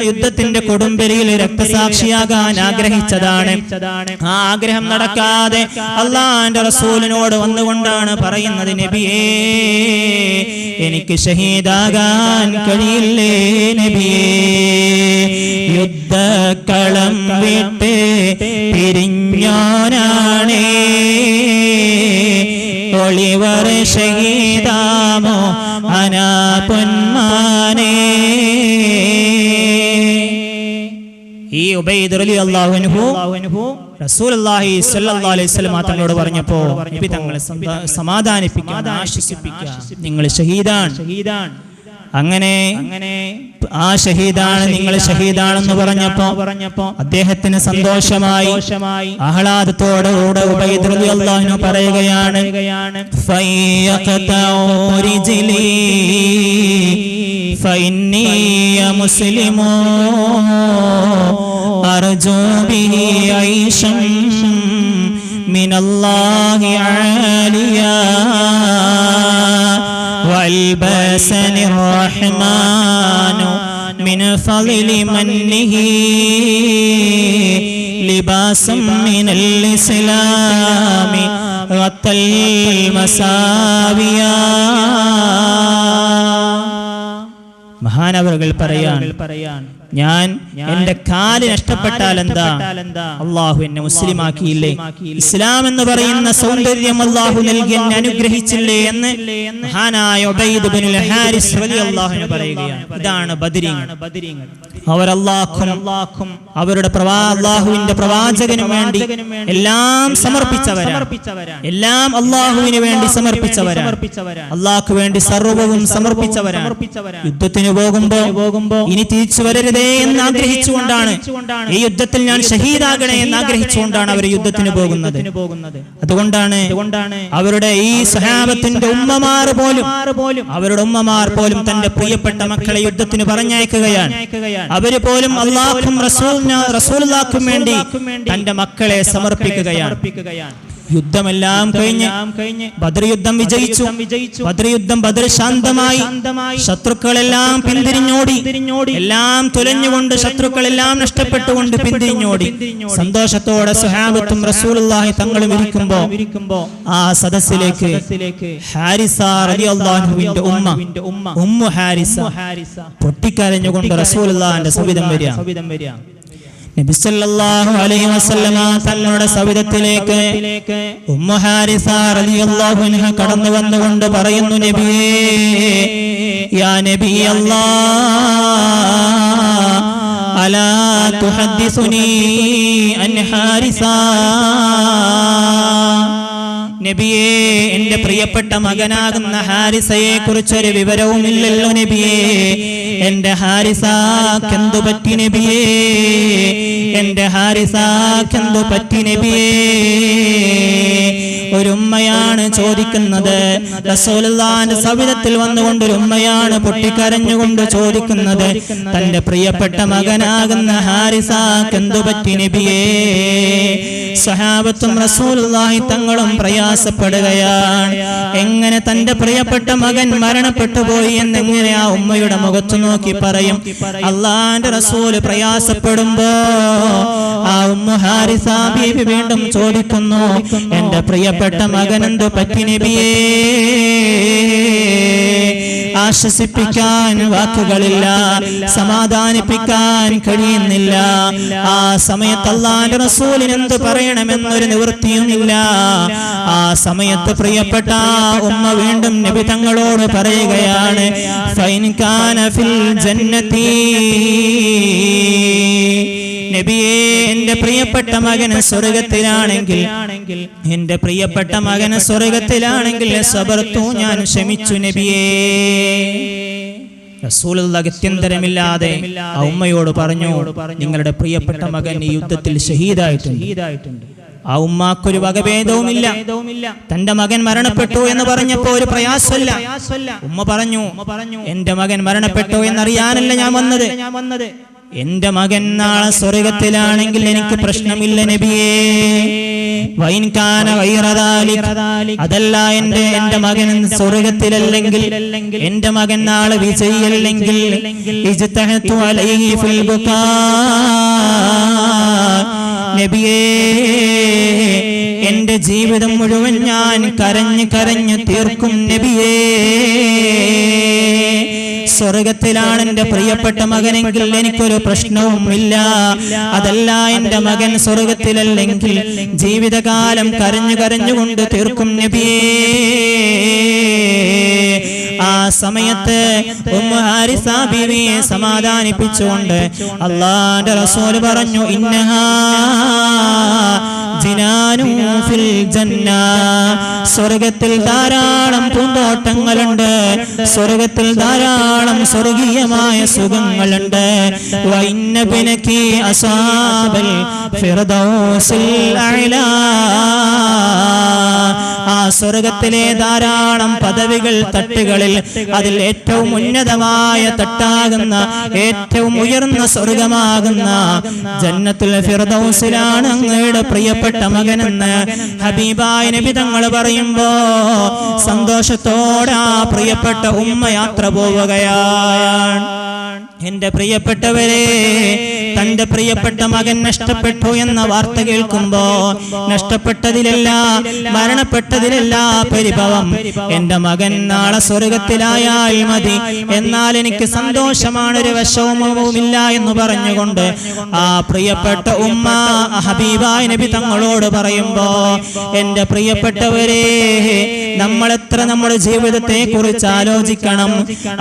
Speaker 1: യുദ്ധത്തിന്റെ കൊടുമ്പിരിയിൽ രക്തസാക്ഷിയാകാൻ ആഗ്രഹിച്ചതാണ്. ആ ആഗ്രഹം നടക്കാൻ നടക്കാതെ അള്ളാന്റെ റസൂലിനോട് വന്നുകൊണ്ടാണ് പറയുന്നത്, നബിയേ എനിക്ക് ഷഹീദാകാൻ കഴിയില്ലേ നബിയേ, യുദ്ധക്കളം വിട്ട് പിരിഞ്ഞോനാണേ, ഒളിവർ ഷഹീദാമോ അനാ പൊന്മാനേ. ഈ ഉബൈദ് റളിയല്ലാഹു അൻഹു റസൂലുള്ളാഹി സ്വല്ലല്ലാഹു അലൈഹി വസല്ലം തങ്ങളോട് പറഞ്ഞപ്പോൾ നബി തങ്ങളെ സമാധാനിപ്പിക്കാൻ, ആശ്വസിപ്പിക്കുക, നിങ്ങൾ ഷഹീദാണ്, അങ്ങനെ ആ ഷഹീദാണ്, നിങ്ങൾ ഷഹീദാണെന്ന് പറഞ്ഞപ്പോ അദ്ദേഹത്തിന് സന്തോഷമായി, ആഹ്ലാദത്തോടുകൂടെ ഉബൈദ് റളിയല്ലാഹു അൻഹു പറയുകയാണ്, ഫയഖതഉ റിജ്ലി ഫഇന്നി മുസ്ലിമു അർജു ബിഹി ഐശൻ മിനല്ലാഹി ആലിയാ വൽബസനി റഹ്മാനു മിൻ ഫളിലി മന്നിഹി ലിബാസം മിനൽ ഇസ്ലാമി വത്തൽ മസാവിയാ. മഹാനവറുകൾ പറയാൻ, ഞാൻ എന്റെ കാല് നഷ്ടപ്പെട്ടാൽ എന്താ, അള്ളാഹു എന്നെ മുസ്ലിമാക്കിയില്ലേ, ഇസ്ലാം എന്ന് പറയുന്ന സൗന്ദര്യം അള്ളാഹു നൽകി എന്നെ അനുഗ്രഹിച്ചില്ലേ എന്ന് മഹാനായ ഉബൈദ് ഇബ്നുൽ ഹാരിസ് റളിയല്ലാഹു അൻഹു പറയുകയാണ്. ഇതാണ് ബദരീങ്ങൾ. അവർ അല്ലാഹും അവരുടെ അള്ളാഹുവിന്റെ പ്രവാചകനും വേണ്ടി എല്ലാം സമർപ്പിച്ചവരാണ്, എല്ലാം അള്ളാഹുവിന് വേണ്ടി സമർപ്പിച്ചവരാണ്, അള്ളാഹ്ക്ക് വേണ്ടി സർവ്വവും സമർപ്പിച്ചവരാണ്. യുദ്ധത്തിന് പോകുമ്പോ ഇനി തിരിച്ചു വരരുതേ എന്ന് ആഗ്രഹിച്ചുകൊണ്ടാണ്, ഈ യുദ്ധത്തിൽ ഞാൻ ഷഹീദാകണേ എന്ന് ആഗ്രഹിച്ചുകൊണ്ടാണ് അവർ യുദ്ധത്തിന് പോകുന്നത്. അതുകൊണ്ടാണ് അവരുടെ ഈ സഹാബത്തിന്റെ ഉമ്മമാർ പോലും തന്റെ പ്രിയപ്പെട്ട മക്കളെ യുദ്ധത്തിന് പറഞ്ഞയക്കുകയാണ്. അവര് പോലും അല്ലാഹും റസൂലുള്ളാഹിക്കും വേണ്ടി തന്റെ മക്കളെ സമർപ്പിക്കുകയാണ്. യുദ്ധമെല്ലാം കഴിഞ്ഞ് ബദർ യുദ്ധം വിജയിച്ചു. ബദർ ശാന്തമായി, ശത്രുക്കളെല്ലാം പിന്തിരിഞ്ഞോടി, എല്ലാം തുലഞ്ഞുകൊണ്ട്, ശത്രുക്കളെല്ലാം നഷ്ടപ്പെട്ടുകൊണ്ട് പിന്തിരിഞ്ഞോടി. സന്തോഷത്തോടെ സ്വഹാബത്തും റസൂലുള്ളാഹി തങ്ങളും ഇരിക്കുമ്പോ ആ സദസ്സിലേക്ക് ഹാരിസ റളിയല്ലാഹു അൻഹുവിന്റെ ഉമ്മു ഹാരിസ പൊട്ടിക്കരഞ്ഞുകൊണ്ട് റസൂലുള്ളാഹിന്റെ സവിധം വരിക. നബി സല്ലല്ലാഹു അലൈഹി വസല്ലമ തങ്ങളുടെ സവിധത്തിലേക്ക് ഉമ്മു ഹാരിസ റളിയല്ലാഹു അൻഹ കടന്നു വന്നുകൊണ്ട് പറയുന്നു, നബിയേ, യാ നബി അല്ലാഹ്, അലാ തുഹദ്ദിസുനി അൻ ഹാരിസ. നബിയേ, എന്റെ പ്രിയപ്പെട്ട മകനാകുന്ന ഹാരിസയെ കുറിച്ചൊരു വിവരവുമില്ലല്ലോ നബിയേ. എന്റെ ഹാരിസക്കെന്തു പറ്റി നബിയേ, എന്റെ ഹാരിസക്കെന്തു പറ്റി നബിയേ. ഒരു ഉമ്മയാണ് ചോദിക്കുന്നത്, റസൂലുള്ളാഹിന്റെ സവിധത്തിൽ വന്നുകൊണ്ട് ഒരു ഉമ്മയാണ് പൊട്ടിക്കരഞ്ഞുകൊണ്ട് ചോദിക്കുന്നത്, തന്റെ പ്രിയപ്പെട്ട മകനാകുന്ന ഹാരിസക്കെന്തു പറ്റി നബിയേ. സഹാബത്തും റസൂലുള്ളാഹി തങ്ങളും പ്രയാസപ്പെടുകയാണ്. എങ്ങനെ തന്റെ പ്രിയപ്പെട്ട മകൻ മരണപ്പെട്ടു പോയി എന്നെങ്ങനെ ആ ഉമ്മയുടെ മുഖത്തു നോക്കി പറയും? അള്ളാന്റെ റസൂല് പ്രയാസപ്പെടുമ്പോ ആ ഉമ്മു ഹാരിസ ബീവി വീണ്ടും ചോദിക്കുന്നു, എന്റെ പ്രിയപ്പെട്ട മകൻ എന്തു പറ്റി നബിയേ? ആശ്വസിപ്പിക്കാൻ വാക്കുകളില്ല, സമാധാനിപ്പിക്കാൻ കഴിയുന്നില്ല. ആ സമയത്ത് അല്ലാഹുവിന്റെ റസൂലിന് എന്ത് പറയണമെന്നൊരു നിവൃത്തിയുമില്ല. ആ സമയത്ത് പ്രിയപ്പെട്ട ഉമ്മ വീണ്ടും നബി തങ്ങളോട് പറയുകയാണ്, ഫൈൻ കാന ഫിൽ ജന്നതി, നബിയേ, എന്റെ പ്രിയപ്പെട്ട മകന് സ്വർഗത്തിലാണെങ്കിൽ, എന്റെ പ്രിയപ്പെട്ട മകന് സ്വർഗത്തിലാണെങ്കിൽ സബർതു, ഞാൻ ക്ഷമിച്ചു നബിയേ. റസൂലുള്ളാഹി ഗത്യന്തരമില്ലാതെ ആ ഉമ്മയോട് പറഞ്ഞു, നിങ്ങളുടെ പ്രിയപ്പെട്ട മകൻ ഈ യുദ്ധത്തിൽ ഷഹീദായിട്ടുണ്ട്. ആ ഉമ്മാക്കൊരു വകഭേദവുമില്ല. തന്റെ മകൻ മരണപ്പെട്ടു എന്ന് പറഞ്ഞപ്പോ ഒരു പ്രയാസമില്ല. ഉമ്മ പറഞ്ഞു, എന്റെ മകൻ മരണപ്പെട്ടു എന്നറിയാനല്ല ഞാൻ വന്നത്. എന്റെ മകൻ നാളെ സ്വർഗത്തിലാണെങ്കിൽ എനിക്ക് പ്രശ്നമില്ല നബിയേ. വൈൻ കാന ഗൈറ ദാലിക, അതല്ല എന്റെ മകൻ സ്വർഗത്തിലല്ലെങ്കിൽ, എന്റെ മകൻ നാളെ വിജയിയല്ലെങ്കിൽ, ഇജ്തഹതു അലൈഹി ഫിൽ ബുകാ, നബിയേ, ജീവിതം മുഴുവൻ ഞാൻ കരഞ്ഞ് കരഞ്ഞ് തീർക്കും നബിയേ. സ്വർഗത്തിലാണ് എന്റെ പ്രിയപ്പെട്ട മകനെങ്കിൽ എനിക്കൊരു പ്രശ്നവും ഇല്ല. അതല്ല, എന്റെ മകൻ സ്വർഗത്തിലല്ലെങ്കിൽ ജീവിതകാലം കരഞ്ഞു കരഞ്ഞുകൊണ്ട് തീർക്കും നബിയേ. ആ സമയത്ത് ഉമ്മു ഹാരിസ ബീവിയെ സമാധാനിപ്പിച്ചുകൊണ്ട് അല്ലാഹുവിന്റെ റസൂൽ പറഞ്ഞു, ഇന്നഹാ ജിനാനും ഫിൽ ജന്ന, സ്വർഗത്തിൽ ധാരാളം പൂന്തോട്ടങ്ങളുണ്ട്, സ്വർഗത്തിൽ ധാരാളം സ്വർഗീയമായ സുഖങ്ങളുണ്ട്. വഇന്ന ബിനകി അസാബൽ ഫിർദൗസിൽ അഅ്ലാ, ആ സ്വർഗത്തിലെ ധാരാളം പദവികൾ തട്ടുകളിൽ അതിൽ ഏറ്റവും ഉന്നതമായ തട്ടാകുന്ന ഏറ്റവും ഉയർന്ന സ്വർഗമാകുന്ന ജന്നത്തുൽ ഫിർദൗസിലാണ് അങ്ങയുടെ പ്രിയപ്പെട്ട മകനെന്ന് ഹബീബായ നബി തങ്ങൾ പറയുമ്പോ സന്തോഷത്തോടെ ആ പ്രിയപ്പെട്ട ഉമ്മ യാത്ര പോവുകയാണ്. എന്റെ പ്രിയപ്പെട്ടവരെ, തന്റെ പ്രിയപ്പെട്ട മകൻ നഷ്ടപ്പെട്ടു എന്ന വാർത്ത കേൾക്കുമ്പോ നഷ്ടപ്പെട്ടതിലല്ല, മരണപ്പെട്ടതിലല്ല പരിഭവം. എന്റെ മകൻ നാളെ സ്വർഗത്തിലായാൽ മതി, എന്നാൽ എനിക്ക് സന്തോഷമാണ്, ഒരു വിഷമവുമില്ല എന്ന് പറഞ്ഞുകൊണ്ട് ആ പ്രിയപ്പെട്ട ഉമ്മ ഹബീബായ നബി തങ്ങളോട് പറയുമ്പോ, എന്റെ പ്രിയപ്പെട്ടവരെ, നമ്മളെത്ര നമ്മുടെ ജീവിതത്തെ കുറിച്ച് ആലോചിക്കണം.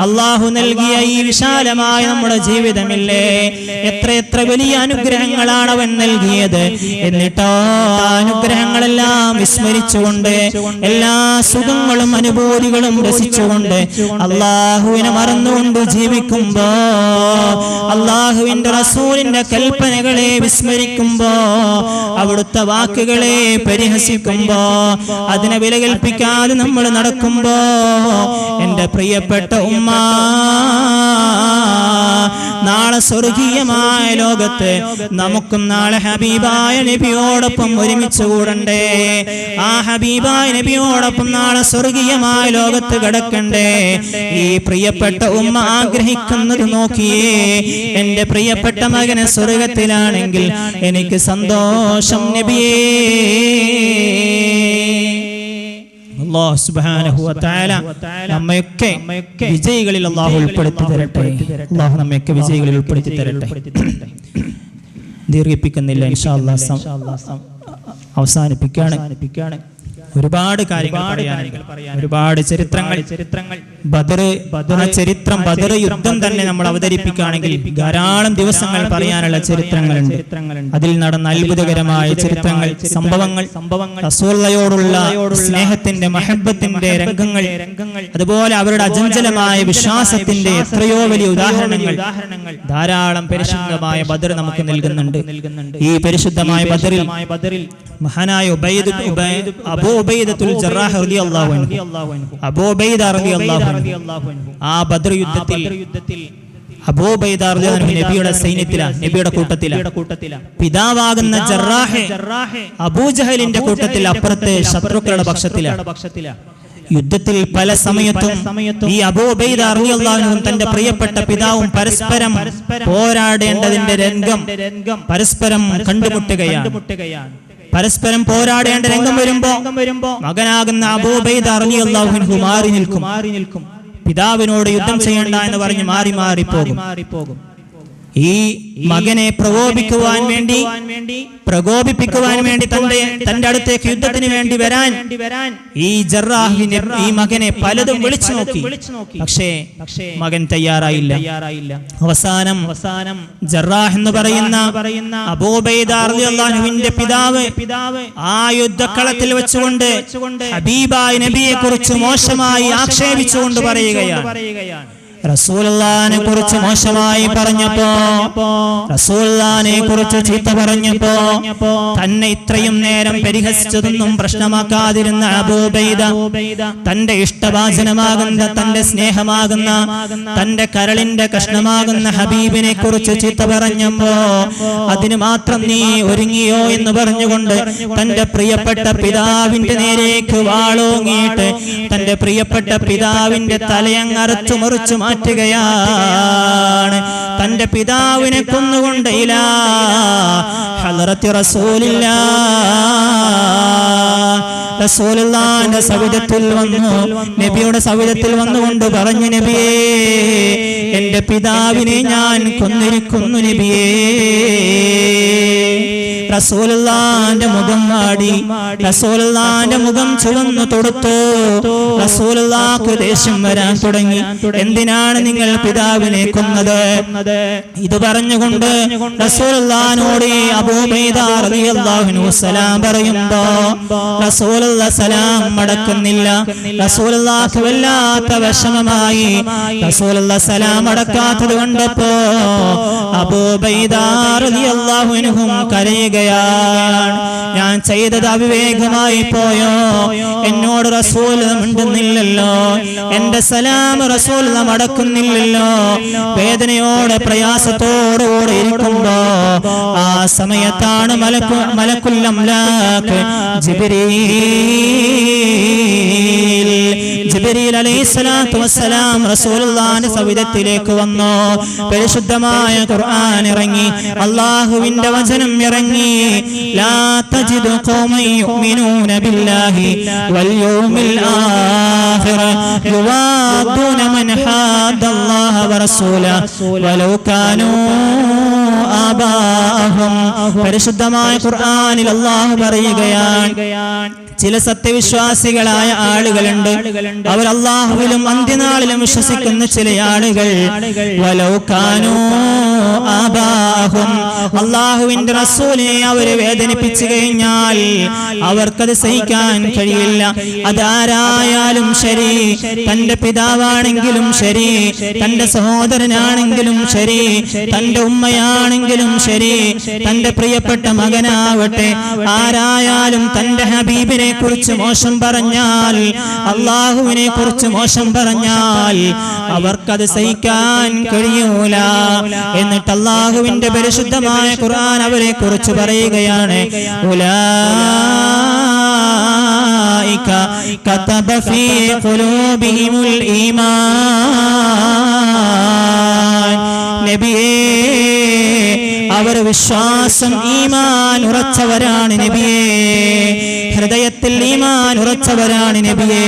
Speaker 1: അള്ളാഹു നൽകിയ ഈ വിശാലമായ നമ്മുടെ ജീവിതമില്ലേ, എത്ര വലിയ അനുഗ്രഹങ്ങളാണ് അവൻ നൽകിയത്. എന്നിട്ടോ അനുഗ്രഹങ്ങളെല്ലാം വിസ്മരിച്ചുകൊണ്ട് എല്ലാ സുഖങ്ങളും അനുഭൂതികളും രസിച്ചുകൊണ്ട് അള്ളാഹുവിനെ മറന്നുകൊണ്ട് ജീവിക്കുമ്പോ, അള്ളാഹുവിന്റെ റസൂലിന്റെ കൽപ്പനകളെ വിസ്മരിക്കുമ്പോ, അവിടുത്തെ വാക്കുകളെ പരിഹസിക്കുമ്പോ, അതിനെ വില കൽപ്പിക്കാതെ നമ്മൾ നടക്കുമ്പോ, എന്റെ പ്രിയപ്പെട്ട ഉമ്മ, നാളെ സ്വർഗീയമായ ലോകത്ത് നമുക്കും നാളെ ഹബീബായ നബിയോടൊപ്പം ഒരുമിച്ച് കൂടണ്ടേ? ആ ഹബീബായ നബിയോടൊപ്പം നാളെ സ്വർഗീയമായ ലോകത്ത് കിടക്കണ്ടേ? ഈ പ്രിയപ്പെട്ട ഉമ്മ ആഗ്രഹിക്കുന്നത് നോക്കിയേ, എന്റെ പ്രിയപ്പെട്ട മകന് സ്വർഗത്തിലാണെങ്കിൽ എനിക്ക് സന്തോഷം നബിയേ. അല്ലാഹു സുബ്ഹാനഹു വ തആല നമ്മയൊക്കെ വിജയികളിൽ അല്ലാഹു ഉൾപ്പെടുത്തി തരട്ടെ. അല്ലാഹു നമ്മയൊക്കെ വിജയികളിൽ ഉൾപ്പെടുത്തി തരട്ടെ. ദീർഘിപ്പിക്കുന്നില്ല, ഇൻഷാ അല്ലാഹ് അവസാനിപ്പിക്കുകയാണ്. ഒരുപാട് കാര്യങ്ങൾ പറയാനുണ്ട്, ഒരുപാട് ചരിത്രങ്ങൾ. ബദർ യുദ്ധം തന്നെ നമ്മൾ അവതരിപ്പിക്കുകയാണെങ്കിൽ ധാരാളം ദിവസങ്ങൾ പറയാനുള്ള ചരിത്രങ്ങളുണ്ട്. അതിൽ നടന്ന അത്ഭുതകരമായ ചരിത്രങ്ങൾ, സംഭവങ്ങൾ, റസൂലുള്ളാഹിയോടുള്ള സ്നേഹത്തിന്റെ മഹബ്ബത്തിന്റെ രംഗങ്ങൾ, അതുപോലെ അവരുടെ അചഞ്ചലമായ വിശ്വാസത്തിന്റെ എത്രയോ വലിയ ഉദാഹരണങ്ങൾ ധാരാളം പരിശുദ്ധമായ ബദർ നമുക്ക് നൽകുന്നുണ്ട്. ഈ പരിശുദ്ധമായ ബദറിൽ മഹാനായ അബൂ ഉബൈദത്തുൽ ജറാഹ് റളിയല്ലാഹു അൻഹു, അബൂ ഉബൈദ റളിയല്ലാഹു അൻഹു, ആ ബദർ യുദ്ധത്തിൽ അബൂ ഉബൈദ റളിയല്ലാഹു അൻഹു നബിയുടെ സൈന്യത്തിലാണ്, നബിയുടെ കൂട്ടത്തിലാണ്. പിതാവാകുന്ന ജറാഹ് അബൂജഹലിന്റെ കൂട്ടത്തിൽ, അപ്പുറത്തെ ശത്രുക്കളുടെ പക്ഷത്തിലാണ്. യുദ്ധത്തിൽ പല സമയത്തും ഈ അബൂ ഉബൈദ റളിയല്ലാഹു അൻഹു തന്റെ പ്രിയപ്പെട്ട പിതാവും പരസ്പരം പോരാടേണ്ടതിന്റെ രംഗം പരസ്പരം കണ്ടുമുട്ടുകയാണ്. പരസ്പരം പോരാടേണ്ട രംഗം വരുമ്പോ മകനാകുന്ന അബൂ ഉബൈദ റളിയല്ലാഹു അൻഹു മാറി നിൽക്കും. പിതാവിനോട് യുദ്ധം ചെയ്യണ്ട എന്ന് പറഞ്ഞ് മാറി പോകും. ഈ മകനെ പ്രകോപിപ്പിക്കുവാൻ വേണ്ടി തന്റെ അടുത്തേക്ക് യുദ്ധത്തിന് വേണ്ടി വരാൻ ഈ ജറാഹിനെ, ഈ മകനെ പലതും വിളിച്ചു നോക്കി. പക്ഷേ മകൻ തയ്യാറായില്ല. അവസാനം ജറാഹ് എന്ന് പറയുന്ന അബൂ ഉബൈദ റളിയല്ലാഹു അൻഹുവിന്റെ പിതാവ് ആ യുദ്ധക്കളത്തിൽ വെച്ചുകൊണ്ട് ഹബീബായ നബിയെ കുറിച്ച് മോശമായി ആക്ഷേപിച്ചുകൊണ്ട് പറയുകയാണ്. റസൂലുള്ളാഹിനെ കുറിച്ച് മോശമായി പറഞ്ഞപ്പോ, റസൂലുള്ളാഹിനെ കുറിച്ച് ചീത്ത പറഞ്ഞപ്പോ, തന്നെ ഇത്രയും നേരം പരിഹസിച്ചതൊന്നും പ്രശ്നമാക്കാതിരുന്ന അബൂ ഉബൈദ തന്റെ ഇഷ്ടഭാജനമാകുന്ന, തന്റെ സ്നേഹമാകുന്ന, തന്റെ കരളിന്റെ കഷ്ണമാകുന്ന ഹബീബിനെ കുറിച്ച് ചീത്ത പറഞ്ഞപ്പോ, അതിന് മാത്രം നീ ഒരുങ്ങിയോ എന്ന് പറഞ്ഞുകൊണ്ട് തന്റെ പ്രിയപ്പെട്ട പിതാവിന്റെ നേരേക്ക് വാളോങ്ങിയിട്ട് തന്റെ പ്രിയപ്പെട്ട പിതാവിന്റെ തലയങ്ങറുച്ചു മുറിച്ചു മാറ്റി മാറ്റുകയാണ്. തന്റെ പിതാവിനെ കൊന്നുകൊണ്ട് ഇലാ ഹളറത്തി റസൂലുള്ളാഹിന്റെ സവിധത്തിൽ വന്നു, നബിയുടെ സവിധത്തിൽ വന്നുകൊണ്ട് പറഞ്ഞു, നബിയേ, എന്റെ പിതാവിനെ ഞാൻ കൊന്നിരിക്കുന്നു നബിയേ. റസൂലുള്ളാഹിന്റെ മുഖം വാടി, റസൂലുള്ളാഹിന്റെ മുഖം ചുവന്നു തൊടുത്തു. റസൂലുള്ളാഹിക്ക് ദേഷ്യം വരാൻ തുടങ്ങി. എന്തിനാണ് നിങ്ങൾ പിതാവിനെ കൊന്നത്? ഇത് പറഞ്ഞുകൊണ്ട് റസൂലുള്ളാഹിനോട് അബൂബൈദ റളിയല്ലാഹു അൻഹു സലാം പറയുമ്പോ റസൂലുള്ളാഹി സലാം മടക്കുന്നില്ല. റസൂലുള്ളാഹിക്ക് വല്ലാത്ത വിഷമമായി. റസൂലുള്ളാഹി സലാം മടക്കാത്തത് കണ്ടപ്പോ അബൂബൈദ റളിയല്ലാഹു അൻഹു കരയുകയാണ്. ഞാൻ ചെയ്തത് അവിവേകമായി പോയോ? എന്നോട് റസൂൽ മിണ്ടുന്നില്ലല്ലോ, എന്റെ സലാം റസൂൽ മടക്കുന്നില്ലല്ലോ. വേദനയോടെ പ്രയാസത്തോടുകൂടെ ഇരിക്കുമ്പോ ആ സമയത്താണ് മലക്കുൽ അംലാക്ക് ജിബ്രീൽ അലൈഹിസ്സലാത്തു വസ്സലാം റസൂലുള്ളാഹിന്റെ സവിധത്തിലേക്ക് വന്നു. പരിശുദ്ധമായ ഖുർആൻ ഇറങ്ങി, അല്ലാഹുവിന്റെ വചനം ഇറങ്ങി. ലാ തജിദു ഖൗമൻ യുഅ്മിനൂന ബില്ലാഹി വൽ യൗമിൽ ആഖിർ യുവാദൂന മൻ ഹാദല്ലാഹ വറസൂലഹു വലൗ കാനൂ ആബാഅഹും. പരിശുദ്ധമായ ഖുർആനിൽ അല്ലാഹു പറയുകയാണ്, ചില സത്യവിശ്വാസികളായ ആളുകളുണ്ട്, അവർ അല്ലാഹുവിലും അന്ത്യനാളിലും വിശ്വസിക്കുന്ന ചില ആളുകൾ. വലൗ കാനൂ ആബാഅഹും, അല്ലാഹുവിന്റെ റസൂലിനെ അവരെ വേദനിപ്പിച്ചു കഴിഞ്ഞാൽ അവർക്കത് സഹിക്കാൻ കഴിയില്ല. അതാരായാലും ശരി, തന്റെ പിതാവാണെങ്കിലും ശരി, തന്റെ സഹോദരനാണെങ്കിലും ശരി, തന്റെ ഉമ്മയാണെങ്കിലും ശരി, തന്റെ പ്രിയപ്പെട്ട മകനാവട്ടെ, ആരായാലും തന്റെ ഹബീബിനെ കുറിച്ച് മോശം പറഞ്ഞാൽ, അല്ലാഹുവിനെ കുറിച്ച് മോശം പറഞ്ഞാൽ അവർക്കത് സഹിക്കാൻ കഴിയൂല. എന്നിട്ട് അല്ലാഹുവിന്റെ പരിശുദ്ധമായ ഖുർആൻ അവരെ കുറിച്ച് പറയുകയാണ്, ഉലൈക കതബ ഫീ ഖുലൂബിഹിമുൽ ഈമാൻ. നബിയേ, അവർ വിശ്വാസം ഈമാൻ ഉറച്ചവരാണ് നബിയേ, ഹൃദയത്തിൽ ഈമാൻ ഉറച്ചവരാണ് നബിയേ.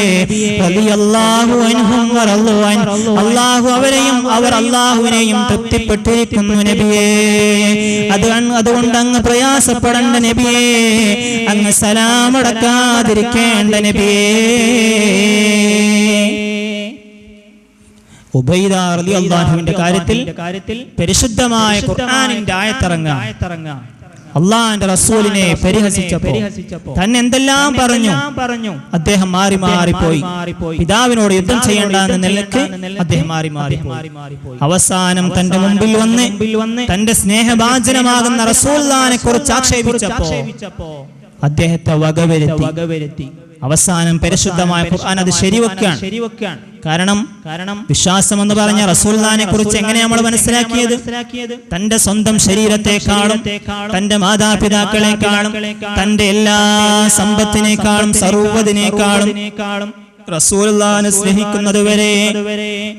Speaker 1: റളിയല്ലാഹു അൻഹും വറളു അൻ, അല്ലാഹു അവരെയും അവർ അല്ലാഹുവിനെയും തൃപ്തിപ്പെട്ടിരിക്കുന്നു നബിയേ. അതുകൊണ്ട് അങ്ങ് പ്രയാസപ്പെടേണ്ട നബിയേ, അങ്ങ് സലാം അടക്കാതിരിക്കേണ്ട നബിയേ. ഉബൈദ റളിയല്ലാഹു അൻഹുവിന്റെ കാര്യത്തിൽ പരിശുദ്ധമായ ഖുർആനിന്റെ ആയത്തിറങ്ങാം. അള്ളാന്റെ റസൂലിനെ പരിഹസിച്ചപ്പോൾ തന്നെ എന്തെല്ലാം പറഞ്ഞു, അദ്ദേഹം മാറിപ്പോയി. പിതാവിനോട് യുദ്ധം ചെയ്യേണ്ട എന്ന നിലയ്ക്ക് അദ്ദേഹം മാറിപ്പോയി. അവസാനം തന്റെ മുമ്പിൽ വന്ന് തന്റെ സ്നേഹഭാജനമാകുന്ന റസൂലുള്ളാഹിനെ കുറിച്ച് ആക്ഷേപിച്ചപ്പോ അദ്ദേഹത്തെ വകവരുത്തി. അവസാനം പരിശുദ്ധമായ ഖുർആൻ അത് ശരിവെക്കുകയാണ്. കാരണം വിശ്വാസം എന്ന് പറഞ്ഞ റസൂലുള്ളാഹിനെ കുറിച്ച് എങ്ങനെ നമ്മൾ മനസ്സിലാക്കിയത്? തന്റെ സ്വന്തം ശരീരത്തെക്കാളും, തന്റെ മാതാപിതാക്കളെക്കാളും, തന്റെ എല്ലാ സമ്പത്തിനേക്കാളും, സർവ്വതിനേക്കാളും റസൂലുള്ളാഹിനെ സ്നേഹിക്കുന്നത് വരെ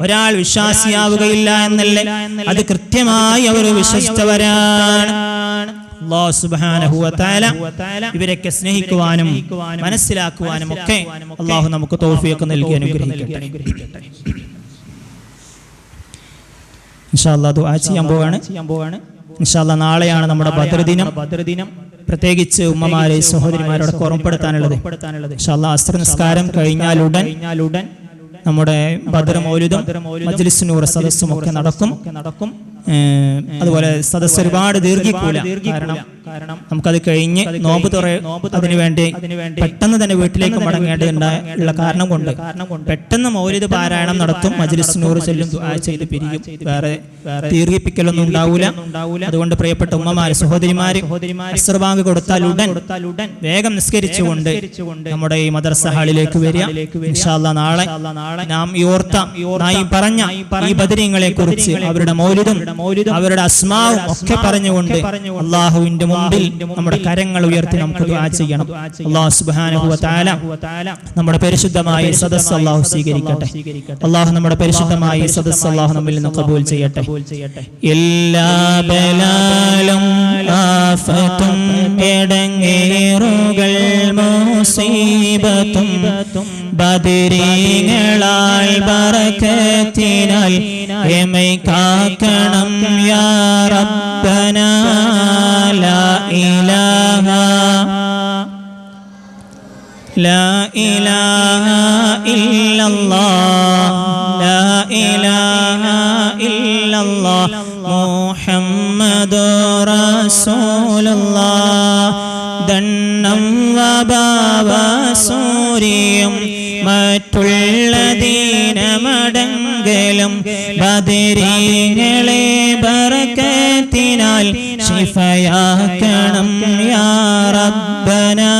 Speaker 1: ഒരാൾ വിശ്വാസിയാവുകയില്ല എന്നല്ലേ, അത് കൃത്യമായി അവർ വിശ്വസിച്ചവരാണ്. അല്ലാഹു സുബ്ഹാനഹു വ തആല ഇവരൊക്കെ സ്നേഹിക്കുവാനും മനസ്സിലാക്കുവാനും ഒക്കെ അല്ലാഹു നമുക്ക് തൗഫീഖ് നൽകി അനുഗ്രഹിക്കട്ടെ. ഇൻഷാ അല്ലാഹ് ദുആ ചെയ്യാൻ പോവാണ്. ഇൻഷാ അല്ലാഹ് നാളെയാണ് നമ്മുടെ ബദർ ദിനം. പ്രത്യേകിച്ച് ഉമ്മമാരെ, സഹോദരിമാരോട് ഓർമ്മപ്പെടുത്താനുള്ളത്, ഇൻഷാ അല്ലാഹ് അസ്ർ നിസ്കാരം കഴിഞ്ഞാലുടൻ നമ്മുടെ ബദർ മൗലിദും മജ്ലിസ് നൂർ സദസ്സും ഒക്കെ നടക്കും. അതുപോലെ സദസ്സ് ഒരുപാട് ദീർഘിക്കൂല. കാരണം നമുക്കത് കഴിഞ്ഞ് നോമ്പ് അതിനുവേണ്ടി പെട്ടെന്ന് തന്നെ വീട്ടിലേക്ക് മടങ്ങേണ്ടതുള്ള കാരണം കൊണ്ട് പെട്ടെന്ന് മൗലിദ് പാരായണം നടത്തും, മജ്ലിസ് നൂർ ചൊല്ലും, ദുആ ചെയ്ത് പിരിയും. വേറെ ദീർഘിപ്പിക്കലൊന്നും ഉണ്ടാവൂല. അതുകൊണ്ട് പ്രിയപ്പെട്ട ഉമ്മമാര്, സഹോദരിമാര്, അസ്ർ ബാങ്ക് കൊടുത്താൽ ഉടൻ വേഗം നിസ്കരിച്ചുകൊണ്ട് നമ്മുടെ ഈ മദ്രസ ഹാളിലേക്ക് വരിക. ഇൻഷാ അല്ലാഹ് നാളെ നാം ഈ പറഞ്ഞ ഈ ബദരീങ്ങളെ കുറിച്ച്, അവരുടെ മൗലിദും അവരുടെ അസ്മാവും ഒക്കെ പറഞ്ഞുകൊണ്ട് അല്ലാഹുവിന്റെ മുമ്പിൽ നമ്മുടെ കരങ്ങൾ ഉയർത്തി നമുക്ക് ദുആ ചെയ്യണം. അല്ലാഹു സുബ്ഹാനഹു വ തആല നമ്മുടെ പരിശുദ്ധമായ സദസ്സ് അല്ലാഹു സ്വീകരിക്കട്ടെ. അല്ലാഹു നമ്മുടെ പരിശുദ്ധമായ സദസ്സ് അല്ലാഹു നമ്മിൽ നിന്ന് ഖബൂൽ ചെയ്യട്ടെ. എല്ലാ ബലാലും ആഫത്തും എടങ്ങേറുകൾ മുസീബത്തും ബദരീങ്ങളാൽ ബറകത്തിനാൽ എമൈ കാക്കണം യാ റബ്ബനാ ലാ ഇലാഹ ലാ ഇലാഹ ഇല്ലല്ലാഹ് ലാ ഇലാഹ ഇല്ലല്ലാഹ് മുഹമ്മദുർ റസൂലുള്ളാഹ് ദണ്ണം വബാവസൂരിയും മറ്റുള്ള ദീനമടങ്കലും ബദരീങ്ങളെ ബറകത്തിനാൽ ശിഫയാക്കണം യാ റബ്ബനാ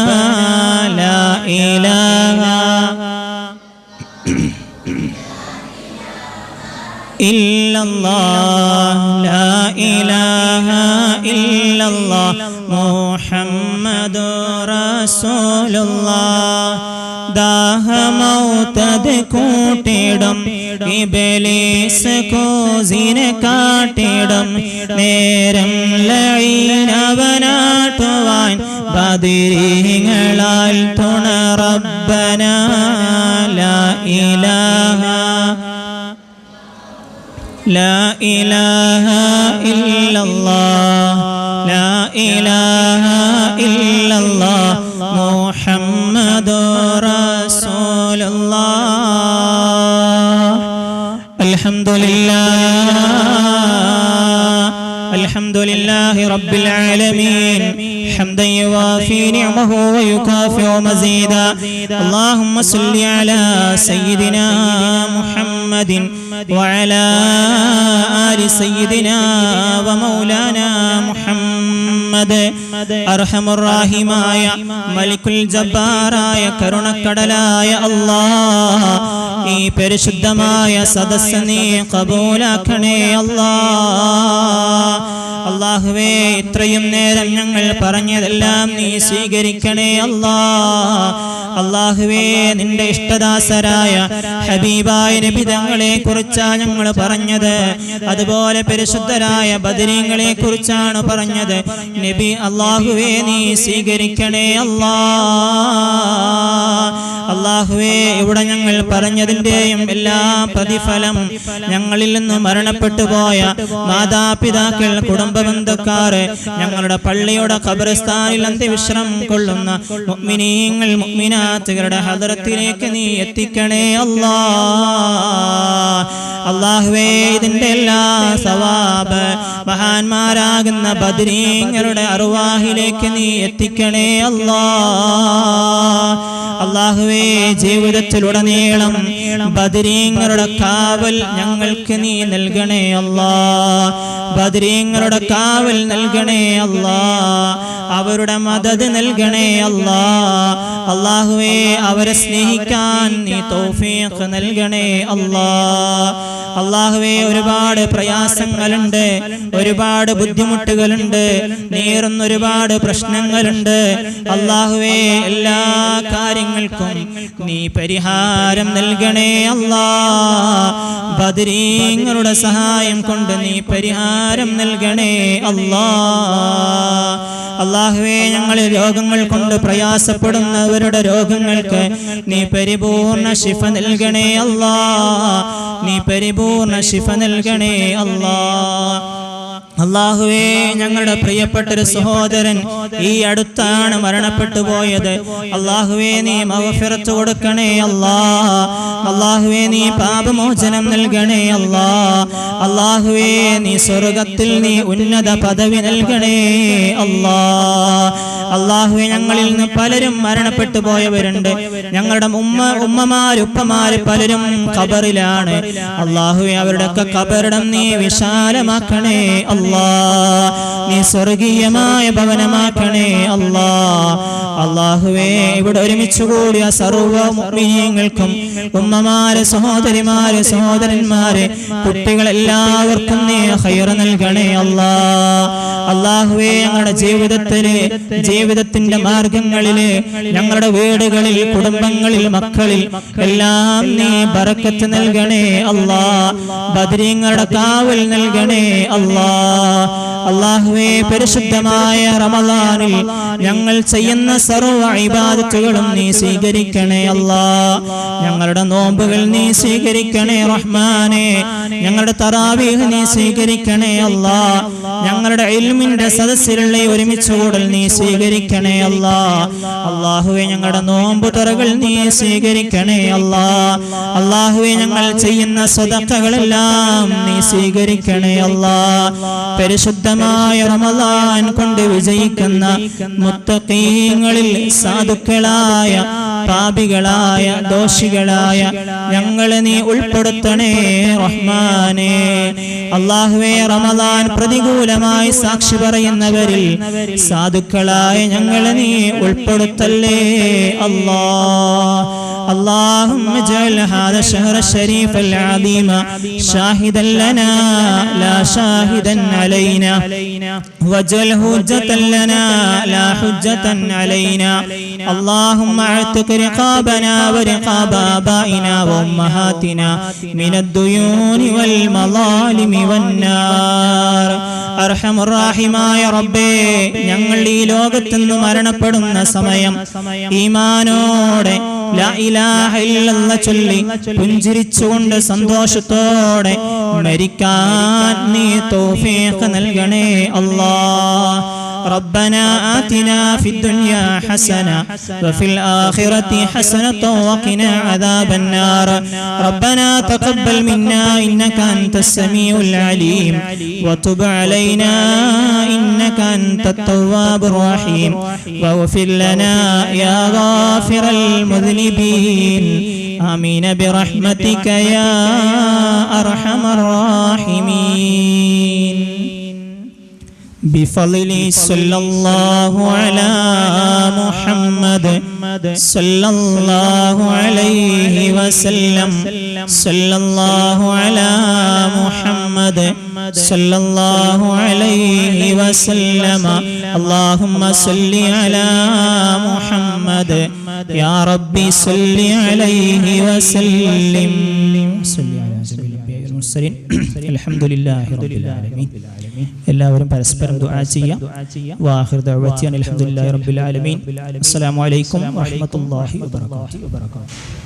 Speaker 1: ലാ ഇലാഹ ഇല്ലല്ലാഹ് ലാ ഇലാഹ ഇല്ലല്ലാഹ് മുഹമ്മദുർ റസൂലുള്ളാഹ് ദാഹമൗതത് കൂട്ടിടും ഇബ്ലീസ് കോസിനെ കാട്ടിടും നേരം ലഈനവനാട്ടുവാൻ ബദരീങ്ങളാൽ തുണ റബ്ബനാ ലാ ഇലാഹ ലാ ഇലാഹ ഇല്ലല്ലാഹ് ലാ ഇലാഹ ഇല്ലല്ലാഹ് മുഹമ്മദുർ റസൂലുള്ളാഹ് അൽഹംദുലില്ലാഹി റബ്ബിൽ ആലമീൻ حمدا يوافي نعمه ويكافئ مزيدا اللهم صل على سيدنا محمد وعلى آل سيدنا ومولانا محمد أرحم الراحماയ മലിക്കുൽ ജബ്ബാറായ കരുണക്കടലായ അല്ലാഹ് ഈ പരിശുദ്ധമായ സദസ്സ് നീ ഖബൂലാക്കണേ അല്ലാഹ്. അല്ലാഹുവേ ഇത്രയും നേരം ഞങ്ങൾ പറഞ്ഞതെല്ലാം നീ സ്വീകരിക്കണേ അല്ലാഹ്. അല്ലാഹുവേ നിന്റെ ഇഷ്ടദാസരായ ഹബീബായ നബി തങ്ങളെ കുറിച്ചാണ് ഞങ്ങൾ പറഞ്ഞത്, അതുപോലെ പരിശുദ്ധരായ ബദരീങ്ങളെ കുറിച്ചാണ് പറഞ്ഞത്. നബി അല്ലാഹുവേ നീ സ്വീകരിക്കണേ അല്ലാഹ്. അല്ലാഹുവേ ഇവിടെ ഞങ്ങൾ പറഞ്ഞതിൻ്റെയും എല്ലാ പ്രതിഫലം ഞങ്ങളിൽ നിന്ന് മരണപ്പെട്ടു പോയ മാതാപിതാക്കൾ, കുടുംബ ബന്ധുക്കാർ, ഞങ്ങളുടെ പള്ളിയുടെ ഖബർസ്ഥാനിൽ അന്ത്യവിശ്രമം കൊള്ളുന്ന മുഅ്മിനീങ്ങൾ മുഅ്മിനാത്തുകളുടെ ഹദറത്തിലേക്ക് നീ എത്തിക്കണേ അല്ലാഹ്. അല്ലാഹുവേ ഇതിന്റെ എല്ലാ സവാബ് മഹാന്മാരാകുന്ന ബദരീങ്ങളുടെ അർവാഹിലേക്ക് നീ എത്തിക്കണേ അല്ലാഹ്. അല്ലാഹുവേ ജീവിതത്തിലുടനീളം ബദരീങ്ങളുടെ കാവൽ ഞങ്ങൾക്ക് നീ നൽകണേ അല്ലാഹ്. ബദരീങ്ങളുടെ കാവൽ നൽകണേ അല്ലാഹ്. അവരുടെ മദദ് നൽകണേ അല്ലാഹ്. അല്ലാഹുവേ അവരെ സ്നേഹിക്കാൻ നീ തൗഫീഖ് നൽകണേ അല്ലാഹ്. അല്ലാഹുവേ ഒരുപാട് പ്രയാസങ്ങളുണ്ട്, ഒരുപാട് ബുദ്ധിമുട്ടുകളുണ്ട്, നേരുന്ന ഒരുപാട് പ്രശ്നങ്ങളുണ്ട്. അല്ലാഹുവേ എല്ലാ കാര്യങ്ങൾക്കും നീ പരിഹാരം നൽകണേ അല്ലാഹ്. ബദരീങ്ങളുടെ സഹായം കൊണ്ട് നീ പരിഹാരം നൽകണേ അല്ലാഹ്. അല്ലാഹുവേ ഞങ്ങളെ രോഗങ്ങൾ കൊണ്ട് പ്രയാസപ്പെടുന്നവരുടെ രോഗങ്ങൾക്ക് നീ പരിപൂർണ ശിഫ നൽകണേ അല്ലാഹ്. നീ പരിപൂർണ ശിഫ നൽകണേ അല്ലാഹ്. അല്ലാഹുവേ ഞങ്ങളുടെ പ്രിയപ്പെട്ടൊരു സഹോദരൻ ഈ അടുത്താണ് മരണപ്പെട്ടു പോയത്. അല്ലാഹുവേ നീ മഗ്ഫിറത്ത് കൊടുക്കണേ അല്ലാഹ്. അല്ലാഹുവേ നീ പാപമോചനം നൽകണേ അല്ലാഹ്. അല്ലാഹുവേ നീ സ്വർഗ്ഗത്തിൽ നീ ഉന്നത പദവി നൽകണേ അല്ലാഹ്. അല്ലാഹുവേ ഞങ്ങളിൽ നിന്ന് പലരും മരണപ്പെട്ടു പോയവരുണ്ട്. ഞങ്ങളുടെ ഉപ്പമാര് പലരും ഖബറിലാണ്. അല്ലാഹുവേ അവരുടെയൊക്കെ ഖബറിടം നീ വിശാലമാക്കണേ അല്ലാഹ്. നീ സ്വർഗീയമായ ഭവനമാക്കണേ അല്ലാഹ്. അല്ലാഹുവേ ഇവിടെ ഒരുമിച്ച് കൂടിയ സർവ്വ മുഅ്മിനീങ്ങൾക്കും ഉമ്മമാരെ, സഹോദരിമാരെ, സഹോദരന്മാരെ, കുട്ടികളെല്ലാവർക്കും നീ ഖൈർ നൽകണേ അല്ലാ. അല്ലാഹുവേ, ഞങ്ങളുടെ ജീവിതത്തിന്റെ മാർഗങ്ങളിലെ, ഞങ്ങളുടെ വീടുകളിൽ, കുടുംബങ്ങളിൽ, മക്കളിൽ എല്ലാം നീ ബറക്കത്ത് നൽകണേ അല്ലാ. ബദരീങ്ങളുടെ കാവൽ നൽകണേ അല്ലാ. അല്ലാഹുവേ, പരിശുദ്ധമായ റമളാനിൽ ഞങ്ങൾ ചെയ്യുന്ന സർവ്വ ഇബാദത്തുകളും നീ സ്വീകരിക്കണേ അല്ലാ. ഞങ്ങളുടെ നോമ്പുകൾ നീ സ്വീകരിക്കണേ റഹ്മാനേ. ഞങ്ങളുടെ തറാവീഹ് നീ സ്വീകരിക്കണേ അല്ലാ. ഞങ്ങളുടെ ഇൽമിന്റെ സദസ്സിലുള്ള ഒരുമിച്ച് കൂടൽ നീ സ്വീകരിക്കണേ അല്ലാ. അല്ലാഹുവേ, ഞങ്ങളുടെ നോമ്പ് തുറകൾ നീ സ്വീകരിക്കണേ അല്ലാ. അല്ലാഹുവേ, ഞങ്ങൾ ചെയ്യുന്ന സദഖകളെല്ലാം നീ സ്വീകരിക്കണേ അല്ലാ. പരിശുദ്ധമായ റമളാൻ കൊണ്ട് വിജയിക്കുന്ന മുത്തഖീങ്ങളിൽ സാധുക്കളായ, പാപികളായ, ദോഷികളായ ഞങ്ങളെ നീ ഉൾപ്പെടുത്തണേ റഹ്മാനേ. അല്ലാഹുവേ, റമളാൻ പ്രതികൂലമായി സാക്ഷി പറയുന്നവരിൽ സാധുക്കളായ ഞങ്ങളെ നീ ഉൾപ്പെടുത്തല്ലേ അല്ലാ. اللهم اجعل هذا الشهر الشريف العظيم شاهدا لنا لا شاهدا علينا، واجعله حجة لنا لا حجة علينا. اللهم اعتق رقابنا ورقاب آبائنا وأمهاتنا من الديون والمظالم والنار. അർഹമുറാഹിമായ റബ്ബേ, ഞങ്ങൾ ഈ ലോകത്ത് നിന്ന് മരണപ്പെടുന്ന സമയം ഈമാനോടെ ലാ ഇലാഹ ഇല്ലല്ലാഹ് ചൊല്ലി പുഞ്ചിരിച്ചുകൊണ്ട് സന്തോഷത്തോടെ മരിക്കാൻ നീ തൗഫീഖ് നൽകണേ അല്ലാഹ്. ربنا آتنا في الدنيا حسنة وفي الآخرة حسنة وقنا عذاب النار. ربنا تقبل منا إنك أنت السميع العليم وتب علينا إنك أنت التواب الرحيم واغفر لنا يا غافر المذنبين. آمين برحمتك يا أرحم الراحمين. بفضل صلى الله على محمد صلى الله عليه وسلم. صلى الله على محمد صلى الله عليه وسلم. اللهم صل على محمد يا ربي صل عليه وسلم. صل على سيدنا المرسلين الحمد لله رب العالمين. എല്ലാവരും പരസ്പരം ദുആ ചെയ്യാം. വാഖിർ ദഅവതി അൽഹംദുലില്ലാഹി റബ്ബിൽ ആലമീൻ. അസ്സലാമു അലൈക്കും വറഹ്മത്തുള്ളാഹി വബറകാതുഹു.